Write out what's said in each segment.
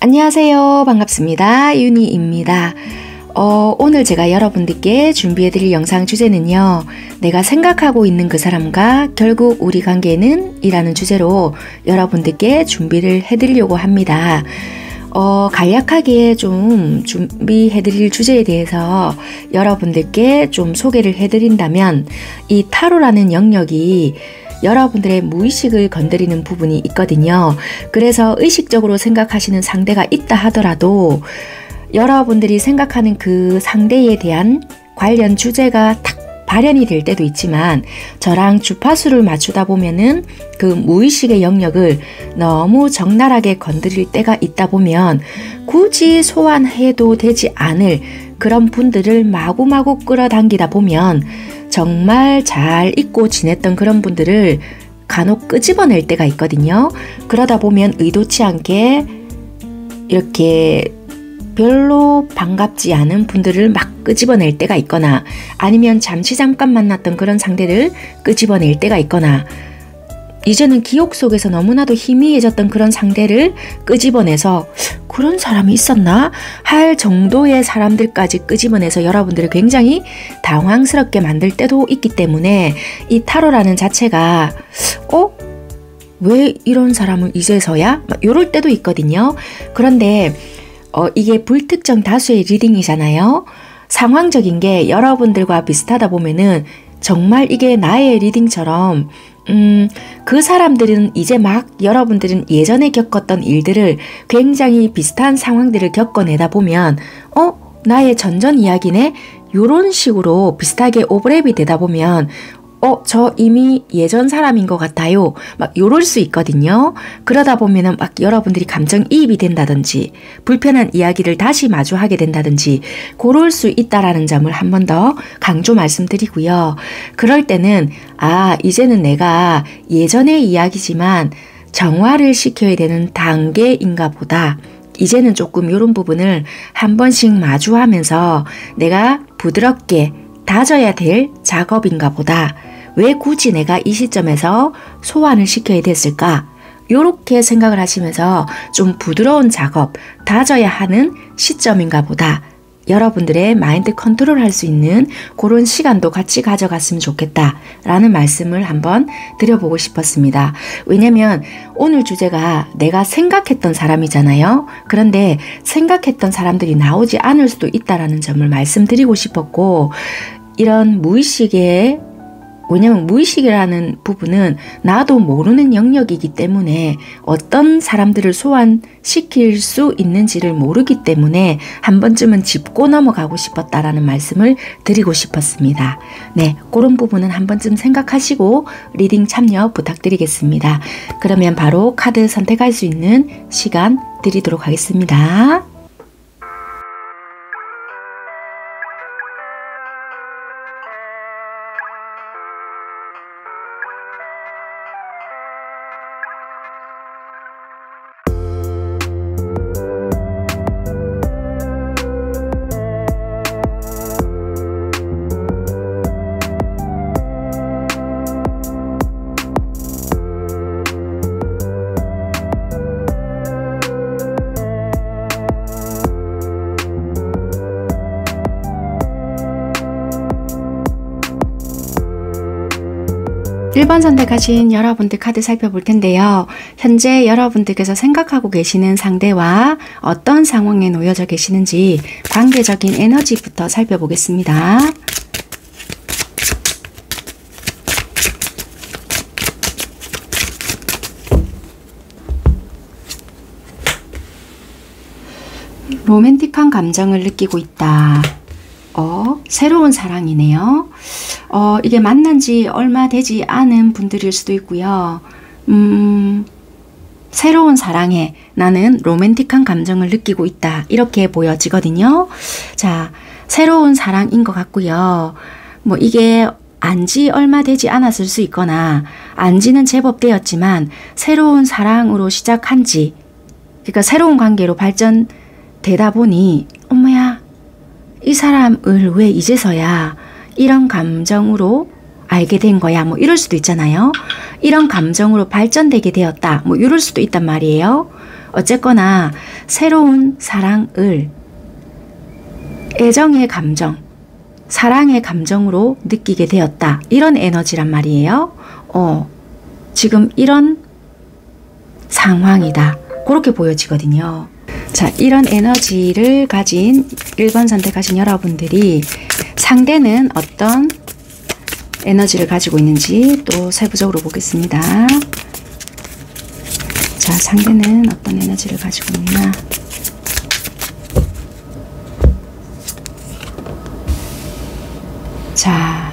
안녕하세요. 반갑습니다. 윤희입니다. 오늘 제가 여러분들께 준비해드릴 영상 주제는요. 내가 생각하고 있는 그 사람과 결국 우리 관계는 이라는 주제로 여러분들께 준비를 해드리려고 합니다. 간략하게 좀 준비해드릴 주제에 대해서 여러분들께 좀 소개를 해드린다면 이 타로라는 영역이 여러분들의 무의식을 건드리는 부분이 있거든요. 그래서 의식적으로 생각하시는 상대가 있다 하더라도 여러분들이 생각하는 그 상대에 대한 관련 주제가 딱 발현이 될 때도 있지만 저랑 주파수를 맞추다 보면은 그 무의식의 영역을 너무 적나라하게 건드릴 때가 있다 보면 굳이 소환해도 되지 않을 그런 분들을 마구마구 끌어당기다 보면 정말 잘 잊고 지냈던 그런 분들을 간혹 끄집어낼 때가 있거든요. 그러다 보면 의도치 않게 이렇게 별로 반갑지 않은 분들을 막 끄집어낼 때가 있거나 아니면 잠깐 만났던 그런 상대를 끄집어낼 때가 있거나 이제는 기억 속에서 너무나도 희미해졌던 그런 상대를 끄집어내서 그런 사람이 있었나? 할 정도의 사람들까지 끄집어내서 여러분들을 굉장히 당황스럽게 만들 때도 있기 때문에 이 타로라는 자체가 왜 이런 사람을 이제서야? 이럴 때도 있거든요. 그런데 이게 불특정 다수의 리딩이잖아요. 상황적인 게 여러분들과 비슷하다 보면은 정말 이게 나의 리딩처럼 그 사람들은 이제 막 여러분들은 예전에 겪었던 일들을 굉장히 비슷한 상황들을 겪어내다 보면 나의 전전 이야기네? 요런 식으로 비슷하게 오버랩이 되다 보면 저 이미 예전 사람인 것 같아요. 막 요럴 수 있거든요. 그러다 보면은 막 여러분들이 감정이입이 된다든지 불편한 이야기를 다시 마주하게 된다든지 그럴 수 있다라는 점을 한 번 더 강조 말씀드리고요. 그럴 때는 이제는 내가 예전의 이야기지만 정화를 시켜야 되는 단계인가 보다. 이제는 조금 요런 부분을 한 번씩 마주하면서 내가 부드럽게 다져야 될 작업인가 보다. 왜 굳이 내가 이 시점에서 소환을 시켜야 됐을까? 요렇게 생각을 하시면서 좀 부드러운 작업, 다져야 하는 시점인가 보다. 여러분들의 마인드 컨트롤 할 수 있는 그런 시간도 같이 가져갔으면 좋겠다 라는 말씀을 한번 드려보고 싶었습니다. 왜냐면 오늘 주제가 내가 생각했던 사람이잖아요. 그런데 생각했던 사람들이 나오지 않을 수도 있다라는 점을 말씀드리고 싶었고 이런 왜냐면 무의식이라는 부분은 나도 모르는 영역이기 때문에 어떤 사람들을 소환시킬 수 있는지를 모르기 때문에 한 번쯤은 짚고 넘어가고 싶었다라는 말씀을 드리고 싶었습니다. 네, 그런 부분은 한 번쯤 생각하시고 리딩 참여 부탁드리겠습니다. 그러면 바로 카드 선택할 수 있는 시간 드리도록 하겠습니다. 일 번 선택하신 여러분들 카드 살펴볼 텐데요. 현재 여러분들께서 생각하고 계시는 상대와 어떤 상황에 놓여져 계시는지 관계적인 에너지부터 살펴보겠습니다. 로맨틱한 감정을 느끼고 있다. 새로운 사랑이네요. 이게 만난 지 얼마 되지 않은 분들일 수도 있고요. 새로운 사랑에 나는 로맨틱한 감정을 느끼고 있다. 이렇게 보여지거든요. 자, 새로운 사랑인 것 같고요. 이게 안지 얼마 되지 않았을 수 있거나 안지는 제법 되었지만 새로운 사랑으로 시작한 지 그러니까 새로운 관계로 발전되다 보니 엄마야 이 사람을 왜 이제서야 이런 감정으로 알게 된 거야. 뭐 이럴 수도 있잖아요. 이런 감정으로 발전되게 되었다. 뭐 이럴 수도 있단 말이에요. 어쨌거나 새로운 사랑을 애정의 감정, 사랑의 감정으로 느끼게 되었다. 이런 에너지란 말이에요. 지금 이런 상황이다. 그렇게 보여지거든요. 자, 이런 에너지를 가진 1번 선택하신 여러분들이 상대는 어떤 에너지를 가지고 있는지 또 세부적으로 보겠습니다. 자, 상대는 어떤 에너지를 가지고 있나. 자,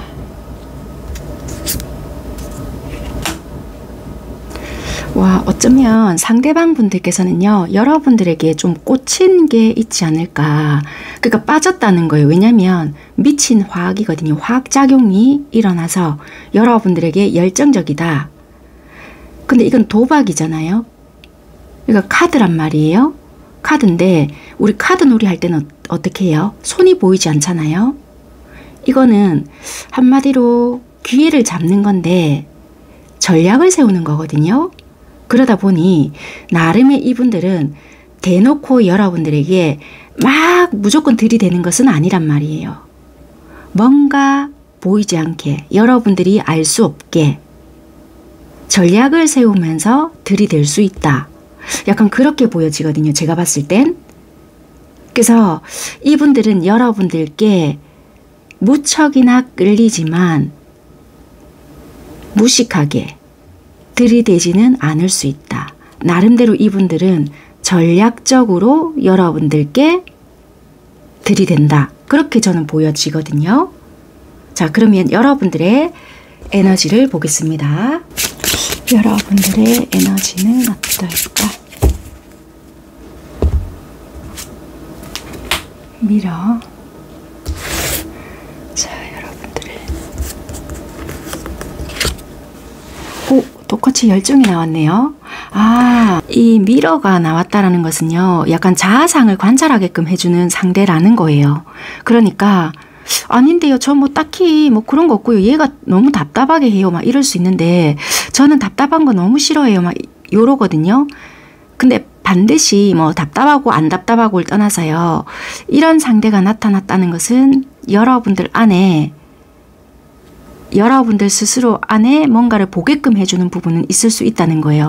와, 어쩌면 상대방 분들께서는요, 여러분들에게 좀 꽂힌 게 있지 않을까. 그러니까 빠졌다는 거예요. 왜냐면 미친 화학이거든요. 화학작용이 일어나서 여러분들에게 열정적이다. 근데 이건 도박이잖아요. 그러니까 카드란 말이에요. 카드인데 우리 카드 놀이 할 때는 어떻게 해요? 손이 보이지 않잖아요. 이거는 한마디로 기회를 잡는 건데 전략을 세우는 거거든요. 그러다 보니 나름의 이분들은 대놓고 여러분들에게 막 무조건 들이대는 것은 아니란 말이에요. 뭔가 보이지 않게 여러분들이 알 수 없게 전략을 세우면서 들이댈 수 있다. 약간 그렇게 보여지거든요. 제가 봤을 땐. 그래서 이분들은 여러분들께 무척이나 끌리지만 무식하게 들이대지는 않을 수 있다. 나름대로 이분들은 전략적으로 여러분들께 들이댄다. 그렇게 저는 보여지거든요. 자, 그러면 여러분들의 에너지를 보겠습니다. 여러분들의 에너지는 어떨까? 미러. 자, 여러분들의 똑같이 열정이 나왔네요. 아, 이 미러가 나왔다라는 것은요, 약간 자아상을 관찰하게끔 해주는 상대라는 거예요. 그러니까 아닌데요, 저 뭐 딱히 뭐 그런 거 없고요, 얘가 너무 답답하게 해요, 막 이럴 수 있는데 저는 답답한 거 너무 싫어해요, 막 요러거든요. 근데 반드시 뭐 답답하고 안 답답하고를 떠나서요, 이런 상대가 나타났다는 것은 여러분들 안에, 여러분들 스스로 안에 뭔가를 보게끔 해주는 부분은 있을 수 있다는 거예요.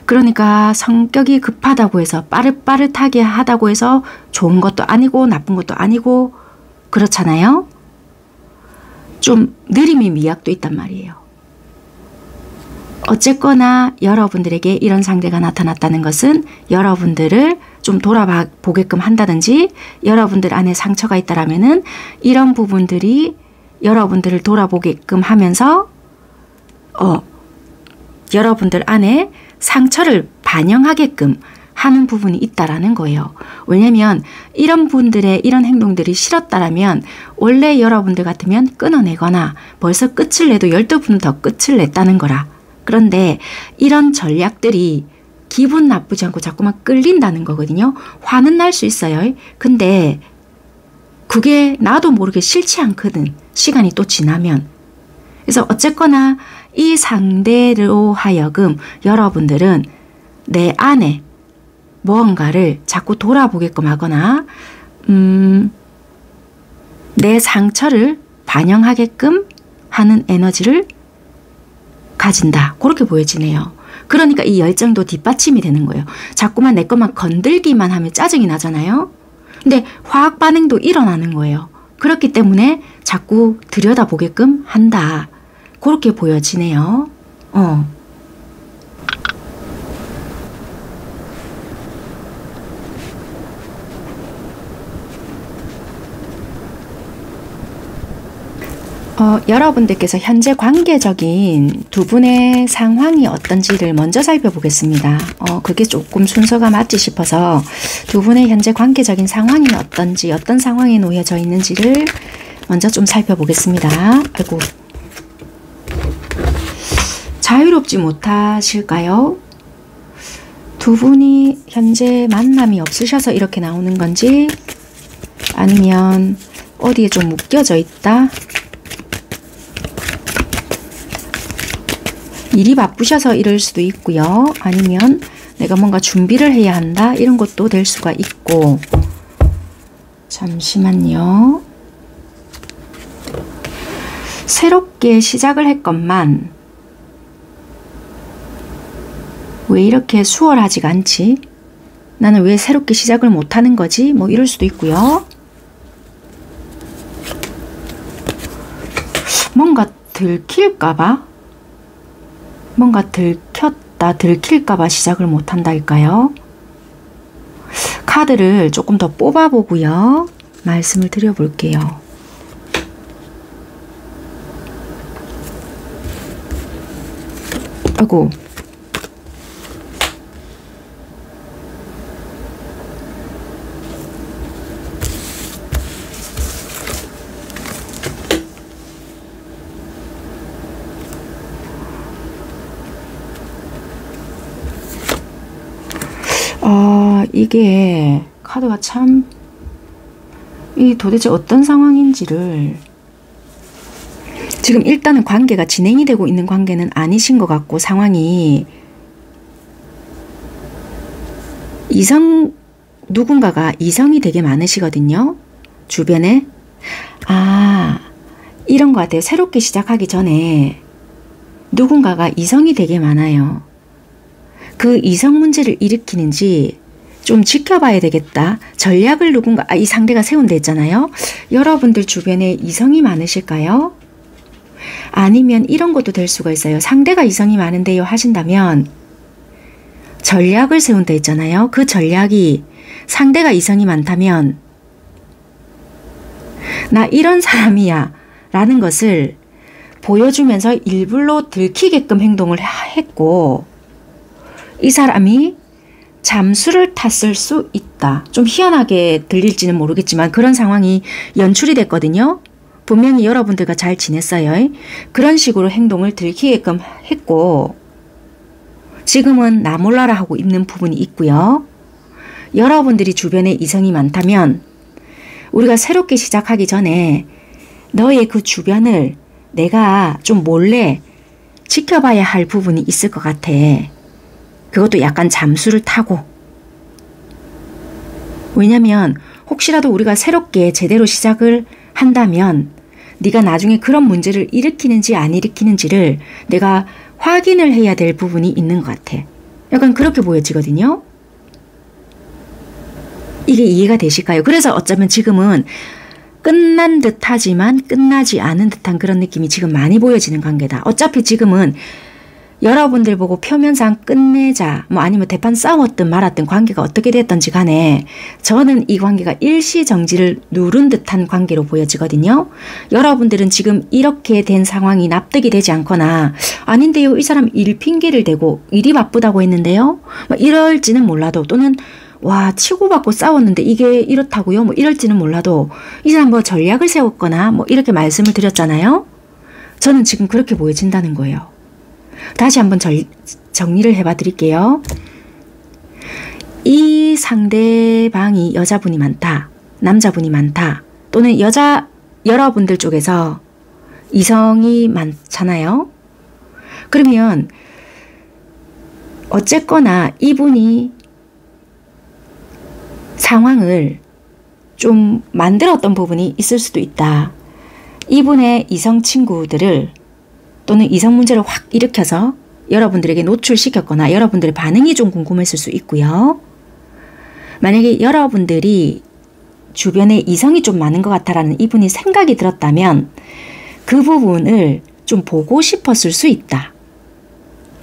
그러니까 성격이 급하다고 해서 빠릿빠릿하게 하다고 해서 좋은 것도 아니고 나쁜 것도 아니고 그렇잖아요. 좀 느림의 미학도 있단 말이에요. 어쨌거나 여러분들에게 이런 상대가 나타났다는 것은 여러분들을 좀 돌아보게끔 한다든지 여러분들 안에 상처가 있다라면은 이런 부분들이 여러분들을 돌아보게끔 하면서 여러분들 안에 상처를 반영하게끔 하는 부분이 있다라는 거예요. 왜냐면 이런 분들의 이런 행동들이 싫었다라면 원래 여러분들 같으면 끊어내거나 벌써 끝을 내도 12분 더 끝을 냈다는 거라. 그런데 이런 전략들이 기분 나쁘지 않고 자꾸만 끌린다는 거거든요. 화는 날 수 있어요. 근데 그게 나도 모르게 싫지 않거든. 시간이 또 지나면. 그래서 어쨌거나 이 상대로 하여금 여러분들은 내 안에 무언가를 자꾸 돌아보게끔 하거나 내 상처를 반영하게끔 하는 에너지를 가진다. 그렇게 보여지네요. 그러니까 이 열정도 뒷받침이 되는 거예요. 자꾸만 내 것만 건들기만 하면 짜증이 나잖아요. 근데 화학 반응도 일어나는 거예요. 그렇기 때문에 자꾸 들여다보게끔 한다. 그렇게 보여지네요. 여러분들께서 현재 관계적인 두 분의 상황이 어떤지를 먼저 살펴보겠습니다. 그게 조금 순서가 맞지 싶어서 두 분의 현재 관계적인 상황이 어떤지, 어떤 상황에 놓여져 있는지를 먼저 좀 살펴보겠습니다. 아이고, 자유롭지 못하실까요? 두 분이 현재 만남이 없으셔서 이렇게 나오는 건지, 아니면 어디에 좀 묶여져 있다? 일이 바쁘셔서 이럴 수도 있고요. 아니면 내가 뭔가 준비를 해야 한다 이런 것도 될 수가 있고. 잠시만요. 새롭게 시작을 했건만 왜 이렇게 수월하지가 않지? 나는 왜 새롭게 시작을 못하는 거지? 뭐 이럴 수도 있고요. 뭔가 들킬까봐? 뭔가 들킬까봐 시작을 못한달까요? 카드를 조금 더 뽑아보고요. 말씀을 드려볼게요. 아이고. 이게 카드가 참 이 도대체 어떤 상황인지를 지금 일단은 관계가 진행이 되고 있는 관계는 아니신 것 같고 상황이 누군가가 이성이 되게 많으시거든요. 주변에. 이런 것 같아요. 새롭게 시작하기 전에 누군가가 이성이 되게 많아요. 그 이성 문제를 일으키는지 좀 지켜봐야 되겠다. 전략을 이 상대가 세운다 했잖아요. 여러분들 주변에 이성이 많으실까요? 아니면 이런 것도 될 수가 있어요. 상대가 이성이 많은데요 하신다면 전략을 세운다 했잖아요. 그 전략이 상대가 이성이 많다면 나 이런 사람이야 라는 것을 보여주면서 일부러 들키게끔 행동을 했고 이 사람이 잠수를 탔을 수 있다. 좀 희한하게 들릴지는 모르겠지만 그런 상황이 연출이 됐거든요. 분명히 여러분들과 잘 지냈어요. 그런 식으로 행동을 들키게끔 했고 지금은 나 몰라라 하고 있는 부분이 있고요. 여러분들이 주변에 이성이 많다면 우리가 새롭게 시작하기 전에 너의 그 주변을 내가 좀 몰래 지켜봐야 할 부분이 있을 것 같아. 그것도 약간 잠수를 타고. 왜냐면 혹시라도 우리가 새롭게 제대로 시작을 한다면 네가 나중에 그런 문제를 일으키는지 안 일으키는지를 내가 확인을 해야 될 부분이 있는 것 같아. 약간 그렇게 보여지거든요. 이게 이해가 되실까요? 그래서 어쩌면 지금은 끝난 듯 하지만 끝나지 않은 듯한 그런 느낌이 지금 많이 보여지는 관계다. 어차피 지금은 여러분들 보고 표면상 끝내자 뭐 아니면 대판 싸웠든 말았든 관계가 어떻게 됐던지 간에 저는 이 관계가 일시정지를 누른 듯한 관계로 보여지거든요. 여러분들은 지금 이렇게 된 상황이 납득이 되지 않거나 아닌데요 이 사람 일 핑계를 대고 일이 바쁘다고 했는데요 뭐 이럴지는 몰라도 또는 와 치고받고 싸웠는데 이게 이렇다고요 뭐 이럴지는 몰라도 이 사람 뭐 전략을 세웠거나 뭐 이렇게 말씀을 드렸잖아요. 저는 지금 그렇게 보여진다는 거예요. 다시 한번 정리를 해봐 드릴게요. 이 상대방이 여자분이 많다, 남자분이 많다, 또는 여러분들 쪽에서 이성이 많잖아요. 그러면 어쨌거나 이분이 상황을 좀 만들었던 부분이 있을 수도 있다. 이분의 이성 친구들을 또는 이성 문제를 확 일으켜서 여러분들에게 노출시켰거나 여러분들의 반응이 좀 궁금했을 수 있고요. 만약에 여러분들이 주변에 이성이 좀 많은 것 같다라는 이분이 생각이 들었다면 그 부분을 좀 보고 싶었을 수 있다.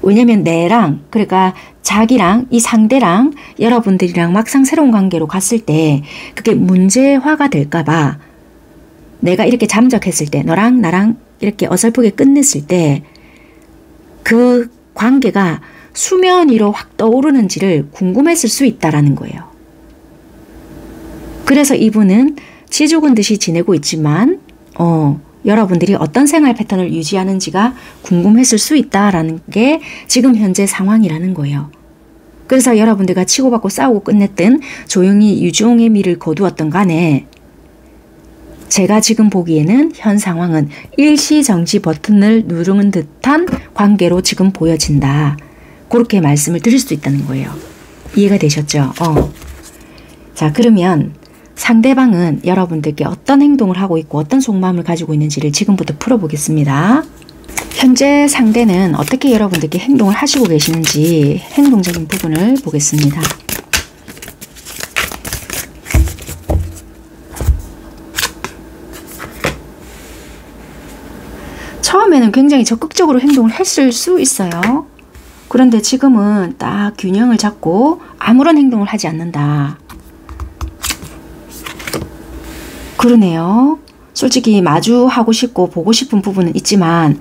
왜냐면 내랑 그러니까 자기랑 이 상대랑 여러분들이랑 막상 새로운 관계로 갔을 때 그게 문제화가 될까 봐 내가 이렇게 잠적했을 때 너랑 나랑 이렇게 어설프게 끝냈을 때 그 관계가 수면 위로 확 떠오르는지를 궁금했을 수 있다라는 거예요. 그래서 이분은 치 죽은 듯이 지내고 있지만 여러분들이 어떤 생활 패턴을 유지하는지가 궁금했을 수 있다라는 게 지금 현재 상황이라는 거예요. 그래서 여러분들과 치고받고 싸우고 끝냈든 조용히 유종의 미를 거두었던 간에 제가 지금 보기에는 현 상황은 일시정지 버튼을 누르는 듯한 관계로 지금 보여진다. 그렇게 말씀을 드릴 수 있다는 거예요. 이해가 되셨죠? 자, 그러면 상대방은 여러분들께 어떤 행동을 하고 있고 어떤 속마음을 가지고 있는지를 지금부터 풀어보겠습니다. 현재 상대는 어떻게 여러분들께 행동을 하시고 계시는지 행동적인 부분을 보겠습니다. 처음에는 굉장히 적극적으로 행동을 했을 수 있어요. 그런데 지금은 딱 균형을 잡고 아무런 행동을 하지 않는다. 그러네요. 솔직히 마주하고 싶고 보고 싶은 부분은 있지만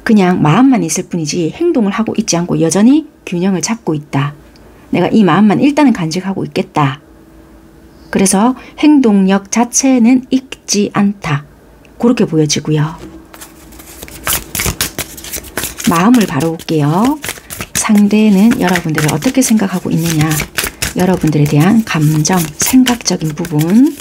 그냥 마음만 있을 뿐이지 행동을 하고 있지 않고 여전히 균형을 잡고 있다. 내가 이 마음만 일단은 간직하고 있겠다. 그래서 행동력 자체는 있지 않다. 그렇게 보여지고요. 마음을 바로 볼게요. 상대는 여러분들을 어떻게 생각하고 있느냐. 여러분들에 대한 감정, 생각적인 부분.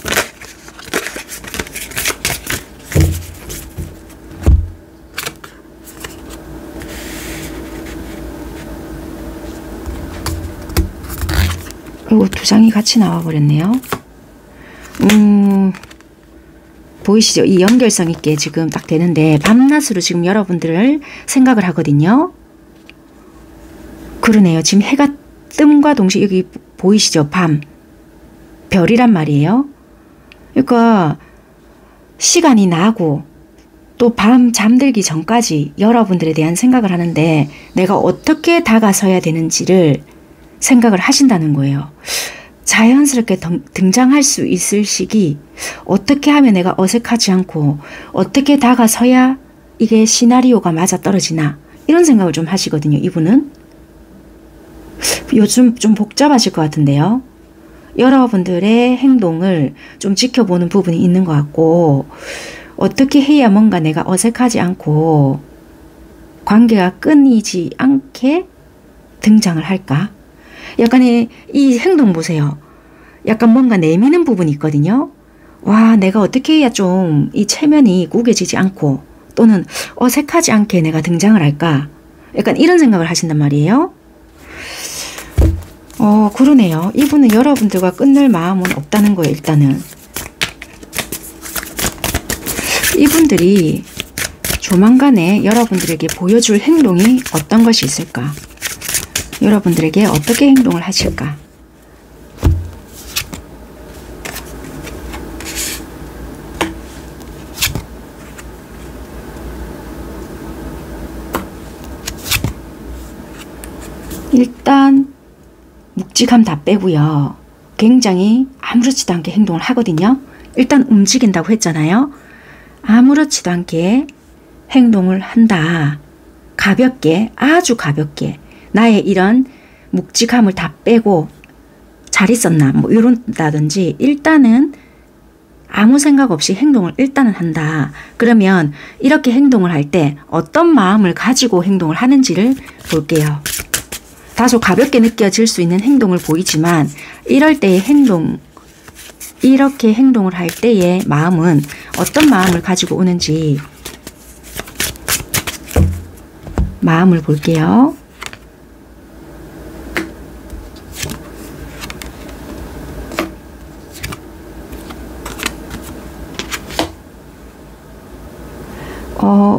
그리고 두 장이 같이 나와 버렸네요. 보이시죠? 이 연결성 있게 지금 딱 되는데 밤낮으로 지금 여러분들을 생각을 하거든요. 그러네요. 지금 해가 뜸과 동시에 여기 보이시죠? 밤. 별이란 말이에요. 그러니까 시간이 나고 또 밤 잠들기 전까지 여러분들에 대한 생각을 하는데 내가 어떻게 다가서야 되는지를 생각을 하신다는 거예요. 자연스럽게 등장할 수 있을 시기, 어떻게 하면 내가 어색하지 않고 어떻게 다가서야 이게 시나리오가 맞아떨어지나 이런 생각을 좀 하시거든요. 이분은 요즘 좀 복잡하실 것 같은데요. 여러분들의 행동을 좀 지켜보는 부분이 있는 것 같고 어떻게 해야 뭔가 내가 어색하지 않고 관계가 끊이지 않게 등장을 할까? 약간의 이 행동 보세요. 약간 뭔가 내미는 부분이 있거든요. 와, 내가 어떻게 해야 좀 이 체면이 구겨지지 않고 또는 어색하지 않게 내가 등장을 할까? 약간 이런 생각을 하신단 말이에요. 그러네요. 이분은 여러분들과 끝낼 마음은 없다는 거예요. 일단은 이분들이 조만간에 여러분들에게 보여줄 행동이 어떤 것이 있을까? 여러분들에게 어떻게 행동을 하실까? 일단 묵직함 다 빼고요. 굉장히 아무렇지도 않게 행동을 하거든요. 일단 움직인다고 했잖아요. 아무렇지도 않게 행동을 한다. 가볍게, 아주 가볍게 나의 이런 묵직함을 다 빼고 잘 있었나 뭐 이런다든지 일단은 아무 생각 없이 행동을 일단은 한다. 그러면 이렇게 행동을 할 때 어떤 마음을 가지고 행동을 하는지를 볼게요. 다소 가볍게 느껴질 수 있는 행동을 보이지만 이럴 때의 행동, 이렇게 행동을 할 때의 마음은 어떤 마음을 가지고 오는지 마음을 볼게요.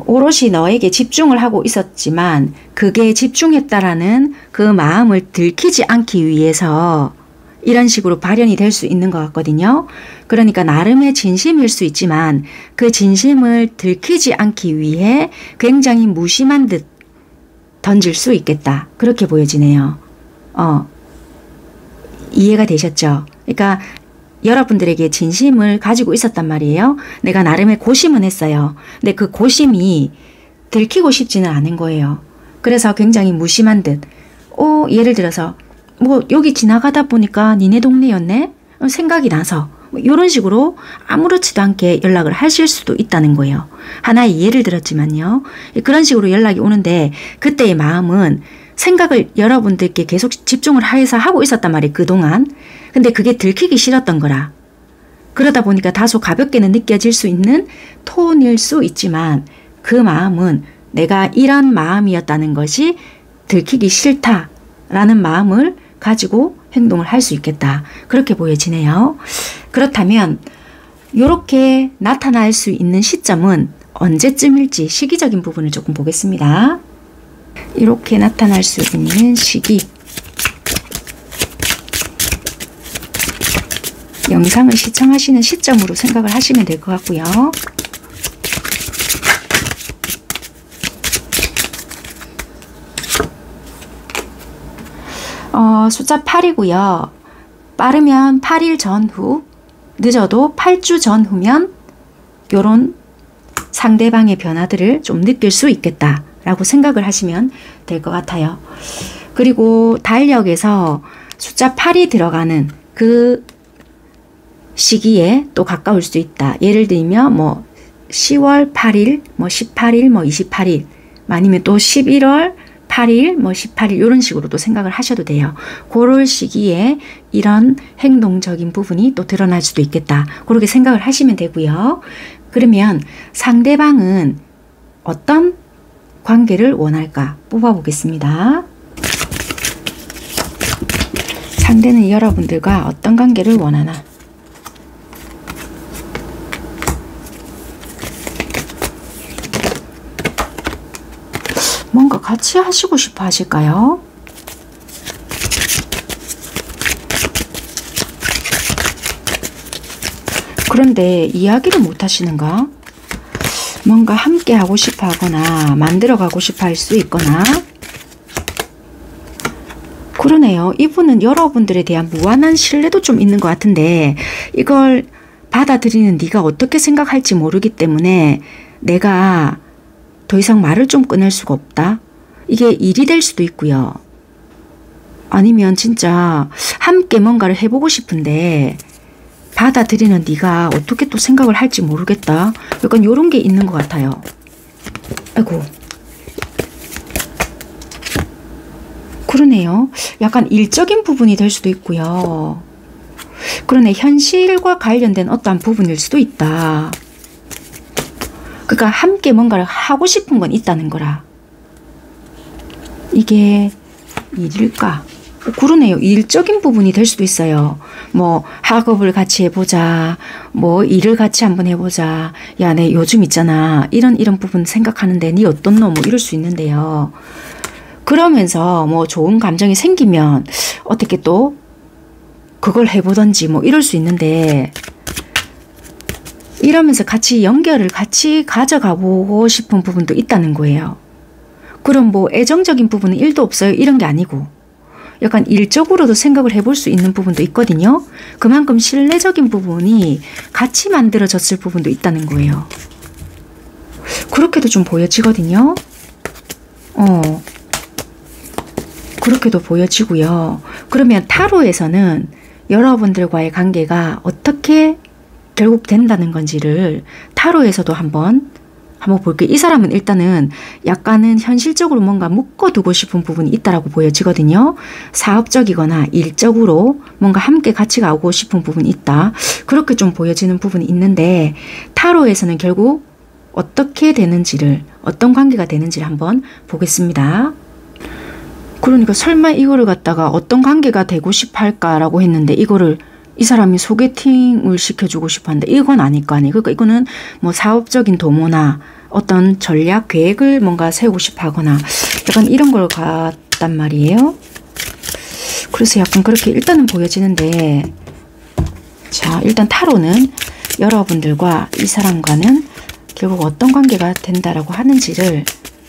오롯이 너에게 집중을 하고 있었지만 그게 집중했다라는 그 마음을 들키지 않기 위해서 이런 식으로 발현이 될 수 있는 것 같거든요. 그러니까 나름의 진심일 수 있지만 그 진심을 들키지 않기 위해 굉장히 무심한 듯 던질 수 있겠다. 그렇게 보여지네요. 이해가 되셨죠? 그러니까 여러분들에게 진심을 가지고 있었단 말이에요. 내가 나름의 고심은 했어요. 근데 그 고심이 들키고 싶지는 않은 거예요. 그래서 굉장히 무심한 듯 예를 들어서 뭐 여기 지나가다 보니까 니네 동네였네? 생각이 나서 뭐 이런 식으로 아무렇지도 않게 연락을 하실 수도 있다는 거예요. 하나의 예를 들었지만요. 그런 식으로 연락이 오는데 그때의 마음은 생각을 여러분들께 계속 집중을 해서 하고 있었단 말이에요. 그동안. 근데 그게 들키기 싫었던 거라. 그러다 보니까 다소 가볍게는 느껴질 수 있는 톤일 수 있지만 그 마음은 내가 이런 마음이었다는 것이 들키기 싫다라는 마음을 가지고 행동을 할 수 있겠다. 그렇게 보여지네요. 그렇다면 이렇게 나타날 수 있는 시점은 언제쯤일지 시기적인 부분을 조금 보겠습니다. 이렇게 나타날 수 있는 시기. 영상을 시청하시는 시점으로 생각을 하시면 될 것 같고요. 숫자 8이고요. 빠르면 8일 전후, 늦어도 8주 전후면 요런 상대방의 변화들을 좀 느낄 수 있겠다라고 생각을 하시면 될 것 같아요. 그리고 달력에서 숫자 8이 들어가는 그 시기에 또 가까울 수 있다. 예를 들면 뭐 10월 8일, 뭐 18일, 뭐 28일, 아니면 또 11월 8일, 뭐 18일 이런 식으로도 생각을 하셔도 돼요. 그럴 시기에 이런 행동적인 부분이 또 드러날 수도 있겠다. 그렇게 생각을 하시면 되고요. 그러면 상대방은 어떤 관계를 원할까 뽑아보겠습니다. 상대는 여러분들과 어떤 관계를 원하나? 뭔가 같이 하시고 싶어 하실까요? 그런데 이야기를 못 하시는가? 뭔가 함께 하고 싶어 하거나 만들어 가고 싶어 할 수 있거나. 그러네요. 이분은 여러분들에 대한 무한한 신뢰도 좀 있는 것 같은데 이걸 받아들이는 네가 어떻게 생각할지 모르기 때문에 내가 더 이상 말을 좀 꺼낼 수가 없다. 이게 일이 될 수도 있고요. 아니면 진짜 함께 뭔가를 해보고 싶은데 받아들이는 네가 어떻게 또 생각을 할지 모르겠다. 약간 이런 게 있는 것 같아요. 아이고. 그러네요. 약간 일적인 부분이 될 수도 있고요. 그러네. 현실과 관련된 어떠한 부분일 수도 있다. 그러니까 함께 뭔가를 하고 싶은 건 있다는 거라. 이게 일일까? 그러네요. 일적인 부분이 될 수도 있어요. 뭐 학업을 같이 해보자. 뭐 일을 같이 한번 해보자. 야, 내 요즘 있잖아. 이런 부분 생각하는데 니 어떤 너? 뭐 이럴 수 있는데요. 그러면서 뭐 좋은 감정이 생기면 어떻게 또 그걸 해보던지 뭐 이럴 수 있는데 이러면서 같이 연결을 같이 가져가보고 싶은 부분도 있다는 거예요. 그럼 뭐 애정적인 부분은 1도 없어요. 이런 게 아니고 약간 일적으로도 생각을 해볼 수 있는 부분도 있거든요. 그만큼 신뢰적인 부분이 같이 만들어졌을 부분도 있다는 거예요. 그렇게도 좀 보여지거든요. 그렇게도 보여지고요. 그러면 타로에서는 여러분들과의 관계가 어떻게 결국 된다는 건지를 타로에서도 한번 볼게요. 이 사람은 일단은 약간은 현실적으로 뭔가 묶어두고 싶은 부분이 있다라고 보여지거든요. 사업적이거나 일적으로 뭔가 함께 같이 가고 싶은 부분이 있다. 그렇게 좀 보여지는 부분이 있는데 타로에서는 결국 어떻게 되는지를 어떤 관계가 되는지를 한번 보겠습니다. 그러니까 설마 이거를 갖다가 어떤 관계가 되고 싶어 할까라고 했는데 이거를 이 사람이 소개팅을 시켜주고 싶어 하는데 이건 아닐 거 아니에요. 그러니까 이거는 뭐 사업적인 도모나 어떤 전략 계획을 뭔가 세우고 싶어 하거나 약간 이런 걸 같단 말이에요. 그래서 약간 그렇게 일단은 보여지는데 자, 일단 타로는 여러분들과 이 사람과는 결국 어떤 관계가 된다라고 하는지를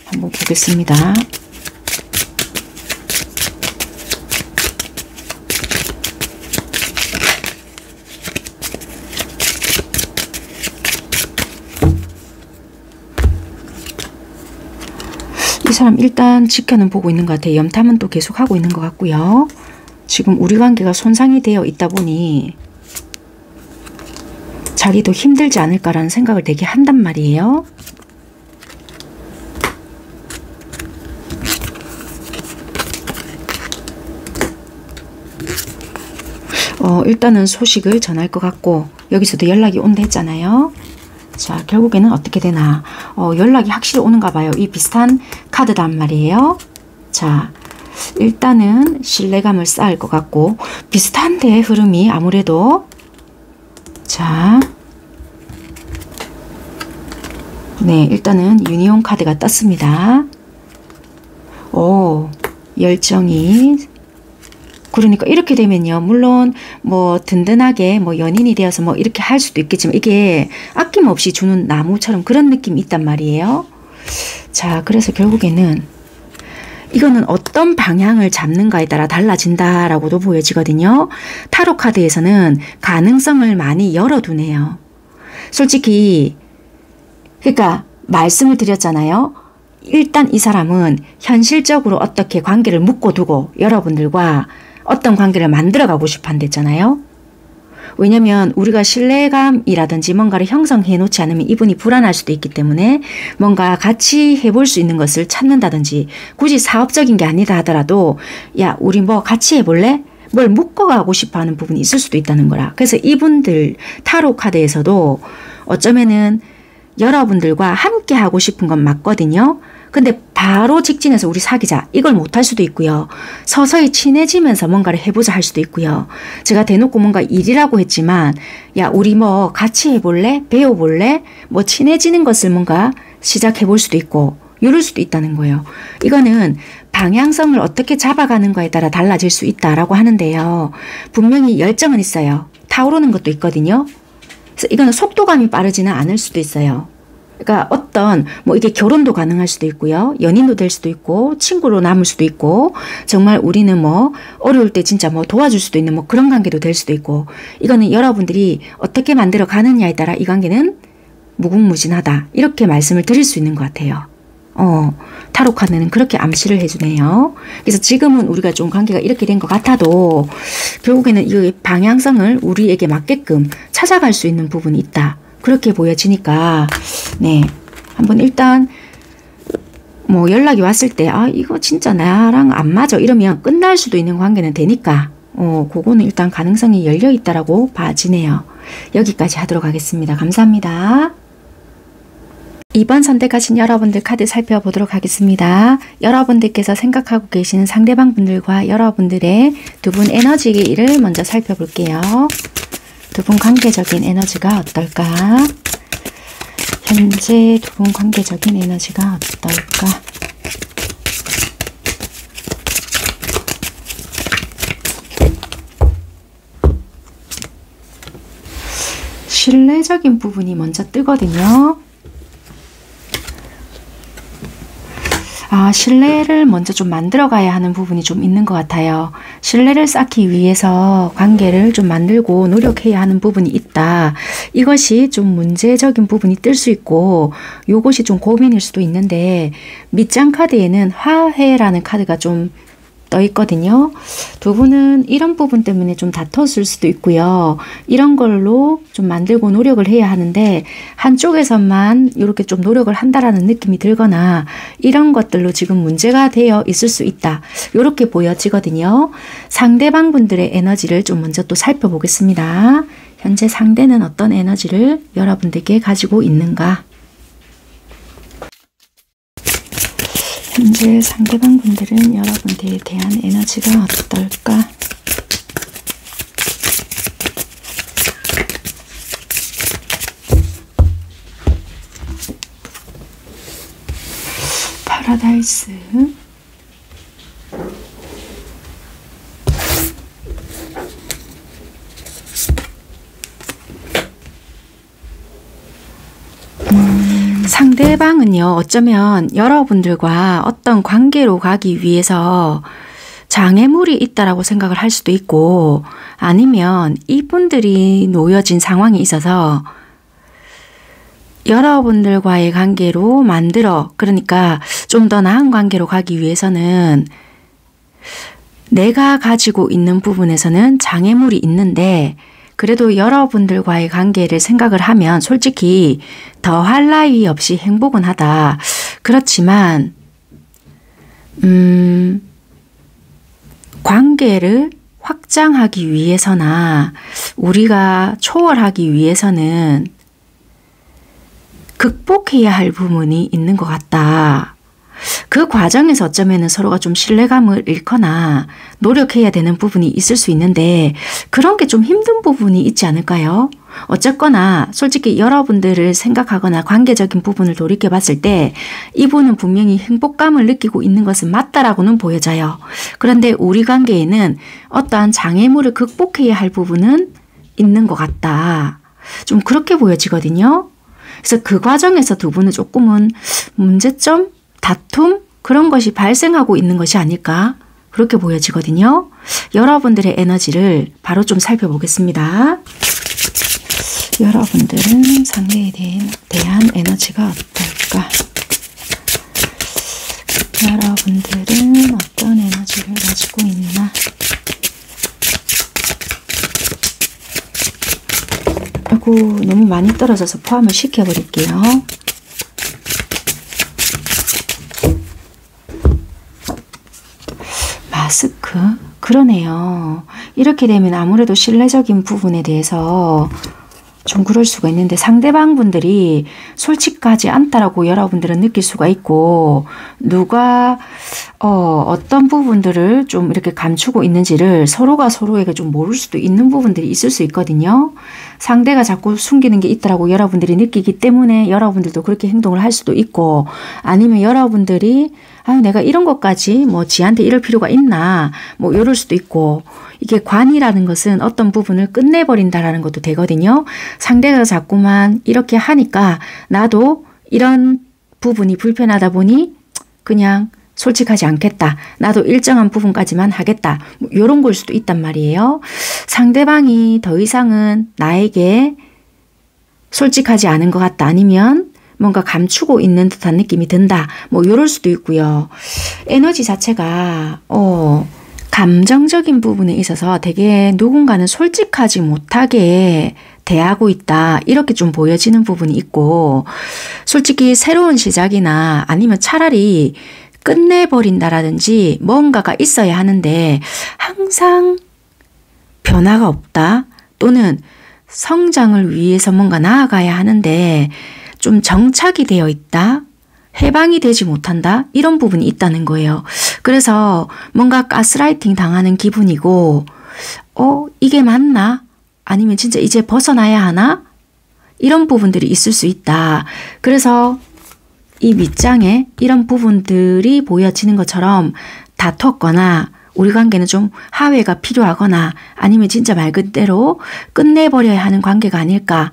한번 보겠습니다. 이 사람 일단 지켜는 보고 있는 것 같아요. 염탐은 또 계속 하고 있는 것 같고요. 지금 우리 관계가 손상이 되어 있다 보니 자기도 힘들지 않을까라는 생각을 되게 한단 말이에요. 일단은 소식을 전할 것 같고 여기서도 연락이 온다 했잖아요. 자, 결국에는 어떻게 되나. 연락이 확실히 오는가 봐요. 이 비슷한 카드단 말이에요. 자, 일단은 신뢰감을 쌓을 것 같고 비슷한데 흐름이 아무래도 자 네 일단은 유니온 카드가 떴습니다. 오 열정이 그러니까 이렇게 되면요 물론 뭐 든든하게 뭐 연인이 되어서 뭐 이렇게 할 수도 있겠지만 이게 아낌없이 주는 나무처럼 그런 느낌이 있단 말이에요. 자 그래서 결국에는 이거는 어떤 방향을 잡는가에 따라 달라진다라고도 보여지거든요. 타로 카드에서는 가능성을 많이 열어두네요. 솔직히 그러니까 말씀을 드렸잖아요. 일단 이 사람은 현실적으로 어떻게 관계를 묶어두고 여러분들과 어떤 관계를 만들어가고 싶어 한댔잖아요. 왜냐면 우리가 신뢰감이라든지 뭔가를 형성해 놓지 않으면 이분이 불안할 수도 있기 때문에 뭔가 같이 해볼 수 있는 것을 찾는다든지 굳이 사업적인 게 아니다 하더라도 야 우리 뭐 같이 해볼래? 뭘 묶어가고 싶어 하는 부분이 있을 수도 있다는 거라. 그래서 이분들 타로 카드에서도 어쩌면은 여러분들과 함께 하고 싶은 건 맞거든요. 근데 바로 직진해서 우리 사귀자 이걸 못할 수도 있고요. 서서히 친해지면서 뭔가를 해보자 할 수도 있고요. 제가 대놓고 뭔가 일이라고 했지만 야 우리 뭐 같이 해볼래? 배워볼래? 뭐 친해지는 것을 뭔가 시작해볼 수도 있고 이럴 수도 있다는 거예요. 이거는 방향성을 어떻게 잡아가는 거에 따라 달라질 수 있다라고 하는데요. 분명히 열정은 있어요. 타오르는 것도 있거든요. 그래서 이거는 속도감이 빠르지는 않을 수도 있어요. 그러니까 어떤 뭐 이게 결혼도 가능할 수도 있고요. 연인도 될 수도 있고 친구로 남을 수도 있고 정말 우리는 뭐 어려울 때 진짜 뭐 도와줄 수도 있는 뭐 그런 관계도 될 수도 있고 이거는 여러분들이 어떻게 만들어 가느냐에 따라 이 관계는 무궁무진하다 이렇게 말씀을 드릴 수 있는 것 같아요. 타로 카드는 그렇게 암시를 해주네요. 그래서 지금은 우리가 좀 관계가 이렇게 된 것 같아도 결국에는 이 방향성을 우리에게 맞게끔 찾아갈 수 있는 부분이 있다. 그렇게 보여지니까 네 한번 일단 뭐 연락이 왔을 때 아 이거 진짜 나랑 안 맞아 이러면 끝날 수도 있는 관계는 되니까 그거는 일단 가능성이 열려 있다라고 봐지네요. 여기까지 하도록 하겠습니다. 감사합니다. 2번 선택하신 여러분들 카드 살펴보도록 하겠습니다. 여러분들께서 생각하고 계시는 상대방 분들과 여러분들의 두 분 에너지를 먼저 살펴볼게요. 두 분 관계적인 에너지가 어떨까? 현재 두 분 관계적인 에너지가 어떨까? 신뢰적인 부분이 먼저 뜨거든요. 신뢰를 먼저 좀 만들어 가야 하는 부분이 좀 있는 것 같아요. 신뢰를 쌓기 위해서 관계를 좀 만들고 노력해야 하는 부분이 있다. 이것이 좀 문제적인 부분이 뜰 수 있고 이것이 좀 고민일 수도 있는데 밑장 카드에는 화해라는 카드가 좀 떠 있거든요. 두 분은 이런 부분 때문에 좀 다퉜을 수도 있고요. 이런 걸로 좀 만들고 노력을 해야 하는데 한쪽에서만 이렇게 좀 노력을 한다라는 느낌이 들거나 이런 것들로 지금 문제가 되어 있을 수 있다. 이렇게 보여지거든요. 상대방 분들의 에너지를 좀 먼저 또 살펴보겠습니다. 현재 상대는 어떤 에너지를 여러분들께 가지고 있는가? 현재 상대방 분들은 여러분들에 대한 에너지가 어떨까? 파라다이스 상대방은요, 어쩌면 여러분들과 어떤 관계로 가기 위해서 장애물이 있다라고 생각을 할 수도 있고 아니면 이분들이 놓여진 상황이 있어서 여러분들과의 관계로 그러니까 좀 더 나은 관계로 가기 위해서는 내가 가지고 있는 부분에서는 장애물이 있는데 그래도 여러분들과의 관계를 생각을 하면 솔직히 더할 나위 없이 행복은 하다. 그렇지만 관계를 확장하기 위해서나 우리가 초월하기 위해서는 극복해야 할 부분이 있는 것 같다. 그 과정에서 어쩌면 서로가 좀 신뢰감을 잃거나 노력해야 되는 부분이 있을 수 있는데 그런 게 좀 힘든 부분이 있지 않을까요? 어쨌거나 솔직히 여러분들을 생각하거나 관계적인 부분을 돌이켜 봤을 때 이분은 분명히 행복감을 느끼고 있는 것은 맞다라고는 보여져요. 그런데 우리 관계에는 어떠한 장애물을 극복해야 할 부분은 있는 것 같다. 좀 그렇게 보여지거든요. 그래서 그 과정에서 두 분은 조금은 문제점, 다툼 그런 것이 발생하고 있는 것이 아닐까 그렇게 보여지거든요. 여러분들의 에너지를 바로 좀 살펴보겠습니다. 여러분들은 상대에 대한 에너지가 어떨까? 여러분들은 어떤 에너지를 가지고 있나? 아이고, 너무 많이 떨어져서 포함을 시켜버릴게요. 마스크? 그러네요. 이렇게 되면 아무래도 신뢰적인 부분에 대해서 좀 그럴 수가 있는데 상대방 분들이 솔직하지 않다라고 여러분들은 느낄 수가 있고 누가 어떤 부분들을 좀 이렇게 감추고 있는지를 서로가 서로에게 좀 모를 수도 있는 부분들이 있을 수 있거든요. 상대가 자꾸 숨기는 게 있다라고 여러분들이 느끼기 때문에 여러분들도 그렇게 행동을 할 수도 있고 아니면 여러분들이 내가 이런 것까지 뭐 지한테 이럴 필요가 있나 뭐 이럴 수도 있고 이게 관이라는 것은 어떤 부분을 끝내버린다라는 것도 되거든요. 상대가 자꾸만 이렇게 하니까 나도 이런 부분이 불편하다 보니 그냥 솔직하지 않겠다. 나도 일정한 부분까지만 하겠다. 뭐 이런 걸 수도 있단 말이에요. 상대방이 더 이상은 나에게 솔직하지 않은 것 같다. 아니면 뭔가 감추고 있는 듯한 느낌이 든다. 뭐 이럴 수도 있고요. 에너지 자체가 감정적인 부분에 있어서 되게 누군가는 솔직하지 못하게 대하고 있다. 이렇게 좀 보여지는 부분이 있고 솔직히 새로운 시작이나 아니면 차라리 끝내버린다라든지 뭔가가 있어야 하는데 항상 변화가 없다. 또는 성장을 위해서 뭔가 나아가야 하는데 좀 정착이 되어 있다. 해방이 되지 못한다. 이런 부분이 있다는 거예요. 그래서 뭔가 가스라이팅 당하는 기분이고 이게 맞나? 아니면 진짜 이제 벗어나야 하나? 이런 부분들이 있을 수 있다. 그래서 이 밑장에 이런 부분들이 보여지는 것처럼 다퉜거나 우리 관계는 좀 하회가 필요하거나 아니면 진짜 말 그대로 끝내버려야 하는 관계가 아닐까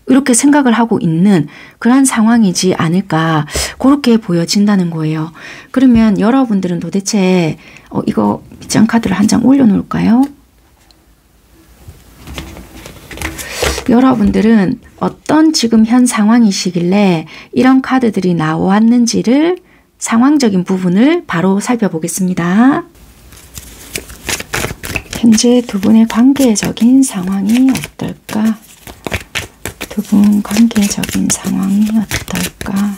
이렇게 생각을 하고 있는 그런 상황이지 않을까 그렇게 보여진다는 거예요. 그러면 여러분들은 도대체 이거 밑장 카드를 한 장 올려놓을까요? 여러분들은 어떤 지금 현 상황이시길래 이런 카드들이 나왔는지를 상황적인 부분을 바로 살펴보겠습니다. 현재 두 분의 관계적인 상황이 어떨까? 두 분 관계적인 상황이 어떨까?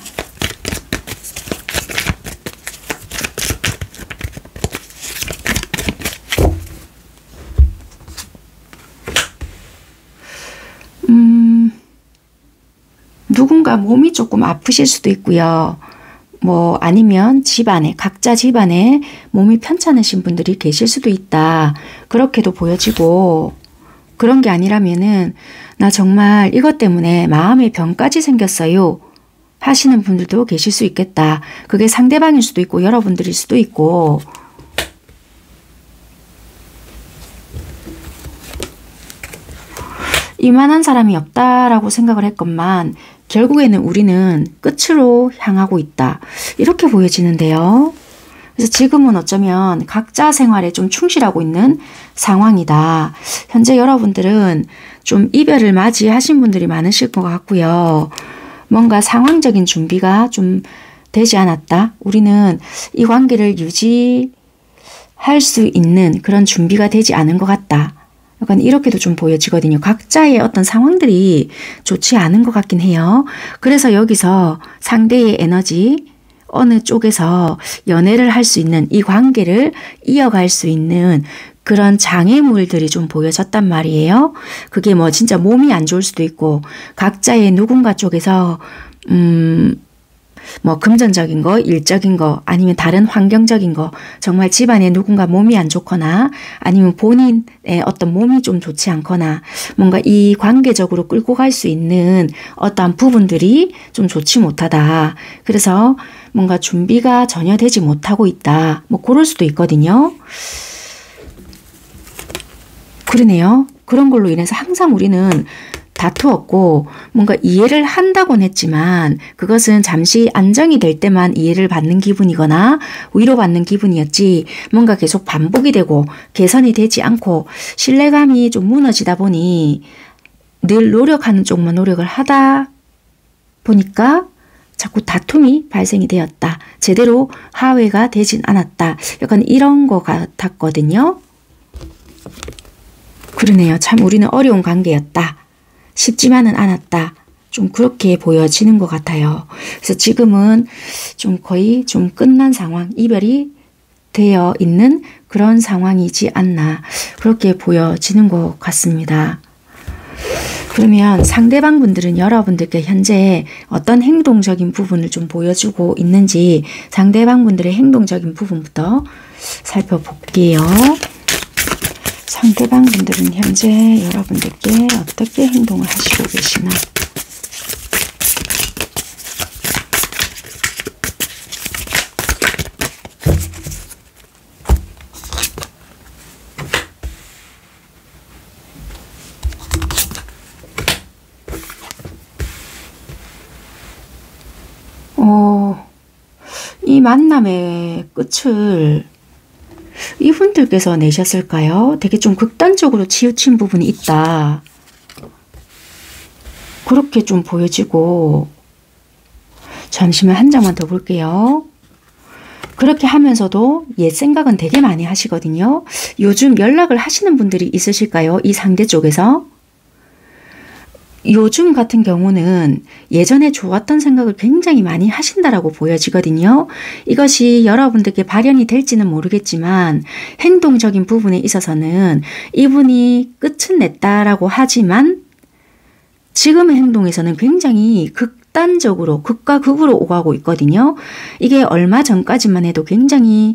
누군가 몸이 조금 아프실 수도 있고요. 뭐 아니면 집안에 각자 집안에 몸이 편찮으신 분들이 계실 수도 있다. 그렇게도 보여지고 그런 게 아니라면은 나 정말 이것 때문에 마음의 병까지 생겼어요 하시는 분들도 계실 수 있겠다. 그게 상대방일 수도 있고 여러분들일 수도 있고 이만한 사람이 없다라고 생각을 했건만 결국에는 우리는 끝으로 향하고 있다. 이렇게 보여지는데요. 그래서 지금은 어쩌면 각자 생활에 좀 충실하고 있는 상황이다. 현재 여러분들은 좀 이별을 맞이하신 분들이 많으실 것 같고요. 뭔가 상황적인 준비가 좀 되지 않았다. 우리는 이 관계를 유지할 수 있는 그런 준비가 되지 않은 것 같다. 약간 이렇게도 좀 보여지거든요. 각자의 어떤 상황들이 좋지 않은 것 같긴 해요. 그래서 여기서 상대의 에너지 어느 쪽에서 연애를 할 수 있는 이 관계를 이어갈 수 있는 그런 장애물들이 좀 보여졌단 말이에요. 그게 뭐 진짜 몸이 안 좋을 수도 있고 각자의 누군가 쪽에서 뭐 금전적인 거, 일적인 거, 아니면 다른 환경적인 거, 정말 집안에 누군가 몸이 안 좋거나 아니면 본인의 어떤 몸이 좀 좋지 않거나 뭔가 이 관계적으로 끌고 갈 수 있는 어떠한 부분들이 좀 좋지 못하다. 그래서 뭔가 준비가 전혀 되지 못하고 있다. 뭐 그럴 수도 있거든요. 그러네요. 그런 걸로 인해서 항상 우리는 다투었고 뭔가 이해를 한다곤 했지만 그것은 잠시 안정이 될 때만 이해를 받는 기분이거나 위로받는 기분이었지 뭔가 계속 반복이 되고 개선이 되지 않고 신뢰감이 좀 무너지다 보니 늘 노력하는 쪽만 노력을 하다 보니까 자꾸 다툼이 발생이 되었다. 제대로 화해가 되진 않았다. 약간 이런 것 같았거든요. 그러네요. 참 우리는 어려운 관계였다. 쉽지만은 않았다. 좀 그렇게 보여지는 것 같아요. 그래서 지금은 좀 거의 좀 끝난 상황, 이별이 되어 있는 그런 상황이지 않나 그렇게 보여지는 것 같습니다. 그러면 상대방 분들은 여러분들께 현재 어떤 행동적인 부분을 좀 보여주고 있는지 상대방 분들의 행동적인 부분부터 살펴볼게요. 상대방 분들은 현재 여러분들께 어떻게 행동을 하시고 계시나? 이 만남의 끝을 이분들께서 내셨을까요? 되게 좀 극단적으로 치우친 부분이 있다. 그렇게 좀 보여지고 잠시만 한 장만 더 볼게요. 그렇게 하면서도 옛 생각은 되게 많이 하시거든요. 요즘 연락을 하시는 분들이 있으실까요? 이 상대 쪽에서? 요즘 같은 경우는 예전에 좋았던 생각을 굉장히 많이 하신다라고 보여지거든요. 이것이 여러분들께 발현이 될지는 모르겠지만 행동적인 부분에 있어서는 이분이 끝은 냈다라고 하지만 지금의 행동에서는 굉장히 극단적으로 극과 극으로 오가고 있거든요. 이게 얼마 전까지만 해도 굉장히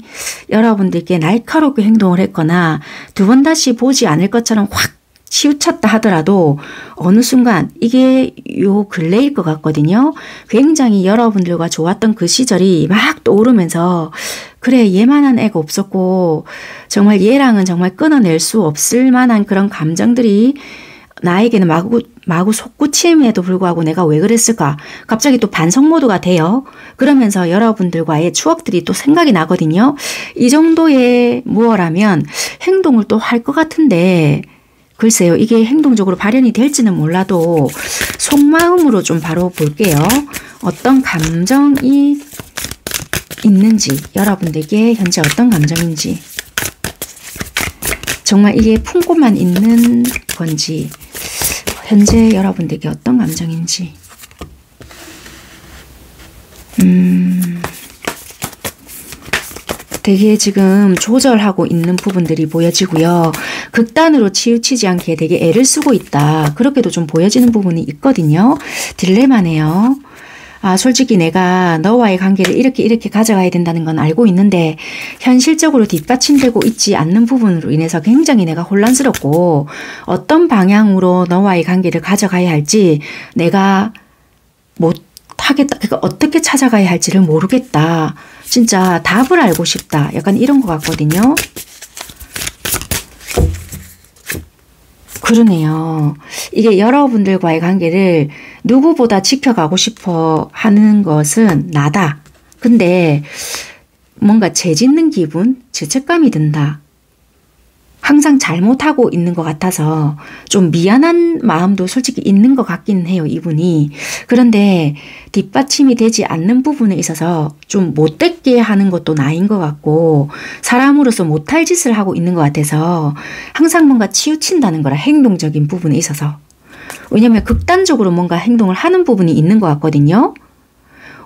여러분들께 날카롭게 행동을 했거나 두 번 다시 보지 않을 것처럼 확 치우쳤다 하더라도 어느 순간 이게 요 근래일 것 같거든요. 굉장히 여러분들과 좋았던 그 시절이 막 떠오르면서 그래 얘만한 애가 없었고 정말 얘랑은 정말 끊어낼 수 없을 만한 그런 감정들이 나에게는 마구 솟구침에도 불구하고 내가 왜 그랬을까? 갑자기 또 반성 모드가 돼요. 그러면서 여러분들과의 추억들이 또 생각이 나거든요. 이 정도의 무엇라면 행동을 또 할 것 같은데 글쎄요. 이게 행동적으로 발현이 될지는 몰라도 속마음으로 좀 바로 볼게요. 어떤 감정이 있는지 여러분들께 현재 어떤 감정인지 정말 이게 품고만 있는 건지 현재 여러분들께 어떤 감정인지 되게 지금 조절하고 있는 부분들이 보여지고요. 극단으로 치우치지 않게 되게 애를 쓰고 있다. 그렇게도 좀 보여지는 부분이 있거든요. 딜레마네요. 아, 솔직히 내가 너와의 관계를 이렇게 가져가야 된다는 건 알고 있는데 현실적으로 뒷받침되고 있지 않는 부분으로 인해서 굉장히 내가 혼란스럽고 어떤 방향으로 너와의 관계를 가져가야 할지 내가 못하겠다. 그러니까 어떻게 찾아가야 할지를 모르겠다. 진짜 답을 알고 싶다. 약간 이런 것 같거든요. 그러네요. 이게 여러분들과의 관계를 누구보다 지켜가고 싶어 하는 것은 나다. 근데 뭔가 죄짓는 기분, 죄책감이 든다. 항상 잘못하고 있는 것 같아서 좀 미안한 마음도 솔직히 있는 것 같긴 해요, 이분이. 그런데 뒷받침이 되지 않는 부분에 있어서 좀 못되게 하는 것도 나인 것 같고 사람으로서 못할 짓을 하고 있는 것 같아서 항상 뭔가 치우친다는 거라 행동적인 부분에 있어서. 왜냐면 극단적으로 뭔가 행동을 하는 부분이 있는 것 같거든요.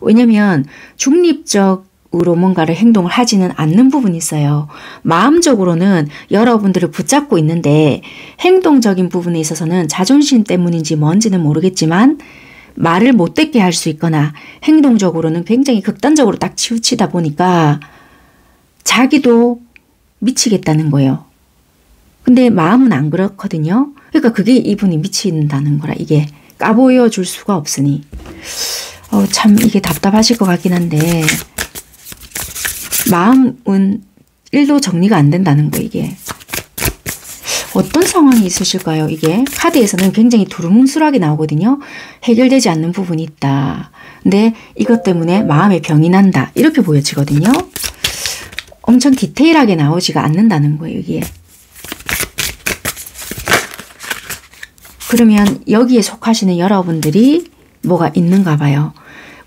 왜냐면 중립적으로 뭔가를 행동을 하지는 않는 부분이 있어요. 마음적으로는 여러분들을 붙잡고 있는데 행동적인 부분에 있어서는 자존심 때문인지 뭔지는 모르겠지만 말을 못듣게 할 수 있거나 행동적으로는 굉장히 극단적으로 딱 치우치다 보니까 자기도 미치겠다는 거예요. 근데 마음은 안 그렇거든요. 그러니까 그게 이분이 미친다는 거라. 이게 까보여 줄 수가 없으니. 참 이게 답답하실 것 같긴 한데 마음은 1도 정리가 안 된다는 거. 이게 어떤 상황이 있으실까요? 이게 카드에서는 굉장히 두루뭉술하게 나오거든요. 해결되지 않는 부분이 있다. 근데 이것 때문에 마음에 병이 난다. 이렇게 보여지거든요. 엄청 디테일하게 나오지가 않는다는 거예요. 이게. 그러면 여기에 속하시는 여러분들이 뭐가 있는가 봐요.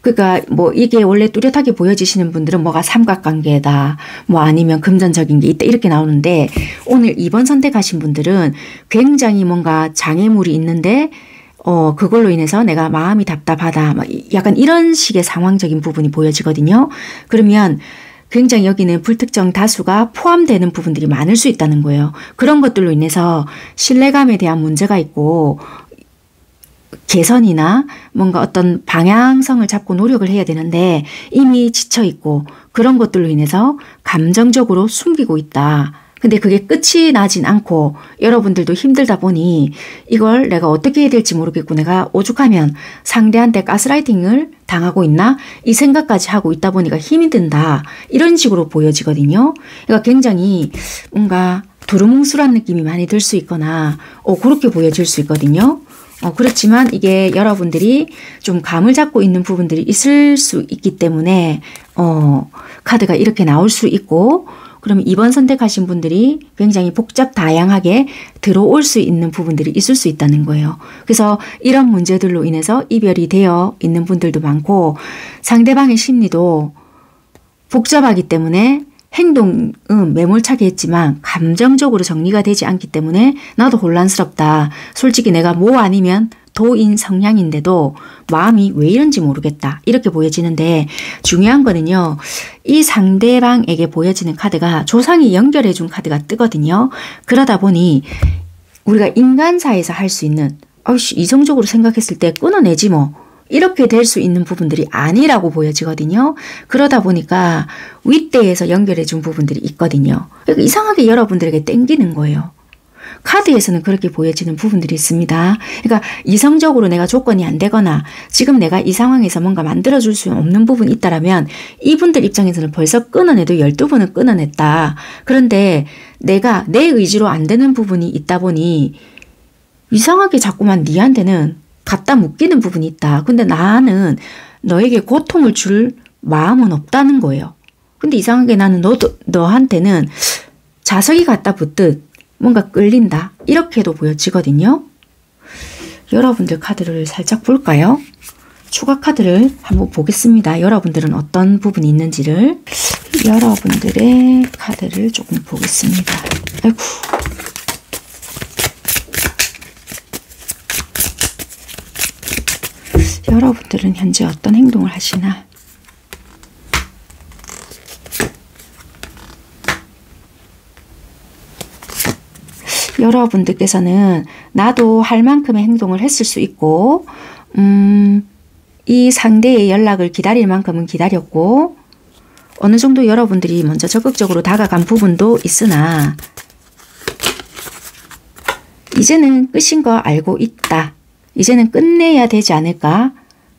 그러니까 뭐 이게 원래 뚜렷하게 보여지시는 분들은 뭐가 삼각관계다, 뭐 아니면 금전적인 게 있다 이렇게 나오는데 오늘 2번 선택하신 분들은 굉장히 뭔가 장애물이 있는데 그걸로 인해서 내가 마음이 답답하다, 약간 이런 식의 상황적인 부분이 보여지거든요. 그러면 굉장히 여기는 불특정 다수가 포함되는 부분들이 많을 수 있다는 거예요. 그런 것들로 인해서 신뢰감에 대한 문제가 있고 개선이나 뭔가 어떤 방향성을 잡고 노력을 해야 되는데 이미 지쳐 있고 그런 것들로 인해서 감정적으로 숨기고 있다. 근데 그게 끝이 나진 않고 여러분들도 힘들다 보니 이걸 내가 어떻게 해야 될지 모르겠고 내가 오죽하면 상대한테 가스라이팅을 당하고 있나? 이 생각까지 하고 있다 보니까 힘이 든다. 이런 식으로 보여지거든요. 그러니까 굉장히 뭔가 두루뭉술한 느낌이 많이 들 수 있거나 그렇게 보여질 수 있거든요. 그렇지만 이게 여러분들이 좀 감을 잡고 있는 부분들이 있을 수 있기 때문에 카드가 이렇게 나올 수 있고 그러면 2번 선택하신 분들이 굉장히 복잡 다양하게 들어올 수 있는 부분들이 있을 수 있다는 거예요. 그래서 이런 문제들로 인해서 이별이 되어 있는 분들도 많고 상대방의 심리도 복잡하기 때문에 행동은 매몰차게 했지만 감정적으로 정리가 되지 않기 때문에 나도 혼란스럽다. 솔직히 내가 뭐 아니면 도인 성향인데도 마음이 왜 이런지 모르겠다. 이렇게 보여지는데 중요한 거는요. 이 상대방에게 보여지는 카드가 조상이 연결해 준 카드가 뜨거든요. 그러다 보니 우리가 인간사에서 할 수 있는 이성적으로 생각했을 때 끊어내지 뭐. 이렇게 될 수 있는 부분들이 아니라고 보여지거든요. 그러다 보니까 윗대에서 연결해 준 부분들이 있거든요. 그러니까 이상하게 여러분들에게 땡기는 거예요. 카드에서는 그렇게 보여지는 부분들이 있습니다. 그러니까 이성적으로 내가 조건이 안 되거나 지금 내가 이 상황에서 뭔가 만들어줄 수 없는 부분이 있다면 이분들 입장에서는 벌써 끊어내도 12번은 끊어냈다. 그런데 내가 내 의지로 안 되는 부분이 있다 보니 이상하게 자꾸만 니한테는 갖다 묶이는 부분이 있다. 근데 나는 너에게 고통을 줄 마음은 없다는 거예요. 근데 이상하게 나는 너한테는 자석이 갖다 붙듯 뭔가 끌린다. 이렇게도 보여지거든요. 여러분들 카드를 살짝 볼까요? 추가 카드를 한번 보겠습니다. 여러분들은 어떤 부분이 있는지를 여러분들의 카드를 조금 보겠습니다. 아이고. 여러분들은 현재 어떤 행동을 하시나? 여러분들께서는 나도 할 만큼의 행동을 했을 수 있고 이 상대의 연락을 기다릴 만큼은 기다렸고 어느 정도 여러분들이 먼저 적극적으로 다가간 부분도 있으나 이제는 끝인 거 알고 있다. 이제는 끝내야 되지 않을까?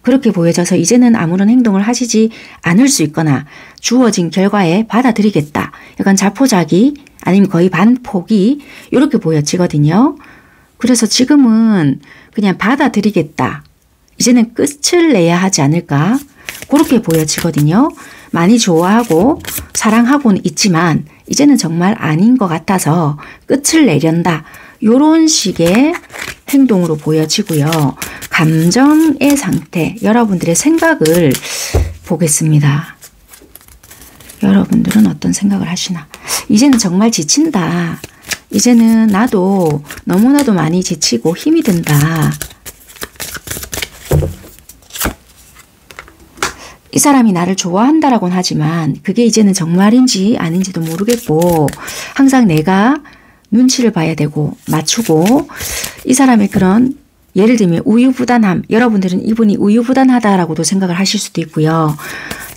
그렇게 보여져서 이제는 아무런 행동을 하시지 않을 수 있거나 주어진 결과에 받아들이겠다. 약간 자포자기 아니면 거의 반포기 이렇게 보여지거든요. 그래서 지금은 그냥 받아들이겠다. 이제는 끝을 내야 하지 않을까? 그렇게 보여지거든요. 많이 좋아하고 사랑하고는 있지만 이제는 정말 아닌 것 같아서 끝을 내련다. 이런 식의 행동으로 보여지고요. 감정의 상태, 여러분들의 생각을 보겠습니다. 여러분들은 어떤 생각을 하시나? 이제는 정말 지친다. 이제는 나도 너무나도 많이 지치고 힘이 든다. 이 사람이 나를 좋아한다라고는 하지만 그게 이제는 정말인지 아닌지도 모르겠고 항상 내가 눈치를 봐야 되고 맞추고 이 사람의 그런 예를 들면 우유부단함. 여러분들은 이분이 우유부단하다라고도 생각을 하실 수도 있고요.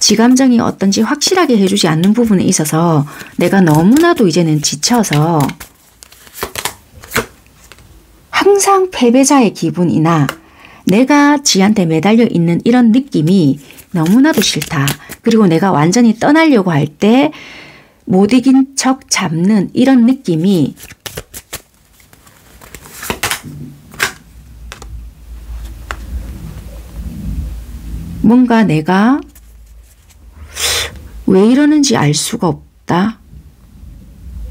지 감정이 어떤지 확실하게 해주지 않는 부분에 있어서 내가 너무나도 이제는 지쳐서 항상 패배자의 기분이나 내가 지한테 매달려 있는 이런 느낌이 너무나도 싫다. 그리고 내가 완전히 떠나려고 할 때 못 이긴 척 잡는 이런 느낌이 뭔가 내가 왜 이러는지 알 수가 없다.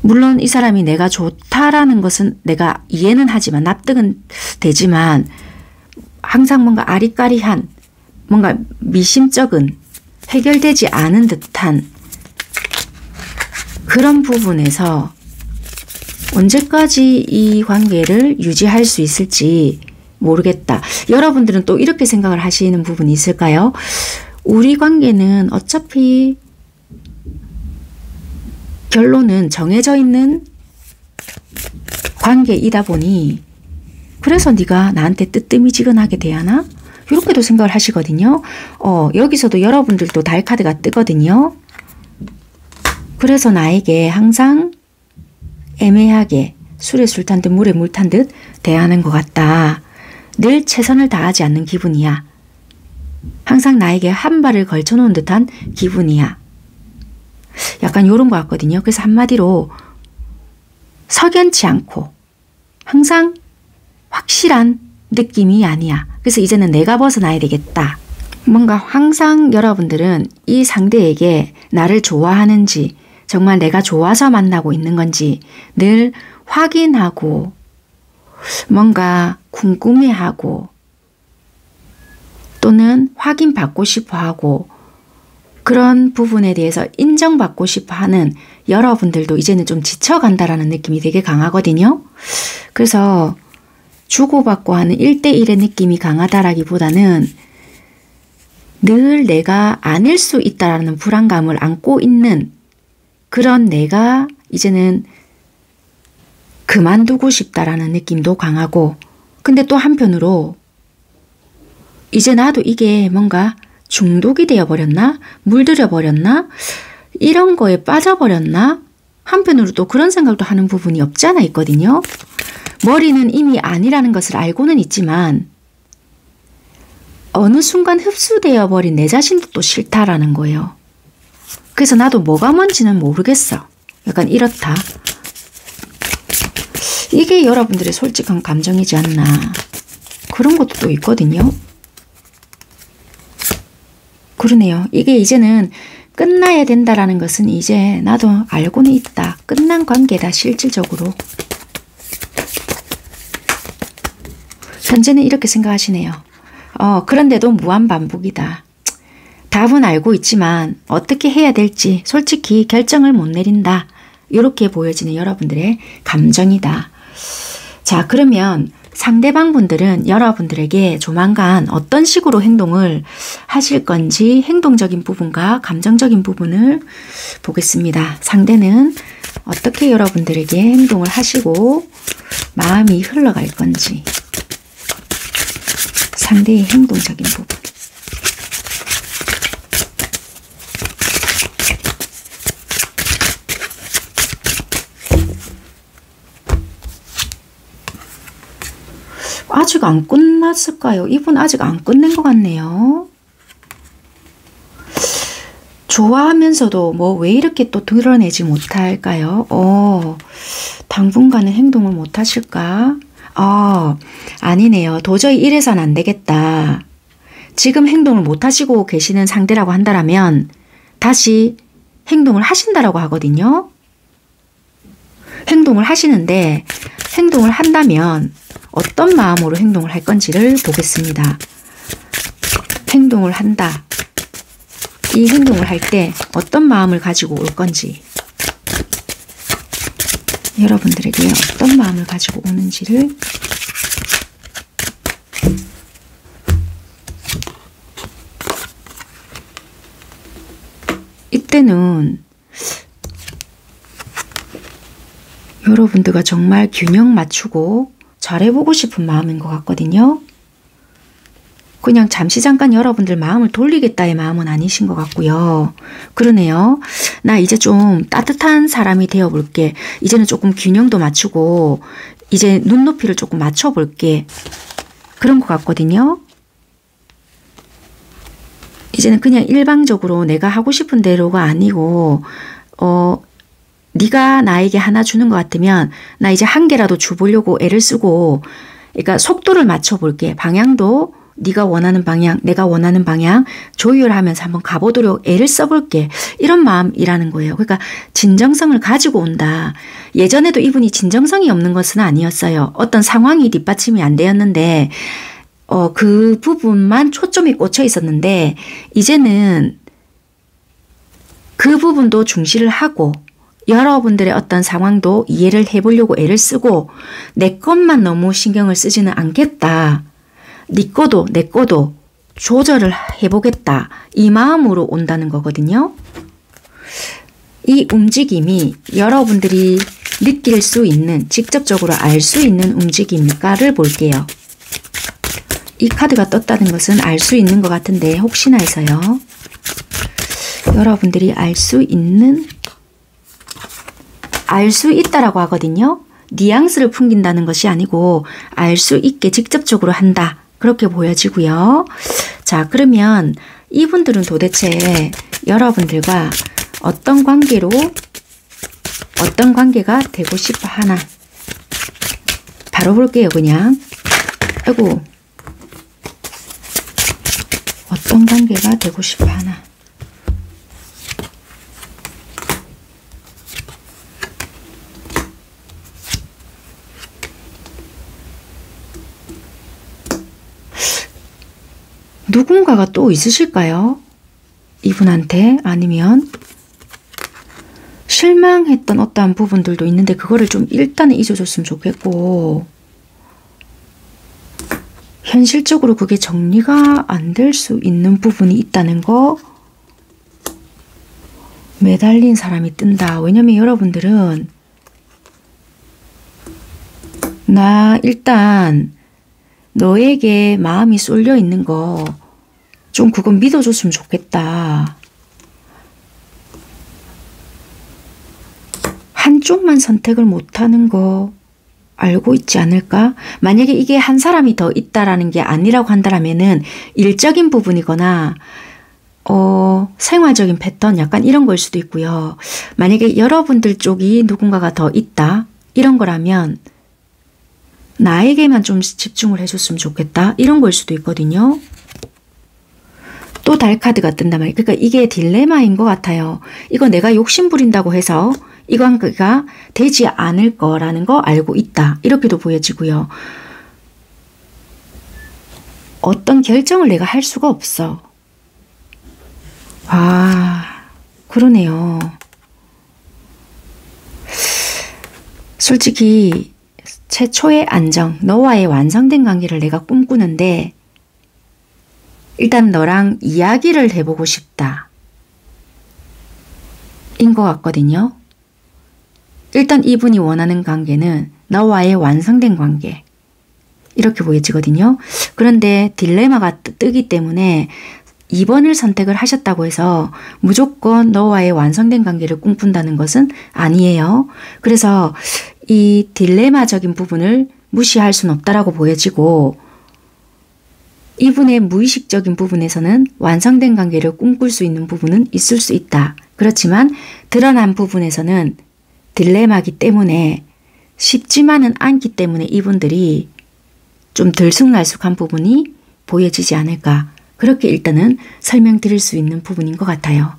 물론 이 사람이 내가 좋다라는 것은 내가 이해는 하지만 납득은 되지만 항상 뭔가 아리까리한 뭔가 미심쩍은 해결되지 않은 듯한 그런 부분에서 언제까지 이 관계를 유지할 수 있을지 모르겠다. 여러분들은 또 이렇게 생각을 하시는 부분이 있을까요? 우리 관계는 어차피 결론은 정해져 있는 관계이다 보니 그래서 네가 나한테 뜨뜨미지근하게 대하나? 이렇게도 생각을 하시거든요. 여기서도 여러분들도 달 카드가 뜨거든요. 그래서 나에게 항상 애매하게 술에 술 탄 듯 물에 물 탄 듯 대하는 것 같다. 늘 최선을 다하지 않는 기분이야. 항상 나에게 한 발을 걸쳐놓은 듯한 기분이야. 약간 이런 것 같거든요. 그래서 한마디로 석연치 않고 항상 확실한 느낌이 아니야. 그래서 이제는 내가 벗어나야 되겠다. 뭔가 항상 여러분들은 이 상대에게 나를 좋아하는지 정말 내가 좋아서 만나고 있는 건지 늘 확인하고 뭔가 궁금해하고 또는 확인받고 싶어하고 그런 부분에 대해서 인정받고 싶어하는 여러분들도 이제는 좀 지쳐간다라는 느낌이 되게 강하거든요. 그래서 주고받고 하는 1대1의 느낌이 강하다라기보다는 늘 내가 아닐 수 있다라는 불안감을 안고 있는 그런 내가 이제는 그만두고 싶다라는 느낌도 강하고 근데 또 한편으로 이제 나도 이게 뭔가 중독이 되어버렸나? 물들여 버렸나? 이런 거에 빠져버렸나? 한편으로 또 그런 생각도 하는 부분이 없지 않아 있거든요. 머리는 이미 아니라는 것을 알고는 있지만 어느 순간 흡수되어 버린 내 자신도 또 싫다라는 거예요. 그래서 나도 뭐가 뭔지는 모르겠어. 약간 이렇다. 이게 여러분들의 솔직한 감정이지 않나. 그런 것도 또 있거든요. 그러네요. 이게 이제는 끝나야 된다라는 것은 이제 나도 알고는 있다. 끝난 관계다 실질적으로. 현재는 이렇게 생각하시네요. 그런데도 무한반복이다. 답은 알고 있지만 어떻게 해야 될지 솔직히 결정을 못 내린다. 이렇게 보여지는 여러분들의 감정이다. 자, 그러면 상대방 분들은 여러분들에게 조만간 어떤 식으로 행동을 하실 건지 행동적인 부분과 감정적인 부분을 보겠습니다. 상대는 어떻게 여러분들에게 행동을 하시고 마음이 흘러갈 건지 상대의 행동적인 부분. 아직 안 끝났을까요? 이분 아직 안 끝낸 것 같네요. 좋아하면서도 뭐 왜 이렇게 또 드러내지 못할까요? 당분간은 행동을 못 하실까? 아니네요. 도저히 이래선 안 되겠다. 지금 행동을 못 하시고 계시는 상대라고 한다면 다시 행동을 하신다라고 하거든요. 행동을 하시는데 행동을 한다면 어떤 마음으로 행동을 할 건지를 보겠습니다. 행동을 한다. 이 행동을 할 때 어떤 마음을 가지고 올 건지 여러분들에게 어떤 마음을 가지고 오는지를 이때는 여러분들과 정말 균형 맞추고 잘해보고 싶은 마음인 것 같거든요. 그냥 잠시 잠깐 여러분들 마음을 돌리겠다의 마음은 아니신 것 같고요. 그러네요. 나 이제 좀 따뜻한 사람이 되어볼게. 이제는 조금 균형도 맞추고 이제 눈높이를 조금 맞춰볼게. 그런 것 같거든요. 이제는 그냥 일방적으로 내가 하고 싶은 대로가 아니고 네가 나에게 하나 주는 것 같으면 나 이제 한 개라도 줘보려고 애를 쓰고 그러니까 속도를 맞춰볼게. 방향도 네가 원하는 방향, 내가 원하는 방향 조율하면서 한번 가보도록 애를 써볼게. 이런 마음이라는 거예요. 그러니까 진정성을 가지고 온다. 예전에도 이분이 진정성이 없는 것은 아니었어요. 어떤 상황이 뒷받침이 안 되었는데 그 부분만 초점이 꽂혀 있었는데 이제는 그 부분도 중시를 하고 여러분들의 어떤 상황도 이해를 해보려고 애를 쓰고 내 것만 너무 신경을 쓰지는 않겠다. 네 거도 내 거도 조절을 해보겠다. 이 마음으로 온다는 거거든요. 이 움직임이 여러분들이 느낄 수 있는, 직접적으로 알 수 있는 움직임일까를 볼게요. 이 카드가 떴다는 것은 알 수 있는 것 같은데 혹시나 해서요. 여러분들이 알 수 있는, 알 수 있다라고 하거든요. 뉘앙스를 풍긴다는 것이 아니고 알 수 있게 직접적으로 한다. 그렇게 보여지고요. 자, 그러면 이분들은 도대체 여러분들과 어떤 관계로, 어떤 관계가 되고 싶어 하나. 바로 볼게요, 그냥. 아이고. 어떤 관계가 되고 싶어 하나. 누군가가 또 있으실까요? 이분한테. 아니면 실망했던 어떠한 부분들도 있는데 그거를 좀 일단은 잊어줬으면 좋겠고 현실적으로 그게 정리가 안 될 수 있는 부분이 있다는 거. 매달린 사람이 뜬다. 왜냐면 여러분들은 나 일단 너에게 마음이 쏠려 있는 거 좀 그건 믿어줬으면 좋겠다. 한쪽만 선택을 못하는 거 알고 있지 않을까? 만약에 이게 한 사람이 더 있다라는 게 아니라고 한다면은 일적인 부분이거나 생활적인 패턴 약간 이런 걸 수도 있고요. 만약에 여러분들 쪽이 누군가가 더 있다 이런 거라면 나에게만 좀 집중을 해줬으면 좋겠다 이런 걸 수도 있거든요. 또 달 카드가 뜬단 말이에요. 그러니까 이게 딜레마인 것 같아요. 이거 내가 욕심 부린다고 해서 이 관계가 되지 않을 거라는 거 알고 있다. 이렇게도 보여지고요. 어떤 결정을 내가 할 수가 없어. 아, 그러네요. 솔직히 최초의 안정, 너와의 완성된 관계를 내가 꿈꾸는데 일단 너랑 이야기를 해보고 싶다. 인 것 같거든요. 일단 이분이 원하는 관계는 너와의 완성된 관계. 이렇게 보여지거든요. 그런데 딜레마가 뜨기 때문에 2번을 선택을 하셨다고 해서 무조건 너와의 완성된 관계를 꿈꾼다는 것은 아니에요. 그래서 이 딜레마적인 부분을 무시할 수는 없다라고 보여지고 이분의 무의식적인 부분에서는 완성된 관계를 꿈꿀 수 있는 부분은 있을 수 있다. 그렇지만 드러난 부분에서는 딜레마기 때문에 쉽지만은 않기 때문에 이분들이 좀 들쑥날쑥한 부분이 보여지지 않을까. 그렇게 일단은 설명드릴 수 있는 부분인 것 같아요.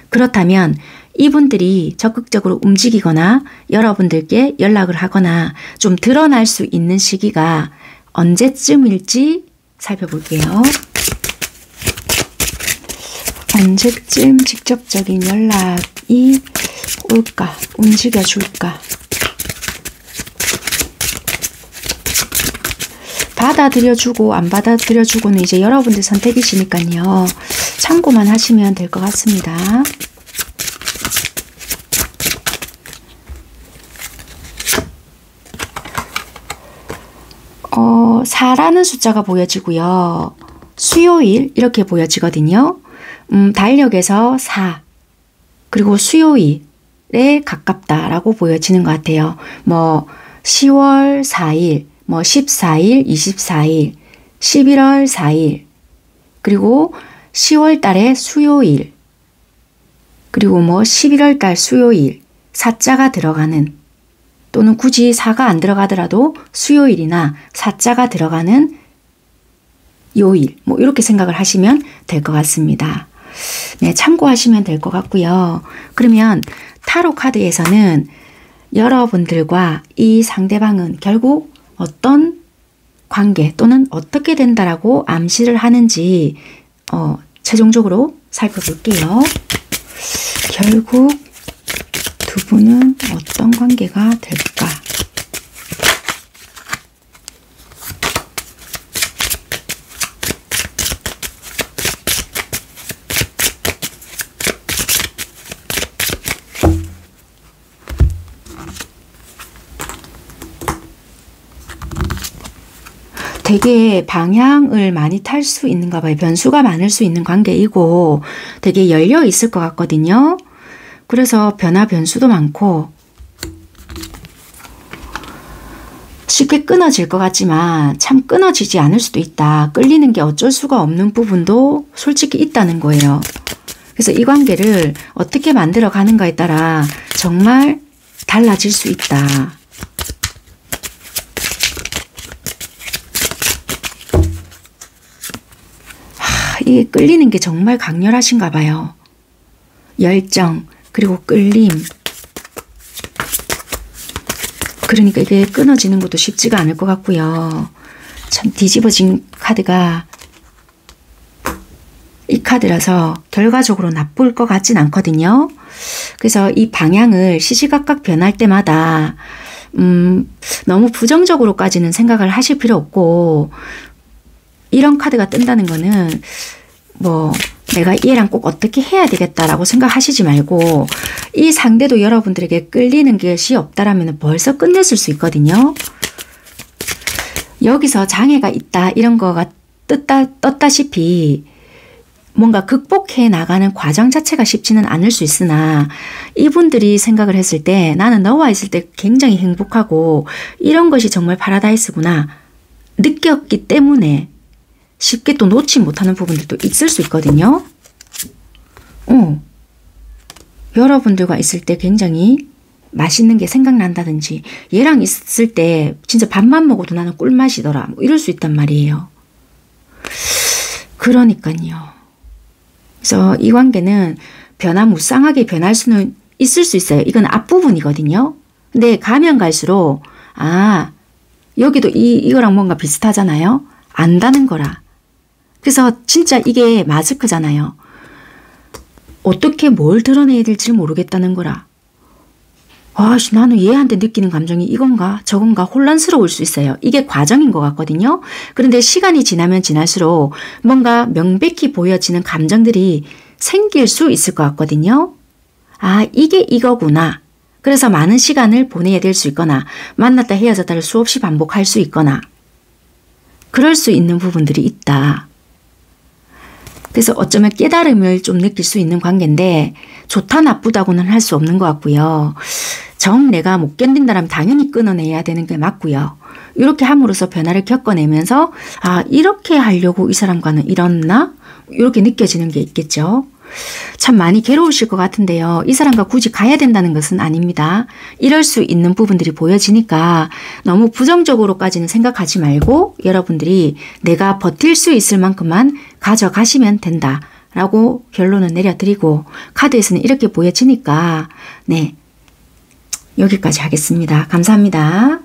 그렇다면 이분들이 적극적으로 움직이거나 여러분들께 연락을 하거나 좀 드러날 수 있는 시기가 언제쯤일지 살펴볼게요. 언제쯤 직접적인 연락이 올까? 움직여줄까? 받아들여주고 안 받아들여주고는 이제 여러분들 선택이시니까요. 참고만 하시면 될 것 같습니다. 4라는 숫자가 보여지고요. 수요일 이렇게 보여지거든요. 달력에서 4 그리고 수요일에 가깝다라고 보여지는 것 같아요. 뭐 10월 4일, 뭐 14일, 24일, 11월 4일, 그리고 10월 달에 수요일, 그리고 뭐 11월 달 수요일, 사자가 들어가는 또는 굳이 4가 안 들어가더라도 수요일이나 사자가 들어가는 요일, 뭐 이렇게 생각을 하시면 될 것 같습니다. 네, 참고하시면 될 것 같고요. 그러면 타로 카드에서는 여러분들과 이 상대방은 결국 어떤 관계 또는 어떻게 된다라고 암시를 하는지 최종적으로 살펴볼게요. 결국 두 분은 어떤 관계가 될까? 되게 방향을 많이 탈 수 있는가 봐요. 변수가 많을 수 있는 관계이고 되게 열려 있을 것 같거든요. 그래서 변화 변수도 많고 쉽게 끊어질 것 같지만 참 끊어지지 않을 수도 있다. 끌리는 게 어쩔 수가 없는 부분도 솔직히 있다는 거예요. 그래서 이 관계를 어떻게 만들어 가는가에 따라 정말 달라질 수 있다. 이 끌리는 게 정말 강렬하신가 봐요. 열정, 그리고 끌림. 그러니까 이게 끊어지는 것도 쉽지가 않을 것 같고요. 참 뒤집어진 카드가 이 카드라서 결과적으로 나쁠 것 같진 않거든요. 그래서 이 방향을 시시각각 변할 때마다 너무 부정적으로까지는 생각을 하실 필요 없고 이런 카드가 뜬다는 거는 뭐 내가 얘랑 꼭 어떻게 해야 되겠다라고 생각하시지 말고 이 상대도 여러분들에게 끌리는 것이 없다라면 벌써 끝냈을 수 있거든요. 여기서 장애가 있다 이런 거가 떴다시피 뭔가 극복해 나가는 과정 자체가 쉽지는 않을 수 있으나 이분들이 생각을 했을 때 나는 너와 있을 때 굉장히 행복하고 이런 것이 정말 파라다이스구나 느꼈기 때문에 쉽게 또 놓지 못하는 부분들도 있을 수 있거든요. 여러분들과 있을 때 굉장히 맛있는 게 생각난다든지 얘랑 있을 때 진짜 밥만 먹어도 나는 꿀맛이더라 뭐 이럴 수 있단 말이에요. 그러니까요. 그래서 이 관계는 변화무쌍하게 변할 수는 있을 수 있어요. 이건 앞부분이거든요. 근데 가면 갈수록 여기도 이거랑 뭔가 비슷하잖아요. 안다는 거라. 그래서 진짜 이게 마스크잖아요. 어떻게 뭘 드러내야 될지 모르겠다는 거라. 나는 얘한테 느끼는 감정이 이건가 저건가 혼란스러울 수 있어요. 이게 과정인 것 같거든요. 그런데 시간이 지나면 지날수록 뭔가 명백히 보여지는 감정들이 생길 수 있을 것 같거든요. 이게 이거구나. 그래서 많은 시간을 보내야 될 수 있거나 만났다 헤어졌다를 수없이 반복할 수 있거나 그럴 수 있는 부분들이 있다. 그래서 어쩌면 깨달음을 좀 느낄 수 있는 관계인데 좋다 나쁘다고는 할 수 없는 것 같고요. 정 내가 못 견딘다면 당연히 끊어내야 되는 게 맞고요. 이렇게 함으로써 변화를 겪어내면서 이렇게 하려고 이 사람과는 이렇나? 이렇게 느껴지는 게 있겠죠. 참 많이 괴로우실 것 같은데요. 이 사람과 굳이 가야 된다는 것은 아닙니다. 이럴 수 있는 부분들이 보여지니까 너무 부정적으로까지는 생각하지 말고 여러분들이 내가 버틸 수 있을 만큼만 가져가시면 된다라고 결론을 내려드리고 카드에서는 이렇게 보여지니까 네 여기까지 하겠습니다. 감사합니다.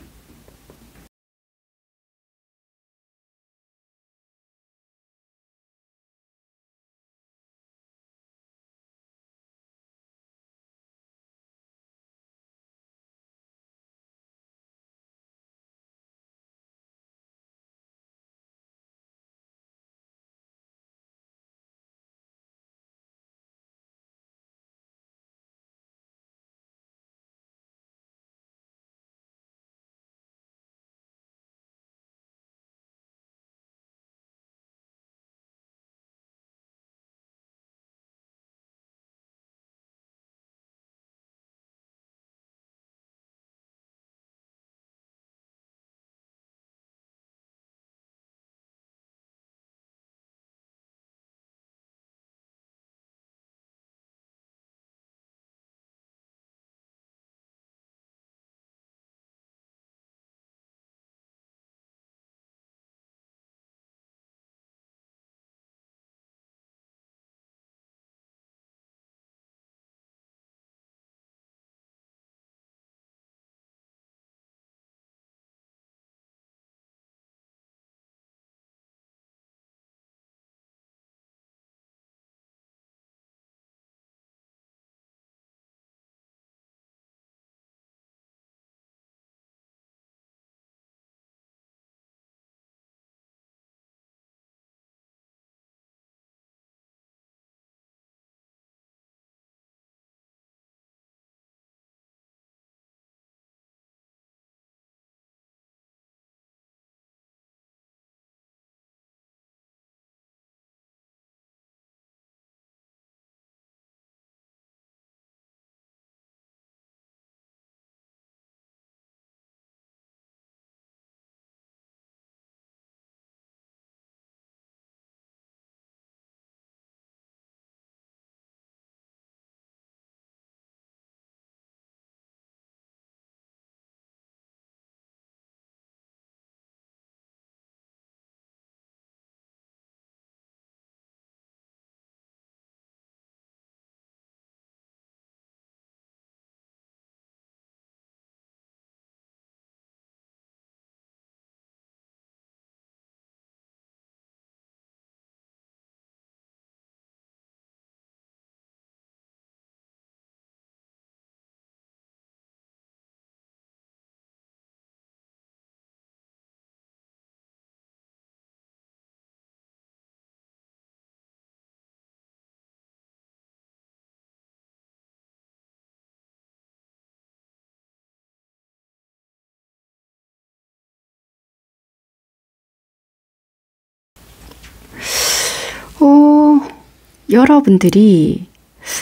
여러분들이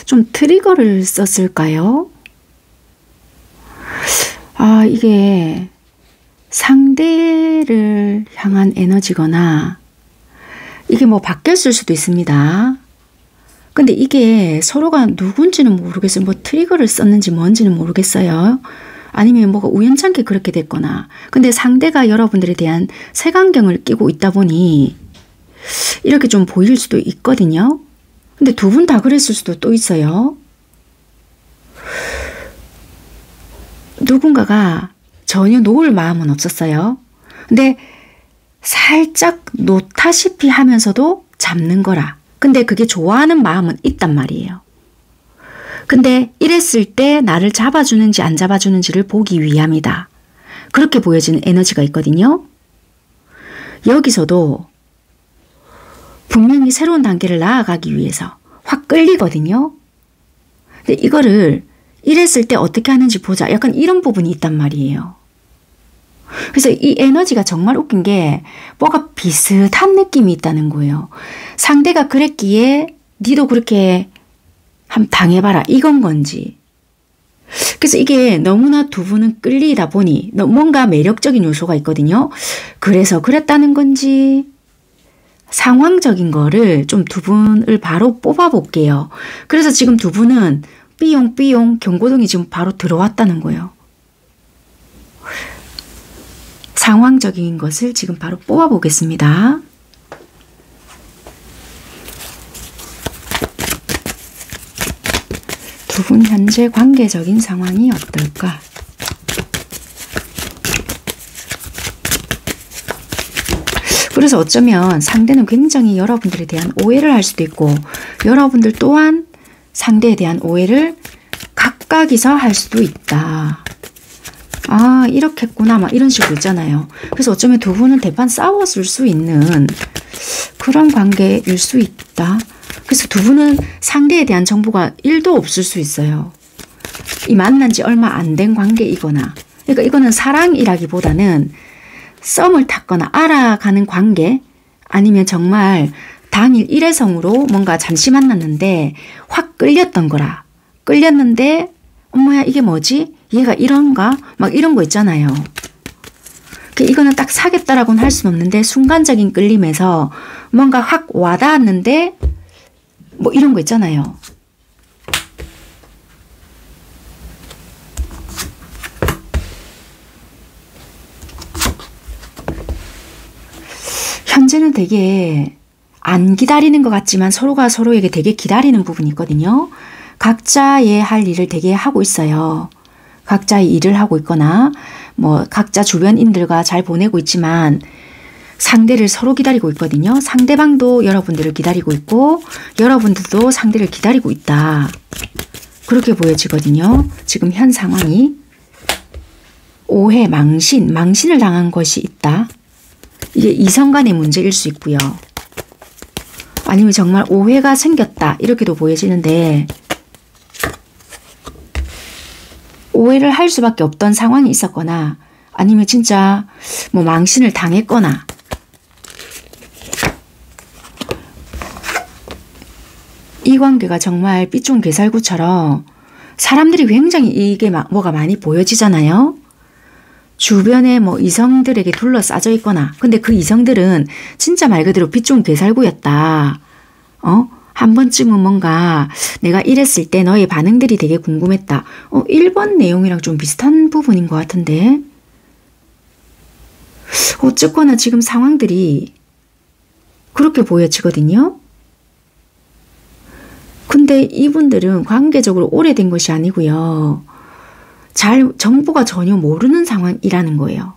좀 트리거를 썼을까요? 이게 상대를 향한 에너지거나 이게 뭐 바뀌었을 수도 있습니다. 근데 이게 서로가 누군지는 모르겠어요. 뭐 트리거를 썼는지 뭔지는 모르겠어요. 아니면 뭐가 우연찮게 그렇게 됐거나. 근데 상대가 여러분들에 대한 색안경을 끼고 있다 보니 이렇게 좀 보일 수도 있거든요. 근데 두 분 다 그랬을 수도 또 있어요. 누군가가 전혀 놓을 마음은 없었어요. 근데 살짝 놓다시피 하면서도 잡는 거라. 근데 그게 좋아하는 마음은 있단 말이에요. 근데 이랬을 때 나를 잡아주는지 안 잡아주는지를 보기 위함이다. 그렇게 보여지는 에너지가 있거든요. 여기서도 분명히 새로운 단계를 나아가기 위해서 확 끌리거든요. 근데 이거를 이랬을 때 어떻게 하는지 보자. 약간 이런 부분이 있단 말이에요. 그래서 이 에너지가 정말 웃긴 게 뭐가 비슷한 느낌이 있다는 거예요. 상대가 그랬기에 니도 그렇게 한번 당해봐라. 이건 건지. 그래서 이게 너무나 두 분은 끌리다 보니 뭔가 매력적인 요소가 있거든요. 그래서 그랬다는 건지 상황적인 거를 좀 두 분을 바로 뽑아볼게요. 그래서 지금 두 분은 삐용삐용 경고등이 지금 바로 들어왔다는 거예요. 상황적인 것을 지금 바로 뽑아보겠습니다. 두 분 현재 관계적인 상황이 어떨까? 그래서 어쩌면 상대는 굉장히 여러분들에 대한 오해를 할 수도 있고 여러분들 또한 상대에 대한 오해를 각각이서 할 수도 있다. 이렇게 했구나 막 이런 식으로 있잖아요. 그래서 어쩌면 두 분은 대판 싸웠을 수 있는 그런 관계일 수 있다. 그래서 두 분은 상대에 대한 정보가 1도 없을 수 있어요. 이 만난 지 얼마 안 된 관계이거나 그러니까 이거는 사랑이라기보다는 썸을 탔거나 알아가는 관계 아니면 정말 당일 일회성으로 뭔가 잠시 만났는데 확 끌렸던 거라. 끌렸는데 엄마야 이게 뭐지? 얘가 이런가? 막 이런 거 있잖아요. 이거는 딱 사겠다라고는 할 수는 없는데 순간적인 끌림에서 뭔가 확 와닿았는데 뭐 이런 거 있잖아요. 현재는 되게 안 기다리는 것 같지만 서로가 서로에게 되게 기다리는 부분이 있거든요. 각자의 할 일을 되게 하고 있어요. 각자의 일을 하고 있거나 뭐 각자 주변인들과 잘 보내고 있지만 상대를 서로 기다리고 있거든요. 상대방도 여러분들을 기다리고 있고 여러분들도 상대를 기다리고 있다. 그렇게 보여지거든요. 지금 현 상황이 오해, 망신을 당한 것이 있다. 이게 이성 간의 문제일 수 있고요. 아니면 정말 오해가 생겼다. 이렇게도 보여지는데 오해를 할 수밖에 없던 상황이 있었거나 아니면 진짜 뭐 망신을 당했거나 이 관계가 정말 삐뚤 괴살구처럼 사람들이 굉장히 이게 뭐가 많이 보여지잖아요. 주변에 뭐 이성들에게 둘러싸여 있거나 근데 그 이성들은 진짜 말 그대로 삐뚤 괴살구였다. 한 번쯤은 뭔가 내가 이랬을 때 너의 반응들이 되게 궁금했다. 1번 내용이랑 좀 비슷한 부분인 것 같은데 어쨌거나 지금 상황들이 그렇게 보여지거든요. 근데 이분들은 관계적으로 오래된 것이 아니고요. 정보가 전혀 모르는 상황이라는 거예요.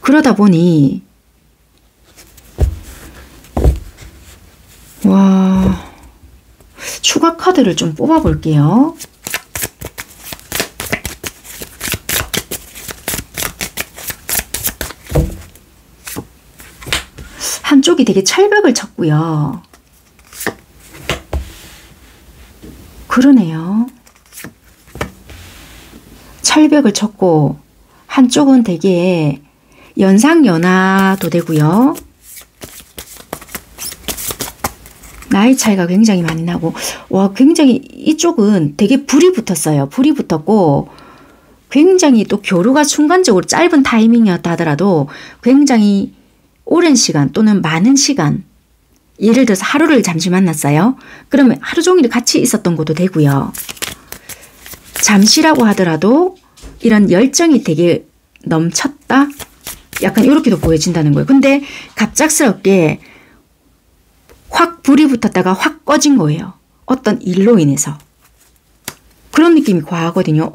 그러다 보니 와, 추가 카드를 좀 뽑아 볼게요. 한쪽이 되게 철벽을 쳤고요. 그러네요. 철벽을 쳤고 한쪽은 되게 연상연하도 되고요. 나이 차이가 굉장히 많이 나고, 와, 굉장히 이쪽은 되게 불이 붙었어요. 불이 붙었고, 굉장히 또 교류가 순간적으로 짧은 타이밍이었다 하더라도 굉장히 오랜 시간 또는 많은 시간, 예를 들어서 하루를 잠시 만났어요. 그러면 하루 종일 같이 있었던 것도 되고요. 잠시라고 하더라도 이런 열정이 되게 넘쳤다? 약간 이렇게도 보여진다는 거예요. 근데 갑작스럽게 확 불이 붙었다가 확 꺼진 거예요. 어떤 일로 인해서. 그런 느낌이 과하거든요.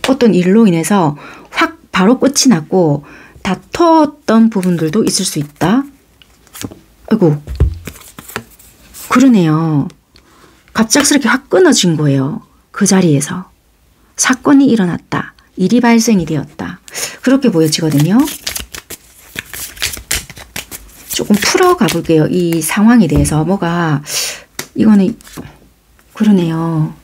어떤 일로 인해서 확 바로 끝이 났고 다퉜던 부분들도 있을 수 있다. 아이고, 그러네요. 갑작스럽게 확 끊어진 거예요. 그 자리에서. 사건이 일어났다. 일이 발생이 되었다. 그렇게 보여지거든요. 조금 풀어가 볼게요. 이 상황에 대해서. 이거는 그러네요.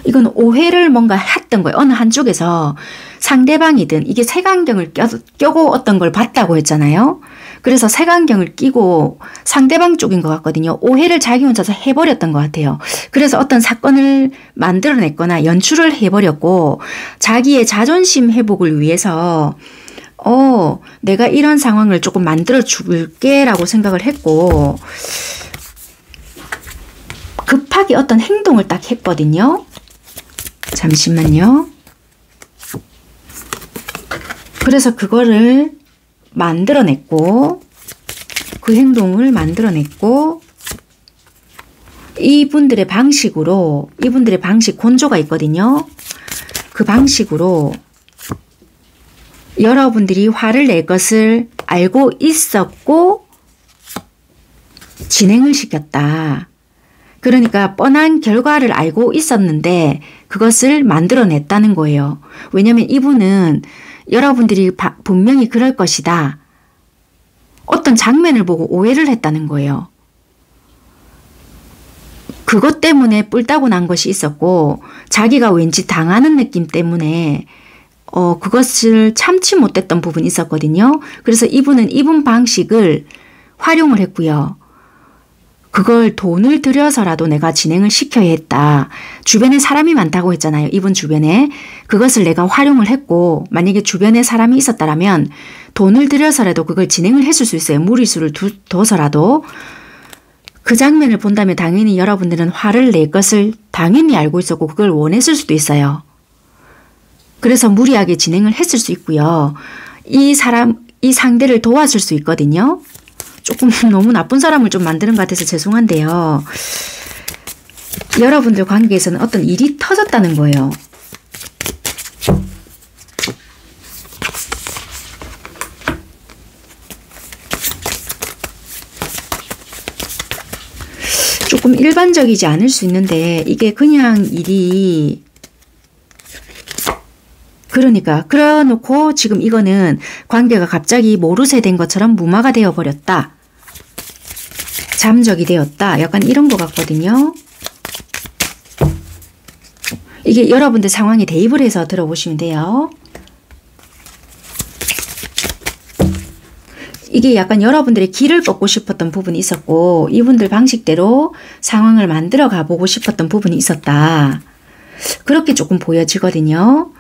이건 오해를 뭔가 했던 거예요. 어느 한쪽에서 상대방이든 이게 색안경을 껴고 어떤 걸 봤다고 했잖아요. 그래서 색안경을 끼고 상대방 쪽인 것 같거든요. 오해를 자기 혼자서 해버렸던 것 같아요. 그래서 어떤 사건을 만들어냈거나 연출을 해버렸고 자기의 자존심 회복을 위해서 내가 이런 상황을 조금 만들어 줄게 라고 생각을 했고 급하게 어떤 행동을 딱 했거든요. 잠시만요. 그래서 그거를 만들어냈고 그 행동을 만들어냈고 이분들의 방식으로 이분들의 방식 곤조가 있거든요. 그 방식으로 여러분들이 화를 낼 것을 알고 있었고 진행을 시켰다. 그러니까 뻔한 결과를 알고 있었는데 그것을 만들어냈다는 거예요. 왜냐하면 이분은 여러분들이 분명히 그럴 것이다. 어떤 장면을 보고 오해를 했다는 거예요. 그것 때문에 뿔따고 난 것이 있었고 자기가 왠지 당하는 느낌 때문에 그것을 참지 못했던 부분이 있었거든요. 그래서 이분은 이분 방식을 활용을 했고요. 그걸 돈을 들여서라도 내가 진행을 시켜야 했다. 주변에 사람이 많다고 했잖아요. 이분 주변에. 그것을 내가 활용을 했고 만약에 주변에 사람이 있었다면 돈을 들여서라도 그걸 진행을 했을 수 있어요. 무리수를 둬서라도. 그 장면을 본다면 당연히 여러분들은 화를 낼 것을 당연히 알고 있었고 그걸 원했을 수도 있어요. 그래서 무리하게 진행을 했을 수 있고요. 이 상대를 도와줄 수 있거든요. 조금 너무 나쁜 사람을 좀 만드는 것 같아서 죄송한데요. 여러분들 관계에서는 어떤 일이 터졌다는 거예요. 조금 일반적이지 않을 수 있는데 이게 그냥 일이 그러니까 그래놓고 지금 이거는 관계가 갑자기 모르쇠 된 것처럼 무마가 되어버렸다. 잠적이 되었다. 약간 이런 것 같거든요. 이게 여러분들 상황에 대입을 해서 들어보시면 돼요. 이게 약간 여러분들의 길을 걷고 싶었던 부분이 있었고 이분들 방식대로 상황을 만들어 가보고 싶었던 부분이 있었다. 그렇게 조금 보여지거든요.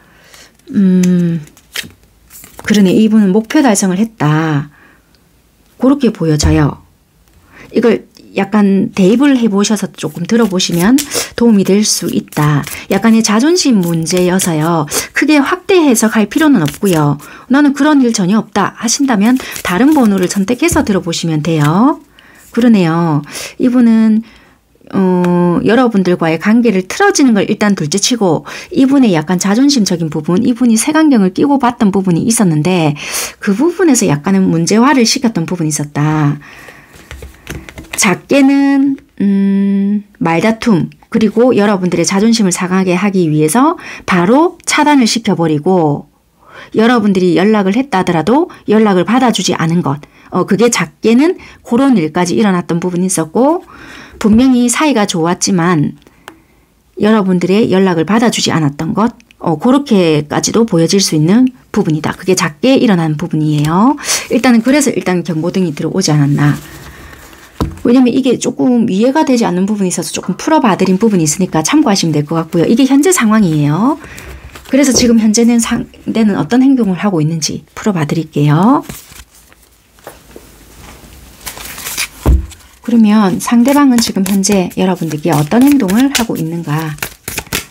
그러네. 이분은 목표 달성을 했다. 그렇게 보여져요. 이걸 약간 대입을 해보셔서 조금 들어보시면 도움이 될 수 있다. 약간의 자존심 문제여서요. 크게 확대 해석할 필요는 없고요. 나는 그런 일 전혀 없다 하신다면 다른 번호를 선택해서 들어보시면 돼요. 그러네요. 이분은 여러분들과의 관계를 틀어지는 걸 일단 둘째치고 이분의 약간 자존심적인 부분, 이분이 색안경을 끼고 봤던 부분이 있었는데 그 부분에서 약간은 문제화를 시켰던 부분이 있었다. 작게는 말다툼 그리고 여러분들의 자존심을 상하게 하기 위해서 바로 차단을 시켜버리고 여러분들이 연락을 했다 하더라도 연락을 받아주지 않은 것 그게 작게는 그런 일까지 일어났던 부분이 있었고 분명히 사이가 좋았지만 여러분들의 연락을 받아주지 않았던 것 그렇게까지도 보여질 수 있는 부분이다. 그게 작게 일어난 부분이에요. 일단은 그래서 일단 경고등이 들어오지 않았나. 왜냐면 이게 조금 이해가 되지 않는 부분이 있어서 조금 풀어봐드린 부분이 있으니까 참고하시면 될 것 같고요. 이게 현재 상황이에요. 그래서 지금 현재는 상대는 어떤 행동을 하고 있는지 풀어봐드릴게요. 그러면 상대방은 지금 현재 여러분들께 어떤 행동을 하고 있는가?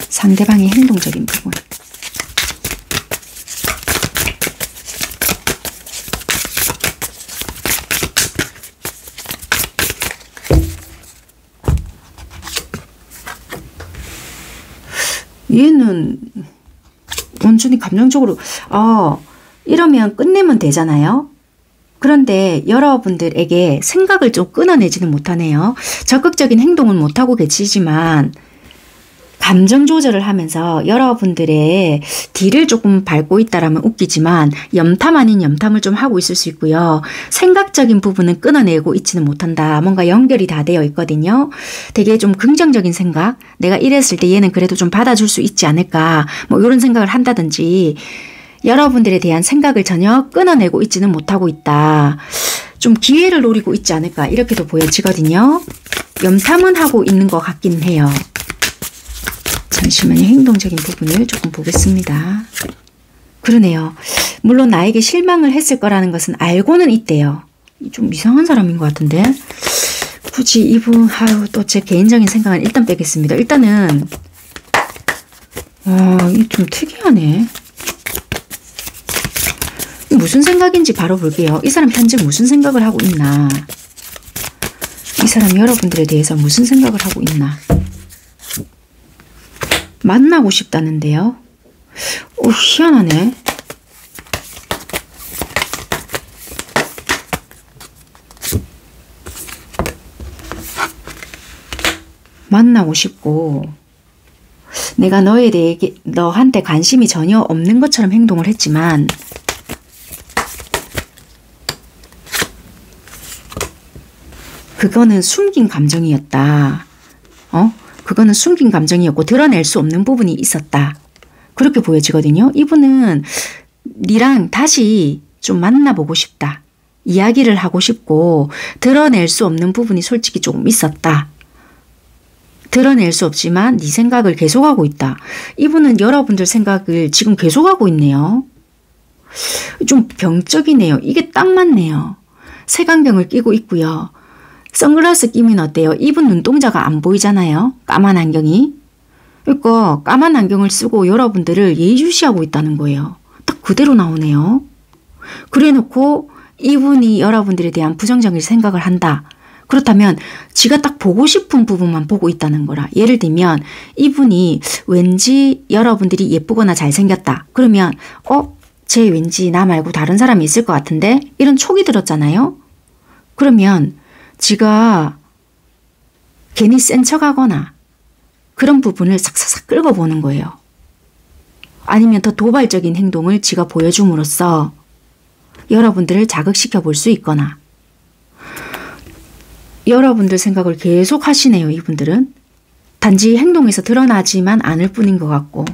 상대방의 행동적인 부분. 얘는 온전히 감정적으로 이러면 끝내면 되잖아요. 그런데 여러분들에게 생각을 좀 끊어내지는 못하네요. 적극적인 행동은 못하고 계시지만 감정 조절을 하면서 여러분들의 뒤를 조금 밟고 있다라면 웃기지만 염탐 아닌 염탐을 좀 하고 있을 수 있고요. 생각적인 부분은 끊어내고 있지는 못한다. 뭔가 연결이 다 되어 있거든요. 되게 좀 긍정적인 생각, 내가 이랬을 때 얘는 그래도 좀 받아줄 수 있지 않을까, 뭐 이런 생각을 한다든지 여러분들에 대한 생각을 전혀 끊어내고 있지는 못하고 있다. 좀 기회를 노리고 있지 않을까 이렇게도 보여지거든요. 염탐은 하고 있는 것 같긴 해요. 잠시만요. 행동적인 부분을 조금 보겠습니다. 그러네요. 물론 나에게 실망을 했을 거라는 것은 알고는 있대요. 좀 이상한 사람인 것 같은데. 굳이 이분, 또 제 개인적인 생각은 일단 빼겠습니다. 일단은, 이게 좀 특이하네. 무슨 생각인지 바로 볼게요. 이 사람 현재 무슨 생각을 하고 있나. 이 사람 여러분들에 대해서 무슨 생각을 하고 있나. 만나고 싶다는데요. 희한하네. 만나고 싶고 내가 너한테 관심이 전혀 없는 것처럼 행동을 했지만 그거는 숨긴 감정이었다. 그거는 숨긴 감정이었고 드러낼 수 없는 부분이 있었다. 그렇게 보여지거든요. 이분은 니랑 다시 좀 만나보고 싶다. 이야기를 하고 싶고 드러낼 수 없는 부분이 솔직히 조금 있었다. 드러낼 수 없지만 네 생각을 계속하고 있다. 이분은 여러분들 생각을 지금 계속하고 있네요. 좀 병적이네요. 이게 딱 맞네요. 색안경을 끼고 있고요. 선글라스 끼면 어때요? 이분 눈동자가 안 보이잖아요. 까만 안경이. 그러니까 까만 안경을 쓰고 여러분들을 예의주시하고 있다는 거예요. 딱 그대로 나오네요. 그래놓고 이분이 여러분들에 대한 부정적인 생각을 한다. 그렇다면 지가 딱 보고 싶은 부분만 보고 있다는 거라. 예를 들면 이분이 왠지 여러분들이 예쁘거나 잘생겼다. 그러면 쟤 왠지 나 말고 다른 사람이 있을 것 같은데? 이런 촉이 들었잖아요. 그러면 지가 괜히 센 척하거나 그런 부분을 싹싹싹 끌고 보는 거예요. 아니면 더 도발적인 행동을 지가 보여줌으로써 여러분들을 자극시켜 볼 수 있거나 여러분들 생각을 계속 하시네요. 이분들은 단지 행동에서 드러나지만 않을 뿐인 것 같고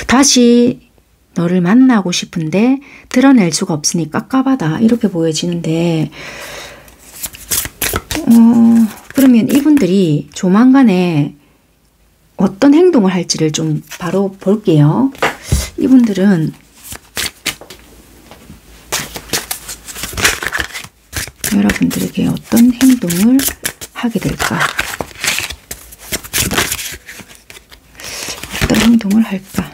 다시 너를 만나고 싶은데 드러낼 수가 없으니 깝깝하다 이렇게 보여지는데 그러면 이분들이 조만간에 어떤 행동을 할지를 좀 바로 볼게요. 이분들은 여러분들에게 어떤 행동을 하게 될까? 어떤 행동을 할까?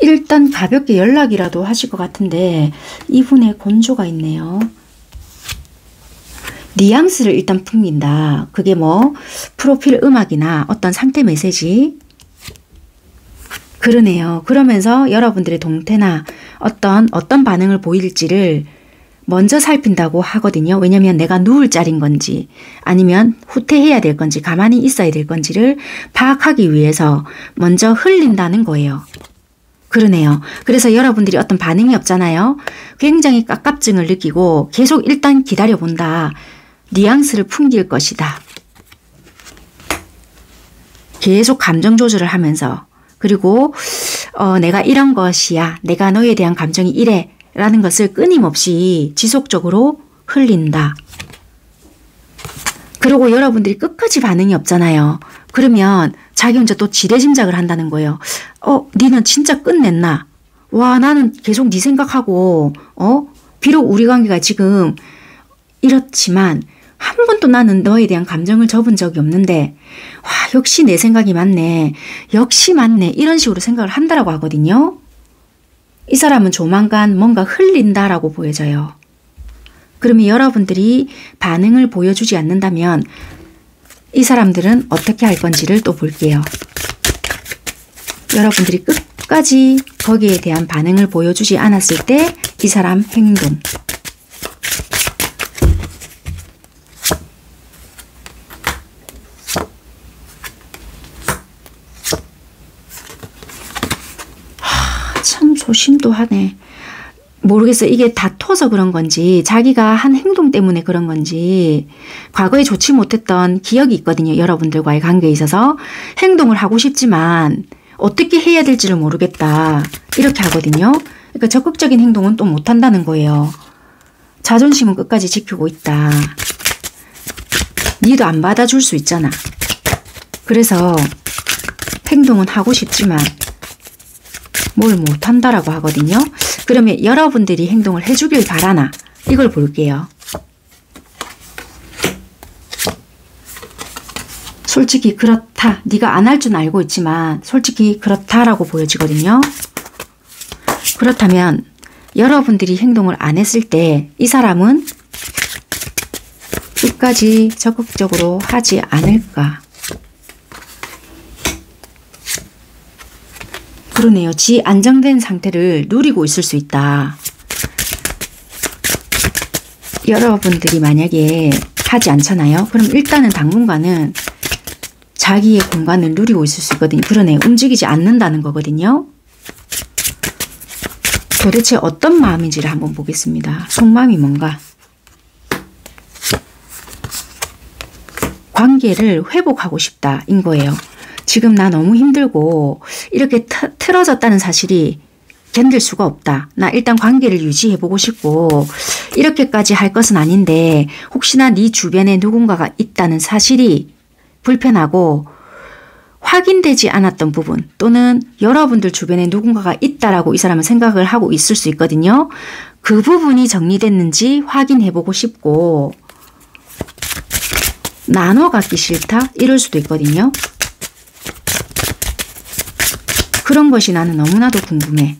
일단 가볍게 연락이라도 하실 것 같은데 이분의 건조가 있네요. 뉘앙스를 일단 풍긴다. 그게 뭐 프로필 음악이나 어떤 상태 메시지 그러네요. 그러면서 여러분들의 동태나 어떤 반응을 보일지를 먼저 살핀다고 하거든요. 왜냐면 내가 누울 자리인 건지 아니면 후퇴해야 될 건지 가만히 있어야 될 건지를 파악하기 위해서 먼저 흘린다는 거예요. 그러네요. 그래서 여러분들이 어떤 반응이 없잖아요. 굉장히 깝깝증을 느끼고 계속 일단 기다려본다. 뉘앙스를 풍길 것이다. 계속 감정 조절을 하면서 그리고 내가 이런 것이야. 내가 너에 대한 감정이 이래. 라는 것을 끊임없이 지속적으로 흘린다. 그리고 여러분들이 끝까지 반응이 없잖아요. 그러면 자기 혼자 또 지레짐작을 한다는 거예요. 니는 진짜 끝냈나? 와, 나는 계속 네 생각하고 비록 우리 관계가 지금 이렇지만 한 번도 나는 너에 대한 감정을 접은 적이 없는데 와, 역시 내 생각이 맞네. 역시 맞네. 이런 식으로 생각을 한다라고 하거든요. 이 사람은 조만간 뭔가 흘린다라고 보여져요. 그러면 여러분들이 반응을 보여주지 않는다면 이 사람들은 어떻게 할 건지를 또 볼게요. 여러분들이 끝까지 거기에 대한 반응을 보여주지 않았을 때 이 사람 행동. 참 조심도 하네. 모르겠어요. 이게 다퉈서 그런 건지 자기가 한 행동 때문에 그런 건지 과거에 좋지 못했던 기억이 있거든요. 여러분들과의 관계에 있어서 행동을 하고 싶지만 어떻게 해야 될지를 모르겠다. 이렇게 하거든요. 그러니까 적극적인 행동은 또 못한다는 거예요. 자존심은 끝까지 지키고 있다. 니도 안 받아줄 수 있잖아. 그래서 행동은 하고 싶지만 뭘 못한다라고 하거든요. 그러면 여러분들이 행동을 해주길 바라나? 이걸 볼게요. 솔직히 그렇다. 네가 안 할 줄 알고 있지만 솔직히 그렇다라고 보여지거든요. 그렇다면 여러분들이 행동을 안 했을 때 이 사람은 끝까지 적극적으로 하지 않을까? 그러네요. 지 안정된 상태를 누리고 있을 수 있다. 여러분들이 만약에 하지 않잖아요. 그럼 일단은 당분간은 자기의 공간을 누리고 있을 수 있거든요. 그러네요. 움직이지 않는다는 거거든요. 도대체 어떤 마음인지를 한번 보겠습니다. 속마음이 뭔가. 관계를 회복하고 싶다 인 거예요. 지금 나 너무 힘들고 이렇게 틀어졌다는 사실이 견딜 수가 없다. 나 일단 관계를 유지해보고 싶고 이렇게까지 할 것은 아닌데 혹시나 네 주변에 누군가가 있다는 사실이 불편하고 확인되지 않았던 부분 또는 여러분들 주변에 누군가가 있다라고 이 사람은 생각을 하고 있을 수 있거든요. 그 부분이 정리됐는지 확인해보고 싶고 나눠 갖기 싫다? 이럴 수도 있거든요. 그런 것이 나는 너무나도 궁금해.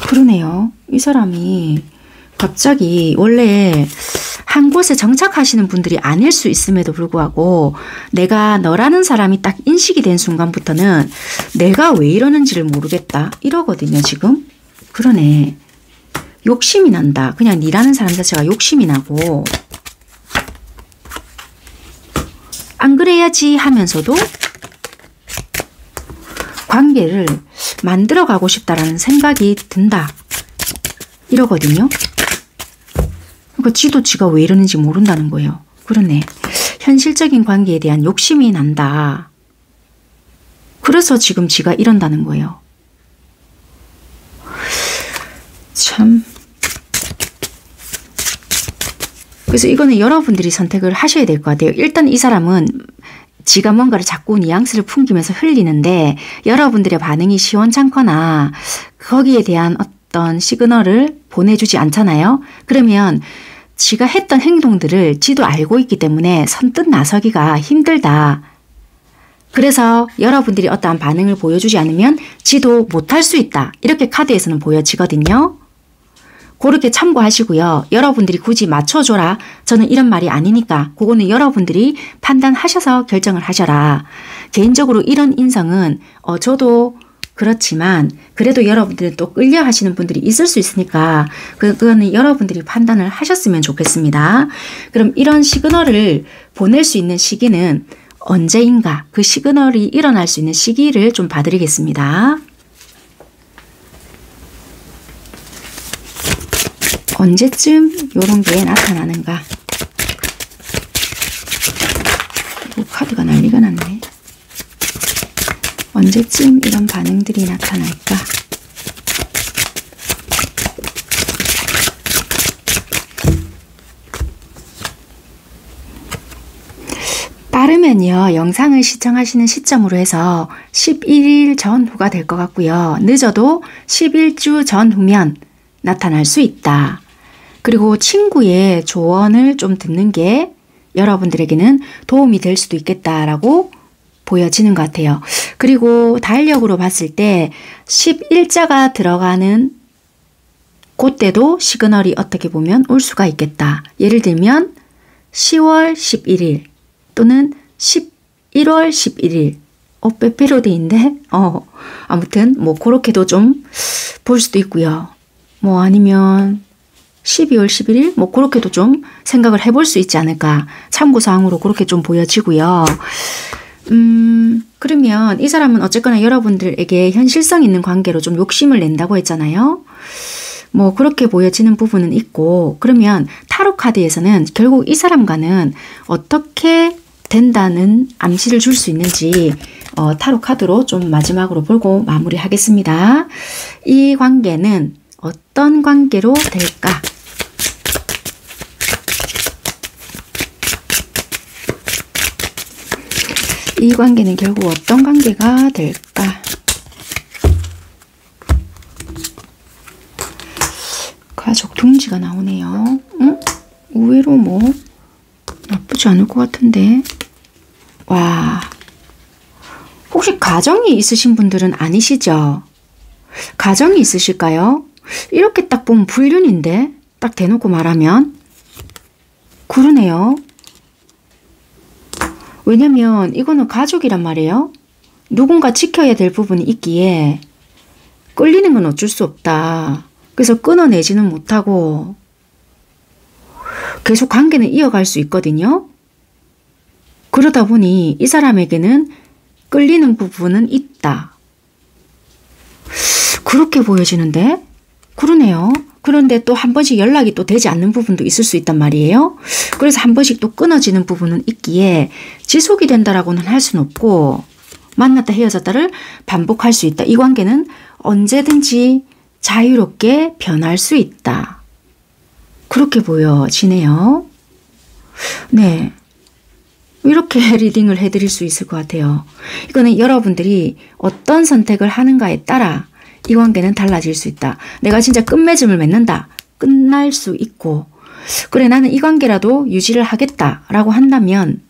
그러네요. 이 사람이 갑자기 원래 한 곳에 정착하시는 분들이 아닐 수 있음에도 불구하고 내가 너라는 사람이 딱 인식이 된 순간부터는 내가 왜 이러는지를 모르겠다 이러거든요. 지금. 그러네. 욕심이 난다. 그냥 니라는 사람 자체가 욕심이 나고 안 그래야지 하면서도 관계를 만들어가고 싶다라는 생각이 든다. 이러거든요. 그러니까 지도 지가 왜 이러는지 모른다는 거예요. 그러네. 현실적인 관계에 대한 욕심이 난다. 그래서 지금 지가 이런다는 거예요. 참. 그래서 이거는 여러분들이 선택을 하셔야 될 것 같아요. 일단 이 사람은 지가 뭔가를 자꾸 뉘앙스를 풍기면서 흘리는데 여러분들의 반응이 시원찮거나 거기에 대한 어떤 시그널을 보내주지 않잖아요. 그러면 지가 했던 행동들을 지도 알고 있기 때문에 선뜻 나서기가 힘들다. 그래서 여러분들이 어떠한 반응을 보여주지 않으면 지도 못할 수 있다. 이렇게 카드에서는 보여지거든요. 그렇게 참고하시고요. 여러분들이 굳이 맞춰줘라. 저는 이런 말이 아니니까 그거는 여러분들이 판단하셔서 결정을 하셔라. 개인적으로 이런 인성은 저도 그렇지만 그래도 여러분들은 또 끌려 하시는 분들이 있을 수 있으니까 그거는 여러분들이 판단을 하셨으면 좋겠습니다. 그럼 이런 시그널을 보낼 수 있는 시기는 언제인가? 그 시그널이 일어날 수 있는 시기를 좀 봐드리겠습니다. 언제쯤 요런 게 나타나는가? 카드가 난리가 났네. 언제쯤 이런 반응들이 나타날까? 빠르면요, 영상을 시청하시는 시점으로 해서 11일 전후가 될 것 같고요. 늦어도 11주 전후면 나타날 수 있다. 그리고 친구의 조언을 좀 듣는 게 여러분들에게는 도움이 될 수도 있겠다라고 보여지는 것 같아요. 그리고 달력으로 봤을 때 11자가 들어가는 그때도 시그널이 어떻게 보면 올 수가 있겠다. 예를 들면 10월 11일 또는 11월 11일 빼빼로 데이인데 아무튼 뭐 그렇게도 좀 볼 수도 있고요. 뭐 아니면 12월 11일 뭐 그렇게도 좀 생각을 해볼 수 있지 않을까. 참고사항으로 그렇게 좀 보여지고요. 그러면 이 사람은 어쨌거나 여러분들에게 현실성 있는 관계로 좀 욕심을 낸다고 했잖아요. 뭐 그렇게 보여지는 부분은 있고, 그러면 타로 카드에서는 결국 이 사람과는 어떻게 된다는 암시를 줄 수 있는지 타로 카드로 좀 마지막으로 보고 마무리하겠습니다. 이 관계는 어떤 관계로 될까? 이 관계는 결국 어떤 관계가 될까? 가족 둥지가 나오네요. 응? 의외로 뭐 나쁘지 않을 것 같은데. 와, 혹시 가정이 있으신 분들은 아니시죠? 가정이 있으실까요? 이렇게 딱 보면 불륜인데, 딱 대놓고 말하면. 그러네요. 왜냐면 이거는 가족이란 말이에요. 누군가 지켜야 될 부분이 있기에 끌리는 건 어쩔 수 없다. 그래서 끊어내지는 못하고 계속 관계는 이어갈 수 있거든요. 그러다 보니 이 사람에게는 끌리는 부분은 있다. 그렇게 보여지는데? 그러네요. 그런데 또 한 번씩 연락이 또 되지 않는 부분도 있을 수 있단 말이에요. 그래서 한 번씩 또 끊어지는 부분은 있기에 지속이 된다라고는 할 수는 없고, 만났다 헤어졌다를 반복할 수 있다. 이 관계는 언제든지 자유롭게 변할 수 있다. 그렇게 보여지네요. 네. 이렇게 리딩을 해드릴 수 있을 것 같아요. 이거는 여러분들이 어떤 선택을 하는가에 따라 이 관계는 달라질 수 있다. 내가 진짜 끝맺음을 맺는다. 끝날 수 있고, 그래 나는 이 관계라도 유지를 하겠다라고 한다면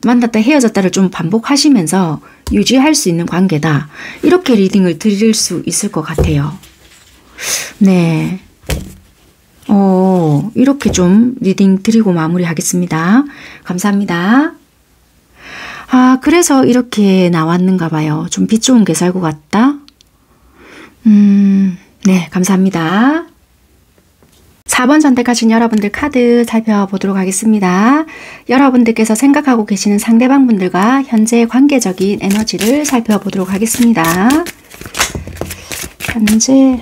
만났다 헤어졌다를 좀 반복하시면서 유지할 수 있는 관계다. 이렇게 리딩을 드릴 수 있을 것 같아요. 네. 이렇게 좀 리딩 드리고 마무리하겠습니다. 감사합니다. 아, 그래서 이렇게 나왔는가 봐요. 좀 빛 좋은 게 살고 같다. 네, 감사합니다. 4번 선택하신 여러분들 카드 살펴보도록 하겠습니다. 여러분들께서 생각하고 계시는 상대방분들과 현재 관계적인 에너지를 살펴보도록 하겠습니다. 현재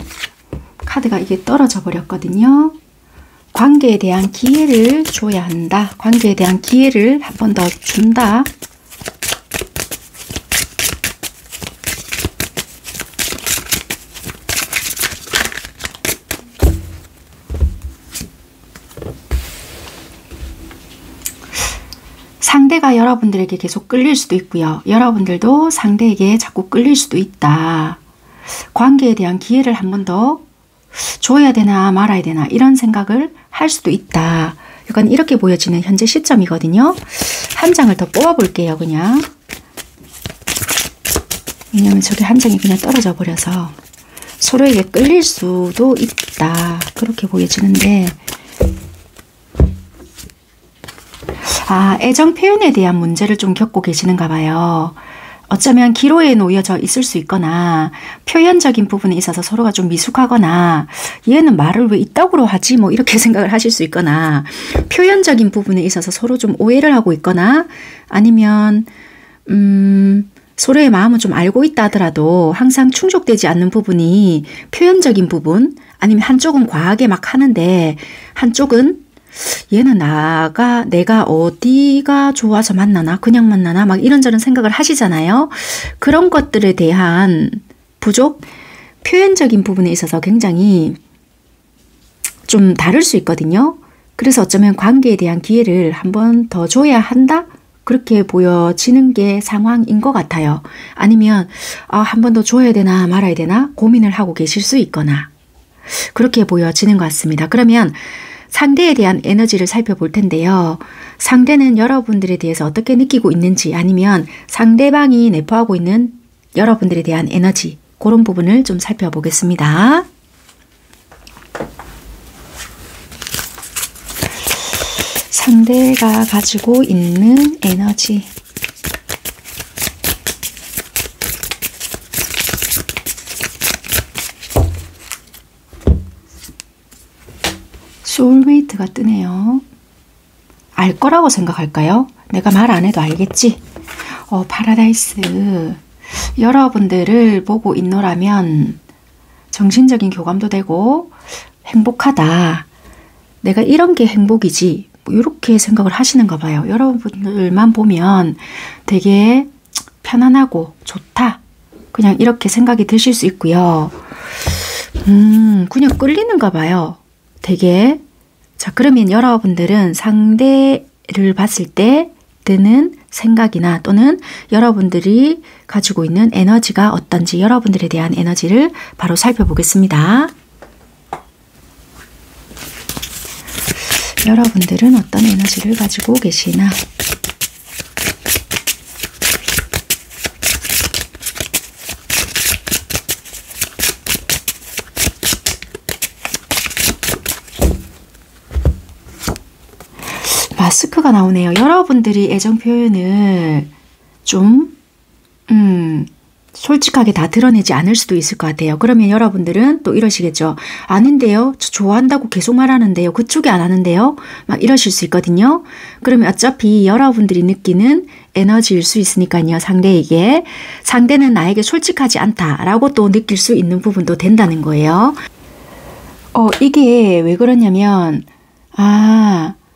카드가 이게 떨어져 버렸거든요. 관계에 대한 기회를 줘야 한다. 관계에 대한 기회를 한 번 더 준다. 상대가 여러분들에게 계속 끌릴 수도 있고요. 여러분들도 상대에게 자꾸 끌릴 수도 있다. 관계에 대한 기회를 한 번 더 줘야 되나 말아야 되나 이런 생각을 할 수도 있다. 약간 이렇게 보여지는 현재 시점이거든요. 한 장을 더 뽑아 볼게요. 그냥. 왜냐면 저게 한 장이 그냥 떨어져 버려서 서로에게 끌릴 수도 있다. 그렇게 보여지는데, 아, 애정 표현에 대한 문제를 좀 겪고 계시는가 봐요. 어쩌면 기로에 놓여져 있을 수 있거나 표현적인 부분에 있어서 서로가 좀 미숙하거나 얘는 말을 왜 이따구로 하지? 뭐 이렇게 생각을 하실 수 있거나 표현적인 부분에 있어서 서로 좀 오해를 하고 있거나 아니면 서로의 마음은 좀 알고 있다 하더라도 항상 충족되지 않는 부분이 표현적인 부분, 아니면 한쪽은 과하게 막 하는데 한쪽은 얘는 내가 어디가 좋아서 만나나, 그냥 만나나, 막 이런저런 생각을 하시잖아요. 그런 것들에 대한 부족, 표현적인 부분에 있어서 굉장히 좀 다를 수 있거든요. 그래서 어쩌면 관계에 대한 기회를 한 번 더 줘야 한다? 그렇게 보여지는 게 상황인 것 같아요. 아니면 한 번 더 줘야 되나 말아야 되나 고민을 하고 계실 수 있거나 그렇게 보여지는 것 같습니다. 그러면 상대에 대한 에너지를 살펴볼 텐데요. 상대는 여러분들에 대해서 어떻게 느끼고 있는지, 아니면 상대방이 내포하고 있는 여러분들에 대한 에너지, 그런 부분을 좀 살펴보겠습니다. 상대가 가지고 있는 에너지. 소울메이트가 뜨네요. 알 거라고 생각할까요? 내가 말 안 해도 알겠지? 파라다이스. 여러분들을 보고 있노라면 정신적인 교감도 되고 행복하다. 내가 이런 게 행복이지. 이렇게 생각을 하시는가 봐요. 여러분들만 보면 되게 편안하고 좋다. 그냥 이렇게 생각이 드실 수 있고요. 그냥 끌리는가 봐요. 되게. 자, 그러면 여러분들은 상대를 봤을 때 드는 생각이나 또는 여러분들이 가지고 있는 에너지가 어떤지, 여러분들에 대한 에너지를 바로 살펴보겠습니다. 여러분들은 어떤 에너지를 가지고 계시나? 마스크가 나오네요. 여러분들이 애정 표현을 좀 솔직하게 다 드러내지 않을 수도 있을 것 같아요. 그러면 여러분들은 또 이러시겠죠. 아닌데요. 저 좋아한다고 계속 말하는데요. 그쪽이 안 하는데요. 막 이러실 수 있거든요. 그러면 어차피 여러분들이 느끼는 에너지일 수 있으니까요. 상대에게. 상대는 나에게 솔직하지 않다라고 또 느낄 수 있는 부분도 된다는 거예요. 이게 왜 그러냐면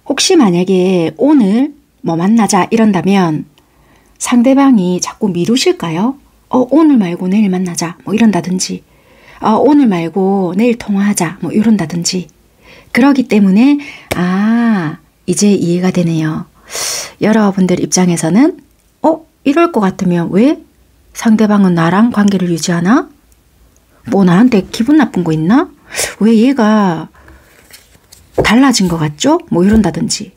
혹시 만약에 오늘 뭐 만나자 이런다면 상대방이 자꾸 미루실까요? 오늘 말고 내일 만나자 뭐 이런다든지, 오늘 말고 내일 통화하자 뭐 이런다든지. 그러기 때문에 이제 이해가 되네요. 여러분들 입장에서는 이럴 것 같으면 왜 상대방은 나랑 관계를 유지하나? 뭐 나한테 기분 나쁜 거 있나? 왜 얘가 달라진 것 같죠? 뭐 이런다든지.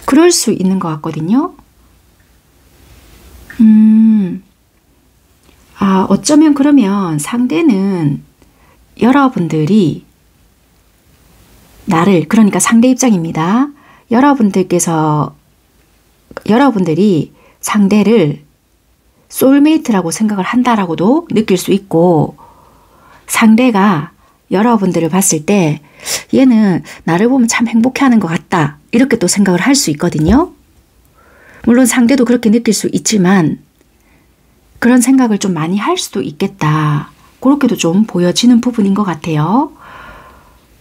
그럴 수 있는 것 같거든요. 어쩌면 그러면 상대는 여러분들이 나를, 그러니까 상대 입장입니다. 여러분들이 상대를 소울메이트라고 생각을 한다라고도 느낄 수 있고, 상대가 여러분들을 봤을 때 얘는 나를 보면 참 행복해하는 것 같다, 이렇게 또 생각을 할 수 있거든요. 물론 상대도 그렇게 느낄 수 있지만 그런 생각을 좀 많이 할 수도 있겠다, 그렇게도 좀 보여지는 부분인 것 같아요.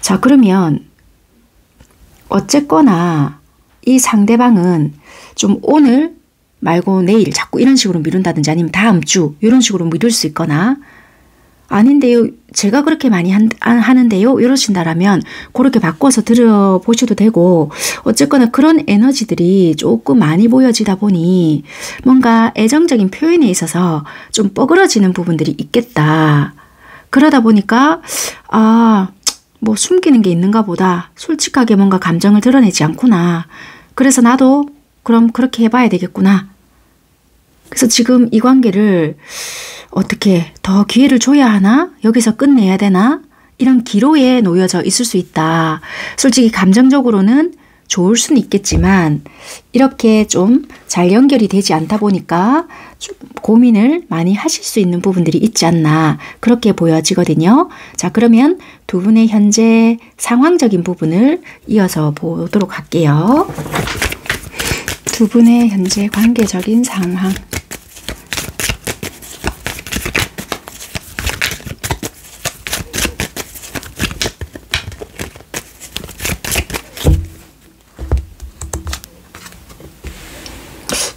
자, 그러면 어쨌거나 이 상대방은 좀 오늘 말고 내일 자꾸 이런 식으로 미룬다든지, 아니면 다음 주 이런 식으로 미룰 수 있거나, 아닌데요, 제가 그렇게 많이 하는데요, 이러신다라면 그렇게 바꿔서 들어보셔도 되고, 어쨌거나 그런 에너지들이 조금 많이 보여지다 보니 뭔가 애정적인 표현에 있어서 좀 뻐그러지는 부분들이 있겠다. 그러다 보니까 뭐 숨기는 게 있는가 보다, 솔직하게 뭔가 감정을 드러내지 않구나, 그래서 나도 그럼 그렇게 해봐야 되겠구나. 그래서 지금 이 관계를 어떻게 더 기회를 줘야 하나? 여기서 끝내야 되나? 이런 기로에 놓여져 있을 수 있다. 솔직히 감정적으로는 좋을 수는 있겠지만 이렇게 좀 잘 연결이 되지 않다 보니까 좀 고민을 많이 하실 수 있는 부분들이 있지 않나, 그렇게 보여지거든요. 자, 그러면 두 분의 현재 상황적인 부분을 이어서 보도록 할게요. 두 분의 현재 관계적인 상황.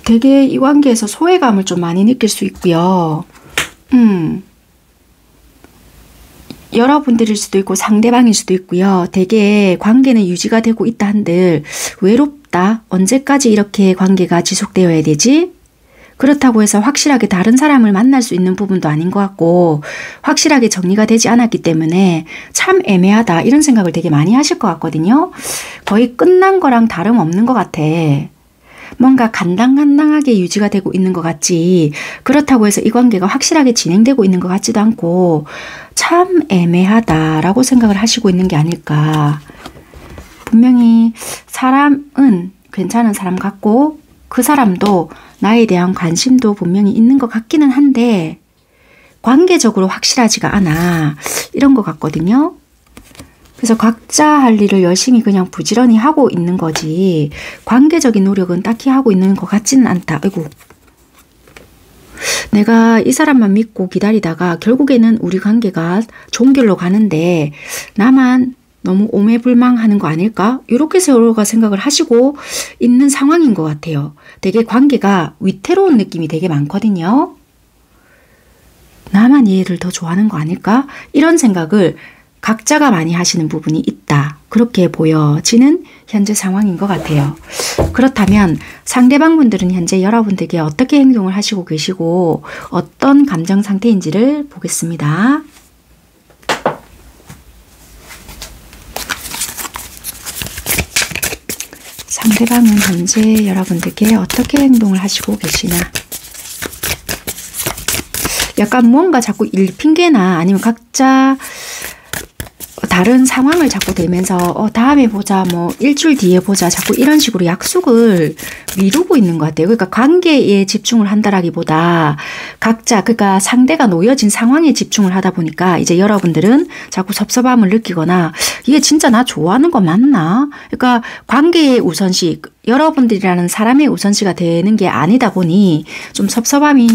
되게 이 관계에서 소외감을 좀 많이 느낄 수 있고요. 여러분들일 수도 있고 상대방일 수도 있고요. 되게 관계는 유지가 되고 있다 한들 외롭다. 언제까지 이렇게 관계가 지속되어야 되지? 그렇다고 해서 확실하게 다른 사람을 만날 수 있는 부분도 아닌 것 같고 확실하게 정리가 되지 않았기 때문에 참 애매하다 이런 생각을 되게 많이 하실 것 같거든요. 거의 끝난 거랑 다름없는 것 같아. 뭔가 간당간당하게 유지가 되고 있는 것 같지 그렇다고 해서 이 관계가 확실하게 진행되고 있는 것 같지도 않고 참 애매하다라고 생각을 하시고 있는 게 아닐까. 분명히 사람은 괜찮은 사람 같고 그 사람도 나에 대한 관심도 분명히 있는 것 같기는 한데 관계적으로 확실하지가 않아 이런 것 같거든요. 그래서 각자 할 일을 열심히 그냥 부지런히 하고 있는 거지 관계적인 노력은 딱히 하고 있는 것 같지는 않다. 아이고. 내가 이 사람만 믿고 기다리다가 결국에는 우리 관계가 좋은 길로 가는데 나만 너무 오매불망하는 거 아닐까? 이렇게 서로가 생각을 하시고 있는 상황인 것 같아요. 되게 관계가 위태로운 느낌이 되게 많거든요. 나만 얘를 더 좋아하는 거 아닐까? 이런 생각을 각자가 많이 하시는 부분이 있다. 그렇게 보여지는 현재 상황인 것 같아요. 그렇다면 상대방분들은 현재 여러분들에게 어떻게 행동을 하시고 계시고 어떤 감정 상태인지를 보겠습니다. 상대방은 현재 여러분들께 어떻게 행동을 하시고 계시나. 약간 뭔가 자꾸 일 핑계나 아니면 각자 다른 상황을 자꾸 대면서 다음에 보자 뭐 일주일 뒤에 보자 자꾸 이런 식으로 약속을 미루고 있는 것 같아요. 그러니까 관계에 집중을 한다라기보다 각자 그러니까 상대가 놓여진 상황에 집중을 하다 보니까 이제 여러분들은 자꾸 섭섭함을 느끼거나 이게 진짜 나 좋아하는 거 맞나? 그러니까 관계의 우선시 여러분들이라는 사람의 우선시가 되는 게 아니다 보니 좀 섭섭함이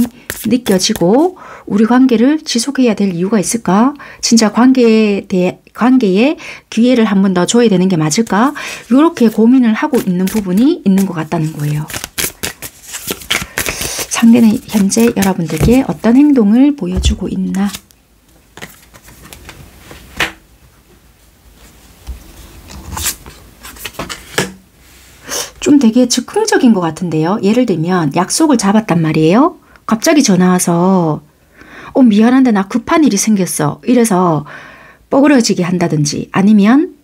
느껴지고 우리 관계를 지속해야 될 이유가 있을까? 진짜 관계에 기회를 한 번 더 줘야 되는 게 맞을까? 이렇게 고민을 하고 있는 부분이 있는 것 같다는 거예요. 상대는 현재 여러분들께 어떤 행동을 보여주고 있나? 좀 되게 즉흥적인 것 같은데요. 예를 들면 약속을 잡았단 말이에요. 갑자기 전화 와서 미안한데 나 급한 일이 생겼어. 이래서 뻐그러지게 한다든지 아니면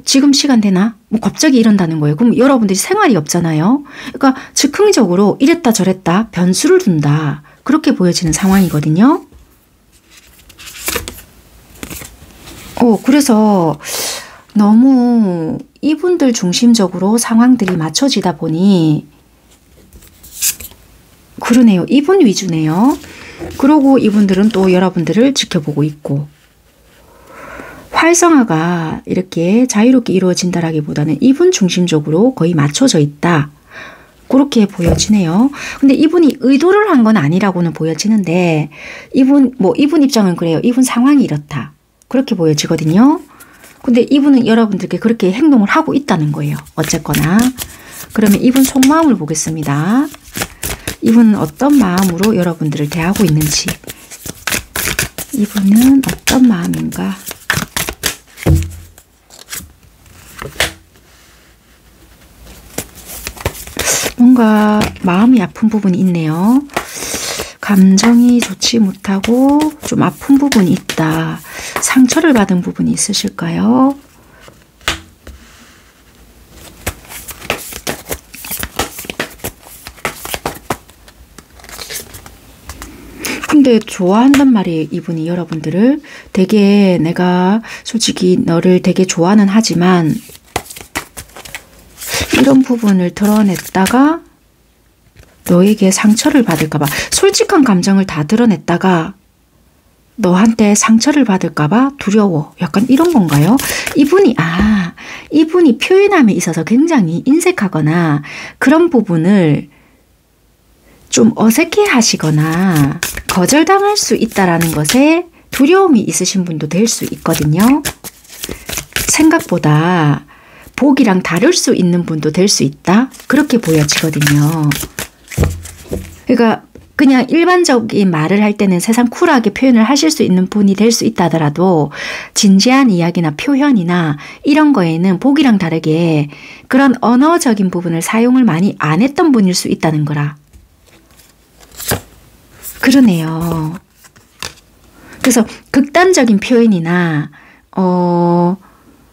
지금 시간 되나? 뭐 갑자기 이런다는 거예요. 그럼 여러분들이 생활이 없잖아요. 그러니까 즉흥적으로 이랬다 저랬다 변수를 둔다. 그렇게 보여지는 상황이거든요. 그래서 너무 이분들 중심적으로 상황들이 맞춰지다 보니 그러네요. 이분 위주네요. 그러고 이분들은 또 여러분들을 지켜보고 있고 활성화가 이렇게 자유롭게 이루어진다라기보다는 이분 중심적으로 거의 맞춰져 있다. 그렇게 보여지네요. 근데 이분이 의도를 한 건 아니라고는 보여지는데 이분 입장은 그래요. 이분 상황이 이렇다. 그렇게 보여지거든요. 근데 이분은 여러분들께 그렇게 행동을 하고 있다는 거예요. 어쨌거나. 그러면 이분 속마음을 보겠습니다. 이분은 어떤 마음으로 여러분들을 대하고 있는지. 이분은 어떤 마음인가. 뭔가 마음이 아픈 부분이 있네요. 감정이 좋지 못하고 좀 아픈 부분이 있다. 상처를 받은 부분이 있으실까요? 근데 좋아한단 말이에요. 이분이 여러분들을. 되게 내가 솔직히 너를 되게 좋아는 하지만 이런 부분을 드러냈다가 너에게 상처를 받을까봐 솔직한 감정을 다 드러냈다가 너한테 상처를 받을까봐 두려워. 약간 이런 건가요? 이분이 표현함에 있어서 굉장히 인색하거나 그런 부분을 좀 어색해 하시거나 거절당할 수 있다라는 것에 두려움이 있으신 분도 될 수 있거든요. 생각보다 보기랑 다를 수 있는 분도 될 수 있다. 그렇게 보여지거든요. 그러니까 그냥 일반적인 말을 할 때는 세상 쿨하게 표현을 하실 수 있는 분이 될 수 있다 하더라도 진지한 이야기나 표현이나 이런 거에는 보기랑 다르게 그런 언어적인 부분을 사용을 많이 안 했던 분일 수 있다는 거라. 그러네요. 그래서 극단적인 표현이나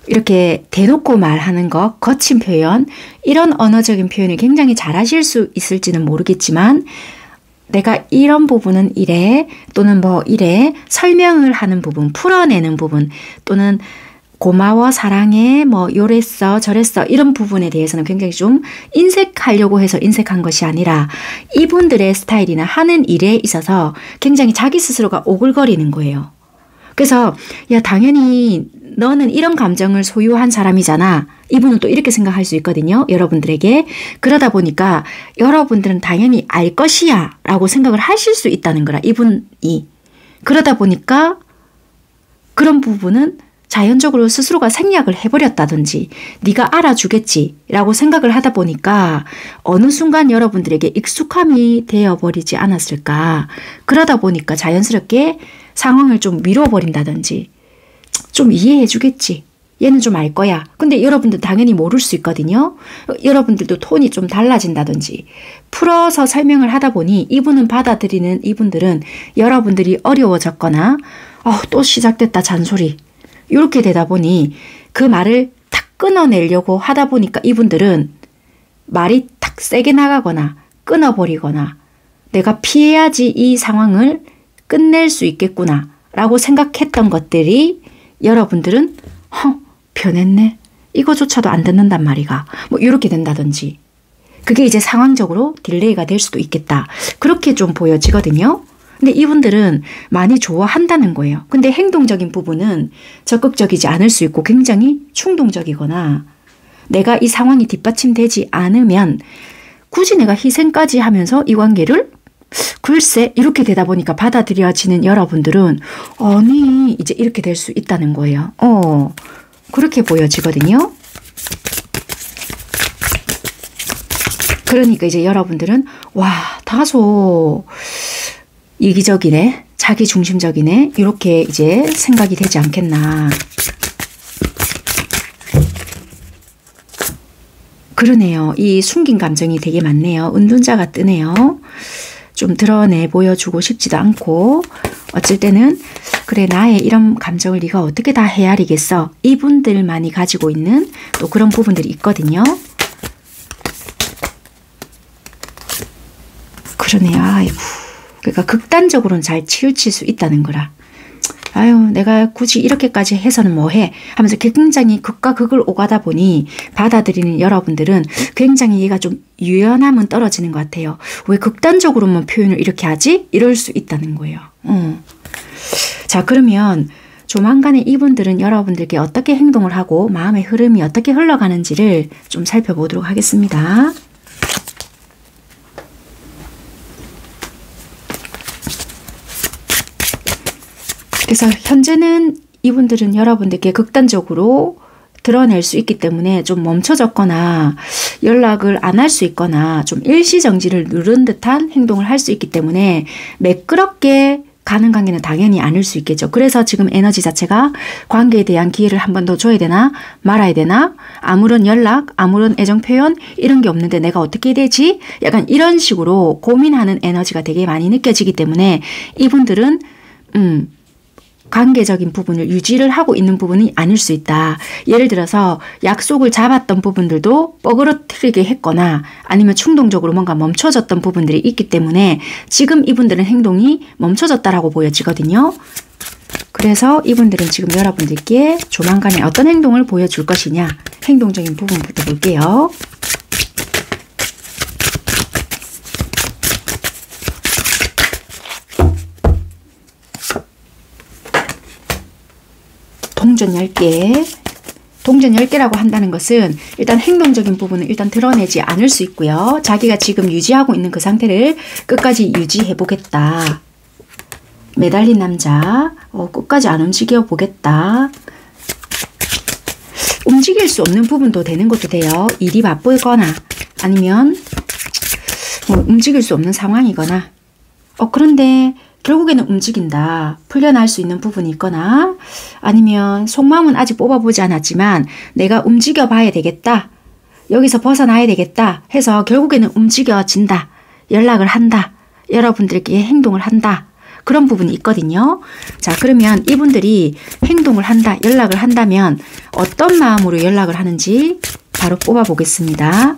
이렇게 대놓고 말하는 것, 거친 표현, 이런 언어적인 표현을 굉장히 잘 하실 수 있을지는 모르겠지만 내가 이런 부분은 이래 또는 뭐 이래 설명을 하는 부분, 풀어내는 부분 또는 고마워, 사랑해, 뭐 요랬어, 저랬어 이런 부분에 대해서는 굉장히 좀 인색하려고 해서 인색한 것이 아니라 이분들의 스타일이나 하는 일에 있어서 굉장히 자기 스스로가 오글거리는 거예요. 그래서 야 당연히 너는 이런 감정을 소유한 사람이잖아. 이분은 또 이렇게 생각할 수 있거든요. 여러분들에게. 그러다 보니까 여러분들은 당연히 알 것이야 라고 생각을 하실 수 있다는 거라. 이분이. 그러다 보니까 그런 부분은 자연적으로 스스로가 생략을 해버렸다든지 네가 알아주겠지 라고 생각을 하다 보니까 어느 순간 여러분들에게 익숙함이 되어버리지 않았을까. 그러다 보니까 자연스럽게 상황을 좀 미뤄버린다든지 좀 이해해 주겠지. 얘는 좀 알 거야. 근데 여러분들 당연히 모를 수 있거든요. 여러분들도 톤이 좀 달라진다든지 풀어서 설명을 하다 보니 이분들은 여러분들이 어려워졌거나 또 시작됐다 잔소리 이렇게 되다 보니 그 말을 탁 끊어내려고 하다 보니까 이분들은 말이 탁 세게 나가거나 끊어버리거나 내가 피해야지 이 상황을 끝낼 수 있겠구나 라고 생각했던 것들이 여러분들은 변했네. 이거조차도 안 듣는단 말이가. 뭐 이렇게 된다든지. 그게 이제 상황적으로 딜레이가 될 수도 있겠다. 그렇게 좀 보여지거든요. 근데 이분들은 많이 좋아한다는 거예요. 근데 행동적인 부분은 적극적이지 않을 수 있고 굉장히 충동적이거나 내가 이 상황이 뒷받침되지 않으면 굳이 내가 희생까지 하면서 이 관계를 글쎄 이렇게 되다 보니까 받아들여지는 여러분들은 아니 이제 이렇게 될 수 있다는 거예요. 그렇게 보여지거든요. 그러니까 이제 여러분들은 와 다소 이기적이네, 자기중심적이네 이렇게 이제 생각이 되지 않겠나. 그러네요. 이 숨긴 감정이 되게 많네요. 은둔자가 뜨네요. 좀 드러내 보여주고 싶지도 않고 어쩔 때는 그래 나의 이런 감정을 네가 어떻게 다 헤아리겠어. 이분들만이 가지고 있는 또 그런 부분들이 있거든요. 그러네요. 아이고. 그러니까 극단적으로는 잘 치우칠 수 있다는 거라. 아유 내가 굳이 이렇게까지 해서는 뭐해 하면서 굉장히 극과 극을 오가다 보니 받아들이는 여러분들은 굉장히 얘가 좀 유연함은 떨어지는 것 같아요. 왜 극단적으로만 표현을 이렇게 하지? 이럴 수 있다는 거예요. 자 그러면 조만간에 이분들은 여러분들께 어떻게 행동을 하고 마음의 흐름이 어떻게 흘러가는지를 좀 살펴보도록 하겠습니다. 그래서 현재는 이분들은 여러분들께 극단적으로 드러낼 수 있기 때문에 좀 멈춰졌거나 연락을 안 할 수 있거나 좀 일시정지를 누른 듯한 행동을 할 수 있기 때문에 매끄럽게 가는 관계는 당연히 아닐 수 있겠죠. 그래서 지금 에너지 자체가 관계에 대한 기회를 한 번 더 줘야 되나 말아야 되나 아무런 연락, 아무런 애정 표현 이런 게 없는데 내가 어떻게 해야 되지? 약간 이런 식으로 고민하는 에너지가 되게 많이 느껴지기 때문에 이분들은 관계적인 부분을 유지를 하고 있는 부분이 아닐 수 있다. 예를 들어서 약속을 잡았던 부분들도 뻐그러뜨리게 했거나 아니면 충동적으로 뭔가 멈춰졌던 부분들이 있기 때문에 지금 이분들은 행동이 멈춰졌다라고 보여지거든요. 그래서 이분들은 지금 여러분들께 조만간에 어떤 행동을 보여줄 것이냐 행동적인 부분부터 볼게요. 동전 10개. 동전 10개라고 한다는 것은 일단 행동적인 부분은 일단 드러내지 않을 수 있고요. 자기가 지금 유지하고 있는 그 상태를 끝까지 유지해 보겠다. 매달린 남자. 끝까지 안 움직여 보겠다. 움직일 수 없는 부분도 되는 것도 돼요. 일이 바쁘거나 아니면 뭐 움직일 수 없는 상황이거나 그런데 결국에는 움직인다. 풀려날 수 있는 부분이 있거나 아니면 속마음은 아직 뽑아보지 않았지만 내가 움직여 봐야 되겠다. 여기서 벗어나야 되겠다 해서 결국에는 움직여진다. 연락을 한다. 여러분들께 행동을 한다. 그런 부분이 있거든요. 자, 그러면 이분들이 행동을 한다, 연락을 한다면 어떤 마음으로 연락을 하는지 바로 뽑아보겠습니다.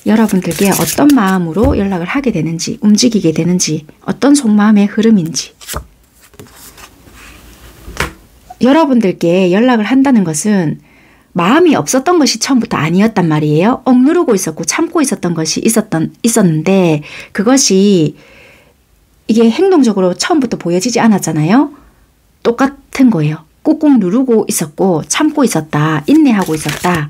여러분들께 어떤 마음으로 연락을 하게 되는지, 움직이게 되는지, 어떤 속마음의 흐름인지. 여러분들께 연락을 한다는 것은 마음이 없었던 것이 처음부터 아니었단 말이에요. 억누르고 있었고 참고 있었던 것이 있었는데 그것이 이게 행동적으로 처음부터 보여지지 않았잖아요. 똑같은 거예요. 꾹꾹 누르고 있었고 참고 있었다. 인내하고 있었다.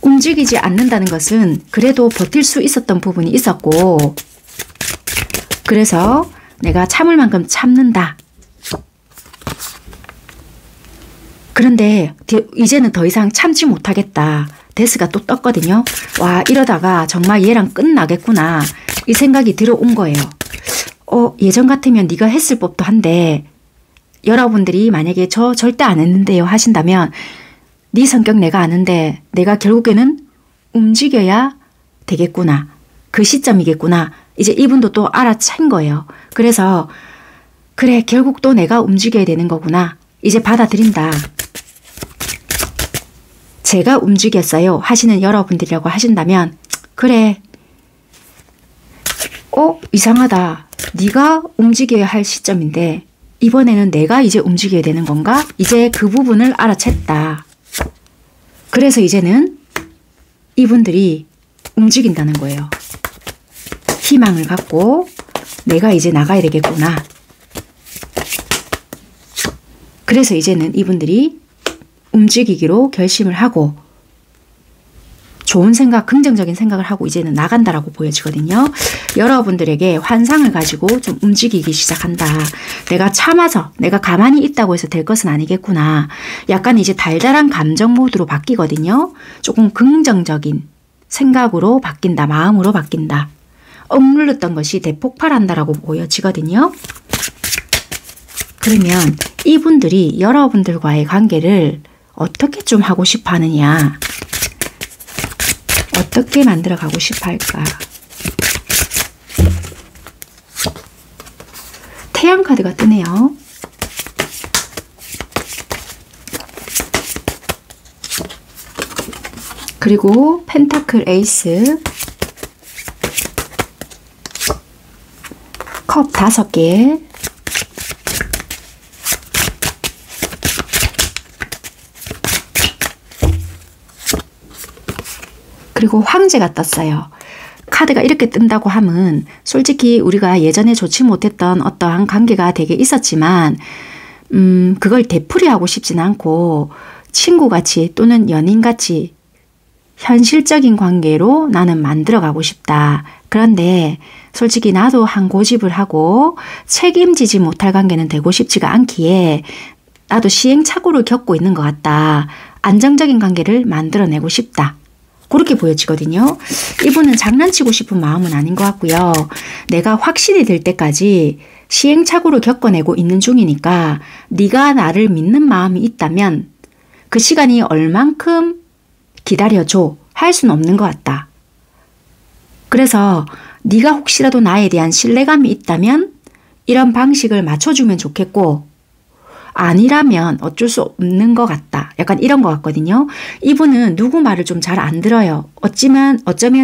움직이지 않는다는 것은 그래도 버틸 수 있었던 부분이 있었고 그래서 내가 참을 만큼 참는다. 그런데 이제는 더 이상 참지 못하겠다. 데스가 또 떴거든요. 와, 이러다가 정말 얘랑 끝나겠구나. 이 생각이 들어온 거예요. 예전 같으면 네가 했을 법도 한데 여러분들이 만약에 저 절대 안 했는데요 하신다면 네 성격 내가 아는데 내가 결국에는 움직여야 되겠구나. 그 시점이겠구나. 이제 이분도 또 알아챈 거예요. 그래서 그래 결국 또 내가 움직여야 되는 거구나. 이제 받아들인다. 제가 움직였어요 하시는 여러분들이라고 하신다면 그래 이상하다. 네가 움직여야 할 시점인데 이번에는 내가 이제 움직여야 되는 건가? 이제 그 부분을 알아챘다. 그래서 이제는 이분들이 움직인다는 거예요. 희망을 갖고 내가 이제 나가야 되겠구나. 그래서 이제는 이분들이 움직이기로 결심을 하고 좋은 생각, 긍정적인 생각을 하고 이제는 나간다라고 보여지거든요. 여러분들에게 환상을 가지고 좀 움직이기 시작한다. 내가 참아서 내가 가만히 있다고 해서 될 것은 아니겠구나. 약간 이제 달달한 감정 모드로 바뀌거든요. 조금 긍정적인 생각으로 바뀐다. 마음으로 바뀐다. 억눌렀던 것이 대폭발한다라고 보여지거든요. 그러면 이분들이 여러분들과의 관계를 어떻게 좀 하고 싶어 하느냐. 어떻게 만들어 가고 싶어 할까? 태양 카드가 뜨네요. 그리고 펜타클 에이스, 컵 5개, 그리고 황제가 떴어요. 카드가 이렇게 뜬다고 하면 솔직히 우리가 예전에 좋지 못했던 어떠한 관계가 되게 있었지만 그걸 되풀이하고 싶진 않고 친구같이 또는 연인같이 현실적인 관계로 나는 만들어가고 싶다. 그런데 솔직히 나도 한 고집을 하고 책임지지 못할 관계는 되고 싶지가 않기에 나도 시행착오를 겪고 있는 것 같다. 안정적인 관계를 만들어내고 싶다. 그렇게 보여지거든요. 이분은 장난치고 싶은 마음은 아닌 것 같고요. 내가 확신이 들 때까지 시행착오를 겪어내고 있는 중이니까 네가 나를 믿는 마음이 있다면 그 시간이 얼만큼 기다려줘 할 수는 없는 것 같다. 그래서 네가 혹시라도 나에 대한 신뢰감이 있다면 이런 방식을 맞춰주면 좋겠고 아니라면 어쩔 수 없는 것 같다. 약간 이런 것 같거든요. 이분은 누구 말을 좀 잘 안 들어요. 어쩌면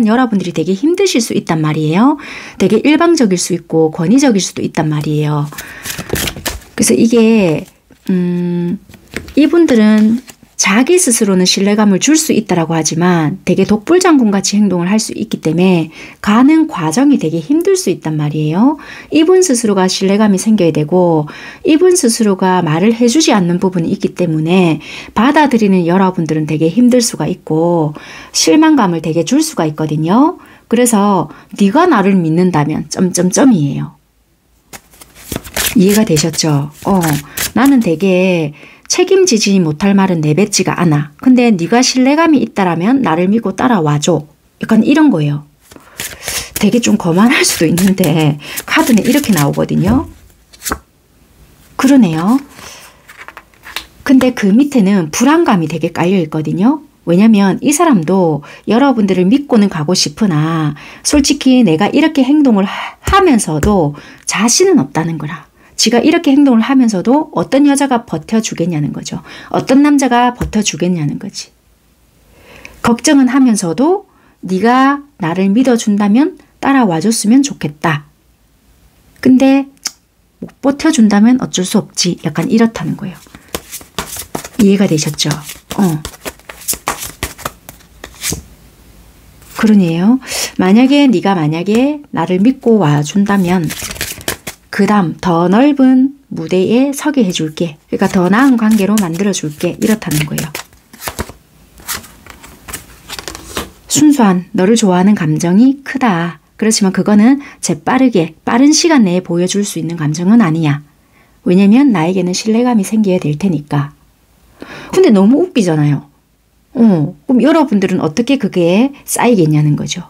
여러분들이 되게 힘드실 수 있단 말이에요. 되게 일방적일 수 있고 권위적일 수도 있단 말이에요. 그래서 이게 이분들은 자기 스스로는 신뢰감을 줄 수 있다라고 하지만 되게 독불장군같이 행동을 할 수 있기 때문에 가는 과정이 되게 힘들 수 있단 말이에요. 이분 스스로가 신뢰감이 생겨야 되고 이분 스스로가 말을 해주지 않는 부분이 있기 때문에 받아들이는 여러분들은 되게 힘들 수가 있고 실망감을 되게 줄 수가 있거든요. 그래서 네가 나를 믿는다면 점점점이에요. 이해가 되셨죠? 나는 되게 책임지지 못할 말은 내뱉지가 않아. 근데 네가 신뢰감이 있다라면 나를 믿고 따라와줘. 약간 이런 거예요. 되게 좀 거만할 수도 있는데 카드는 이렇게 나오거든요. 그러네요. 근데 그 밑에는 불안감이 되게 깔려 있거든요. 왜냐면 이 사람도 여러분들을 믿고는 가고 싶으나 솔직히 내가 이렇게 행동을 하면서도 자신은 없다는 거라. 지가 이렇게 행동을 하면서도 어떤 여자가 버텨주겠냐는 거죠. 어떤 남자가 버텨주겠냐는 거지. 걱정은 하면서도 네가 나를 믿어준다면 따라와줬으면 좋겠다. 근데 못 버텨준다면 어쩔 수 없지. 약간 이렇다는 거예요. 이해가 되셨죠? 그러네요. 만약에 네가 나를 믿고 와준다면 그 다음 더 넓은 무대에 서게 해줄게. 그러니까 더 나은 관계로 만들어줄게. 이렇다는 거예요. 순수한 너를 좋아하는 감정이 크다. 그렇지만 그거는 재빠르게 빠른 시간 내에 보여줄 수 있는 감정은 아니야. 왜냐면 나에게는 신뢰감이 생겨야 될 테니까. 근데 너무 웃기잖아요. 그럼 여러분들은 어떻게 그게 쌓이겠냐는 거죠.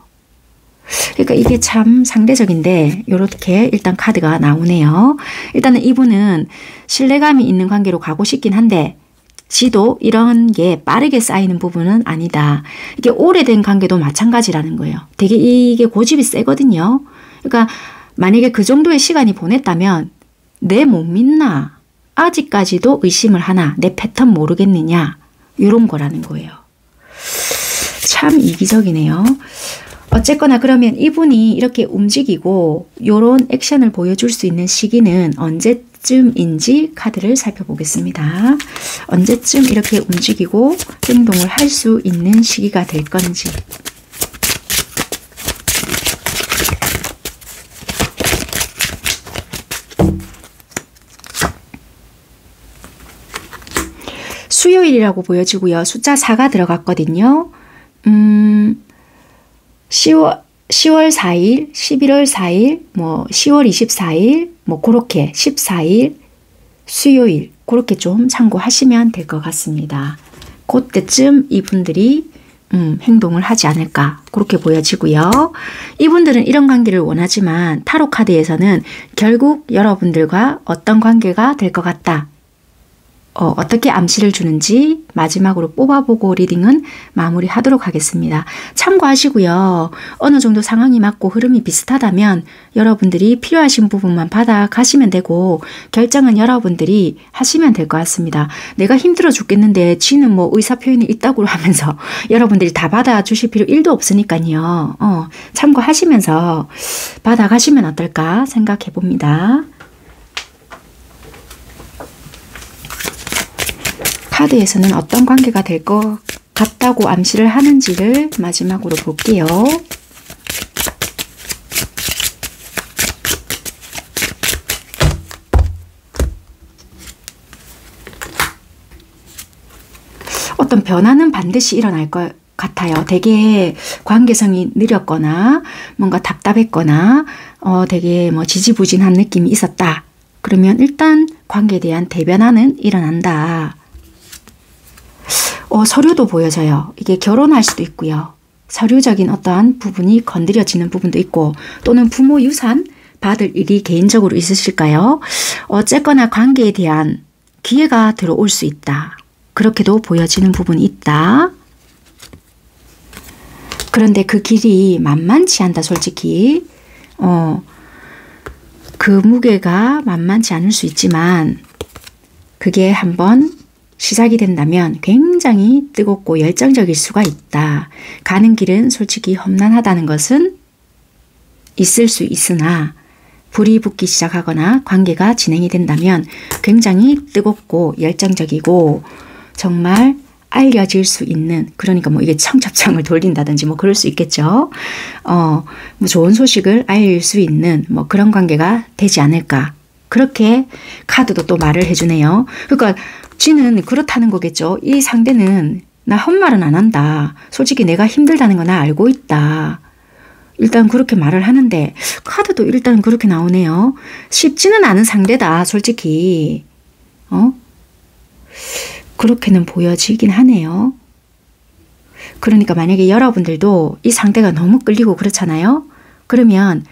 그러니까 이게 참 상대적인데 이렇게 일단 카드가 나오네요. 일단은 이분은 신뢰감이 있는 관계로 가고 싶긴 한데 지도 이런 게 빠르게 쌓이는 부분은 아니다. 이게 오래된 관계도 마찬가지라는 거예요. 되게 이게 고집이 세거든요. 그러니까 만약에 그 정도의 시간이 보냈다면 내 못 믿나? 아직까지도 의심을 하나? 내 패턴 모르겠느냐? 이런 거라는 거예요. 참 이기적이네요. 어쨌거나 그러면 이분이 이렇게 움직이고 이런 액션을 보여줄 수 있는 시기는 언제쯤인지 카드를 살펴보겠습니다. 언제쯤 이렇게 움직이고 행동을 할 수 있는 시기가 될 건지. 수요일이라고 보여지고요. 숫자 4가 들어갔거든요. 10월 4일, 11월 4일, 뭐 10월 24일, 뭐 그렇게 14일, 수요일 그렇게 좀 참고하시면 될 것 같습니다. 그때쯤 이분들이 행동을 하지 않을까 그렇게 보여지고요. 이분들은 이런 관계를 원하지만 타로 카드에서는 결국 여러분들과 어떤 관계가 될 것 같다. 어떻게 암시를 주는지 마지막으로 뽑아보고 리딩은 마무리하도록 하겠습니다. 참고하시고요. 어느 정도 상황이 맞고 흐름이 비슷하다면 여러분들이 필요하신 부분만 받아가시면 되고 결정은 여러분들이 하시면 될 것 같습니다. 내가 힘들어 죽겠는데 지는 뭐 의사표현이 있다고 하면서 여러분들이 다 받아주실 필요 1도 없으니까요. 참고하시면서 받아가시면 어떨까 생각해 봅니다. 카드에서는 어떤 관계가 될 것 같다고 암시를 하는지를 마지막으로 볼게요. 어떤 변화는 반드시 일어날 것 같아요. 되게 관계성이 느렸거나 뭔가 답답했거나 되게 뭐 지지부진한 느낌이 있었다. 그러면 일단 관계에 대한 대변화는 일어난다. 서류도 보여져요. 이게 결혼할 수도 있고요. 서류적인 어떠한 부분이 건드려지는 부분도 있고 또는 부모 유산 받을 일이 개인적으로 있으실까요? 어쨌거나 관계에 대한 기회가 들어올 수 있다. 그렇게도 보여지는 부분이 있다. 그런데 그 길이 만만치 않다. 솔직히 그 무게가 만만치 않을 수 있지만 그게 한번 시작이 된다면 굉장히 뜨겁고 열정적일 수가 있다. 가는 길은 솔직히 험난하다는 것은 있을 수 있으나 불이 붙기 시작하거나 관계가 진행이 된다면 굉장히 뜨겁고 열정적이고 정말 알려질 수 있는, 그러니까 뭐 이게 청첩장을 돌린다든지 뭐 그럴 수 있겠죠. 뭐 좋은 소식을 알릴 수 있는 뭐 그런 관계가 되지 않을까. 그렇게 카드도 또 말을 해주네요. 그러니까 지는 그렇다는 거겠죠. 이 상대는 나 헛말은 안 한다. 솔직히 내가 힘들다는 거 나 알고 있다. 일단 그렇게 말을 하는데 카드도 일단 그렇게 나오네요. 쉽지는 않은 상대다. 솔직히. 그렇게는 보여지긴 하네요. 그러니까 만약에 여러분들도 이 상대가 너무 끌리고 그렇잖아요. 그러면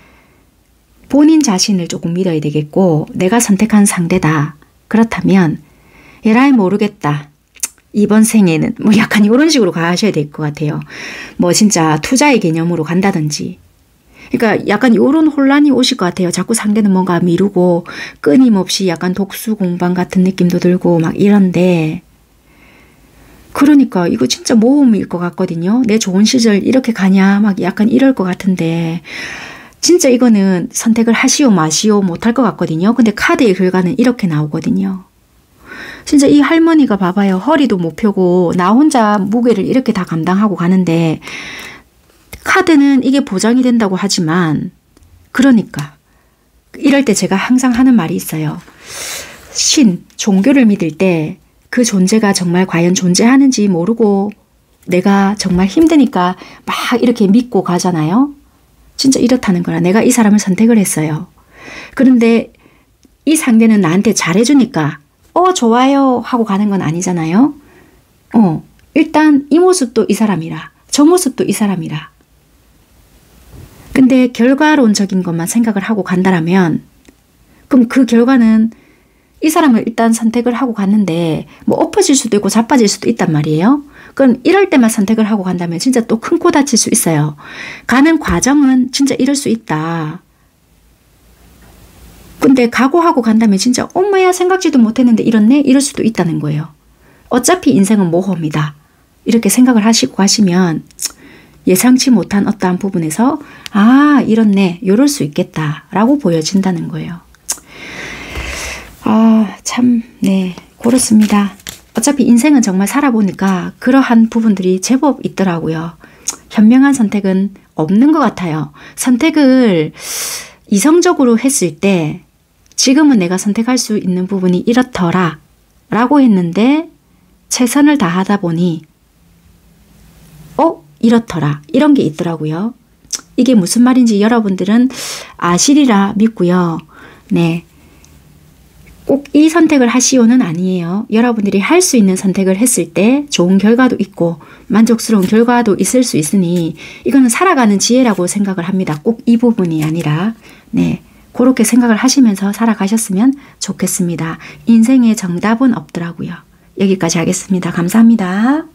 본인 자신을 조금 믿어야 되겠고, 내가 선택한 상대다. 그렇다면 에라이 모르겠다. 이번 생에는 뭐 약간 이런 식으로 가셔야 될 것 같아요. 뭐 진짜 투자의 개념으로 간다든지. 그러니까 약간 이런 혼란이 오실 것 같아요. 자꾸 상대는 뭔가 미루고 끊임없이 약간 독수 공방 같은 느낌도 들고 막 이런데, 그러니까 이거 진짜 모험일 것 같거든요. 내 좋은 시절 이렇게 가냐 막 약간 이럴 것 같은데, 진짜 이거는 선택을 하시오 마시오 못할 것 같거든요. 근데 카드의 결과는 이렇게 나오거든요. 진짜 이 할머니가 봐봐요. 허리도 못 펴고 나 혼자 무게를 이렇게 다 감당하고 가는데, 카드는 이게 보장이 된다고 하지만, 그러니까 이럴 때 제가 항상 하는 말이 있어요. 종교를 믿을 때 그 존재가 정말 과연 존재하는지 모르고 내가 정말 힘드니까 막 이렇게 믿고 가잖아요. 진짜 이렇다는 거라. 내가 이 사람을 선택을 했어요. 그런데 이 상대는 나한테 잘해주니까 좋아요 하고 가는 건 아니잖아요. 일단 이 모습도 이 사람이라, 저 모습도 이 사람이라. 근데 결과론적인 것만 생각을 하고 간다라면, 그럼 그 결과는 이 사람을 일단 선택을 하고 갔는데 뭐 엎어질 수도 있고 자빠질 수도 있단 말이에요. 그럼 이럴 때만 선택을 하고 간다면 진짜 또 큰 코 다칠 수 있어요. 가는 과정은 진짜 이럴 수 있다. 근데 각오하고 간다면 진짜 엄마야 생각지도 못했는데 이렇네? 이럴 수도 있다는 거예요. 어차피 인생은 모험이다. 이렇게 생각을 하시고 가시면 예상치 못한 어떠한 부분에서 이렇네. 이럴 수 있겠다. 라고 보여진다는 거예요. 참, 네, 그렇습니다. 어차피 인생은 정말 살아보니까 그러한 부분들이 제법 있더라고요. 현명한 선택은 없는 것 같아요. 선택을 이성적으로 했을 때 지금은 내가 선택할 수 있는 부분이 이렇더라 라고 했는데 최선을 다하다 보니 이렇더라 이런 게 있더라고요. 이게 무슨 말인지 여러분들은 아시리라 믿고요. 네, 꼭 이 선택을 하시오는 아니에요. 여러분들이 할 수 있는 선택을 했을 때 좋은 결과도 있고 만족스러운 결과도 있을 수 있으니 이거는 살아가는 지혜라고 생각을 합니다. 꼭 이 부분이 아니라. 네, 그렇게 생각을 하시면서 살아가셨으면 좋겠습니다. 인생에 정답은 없더라고요. 여기까지 하겠습니다. 감사합니다.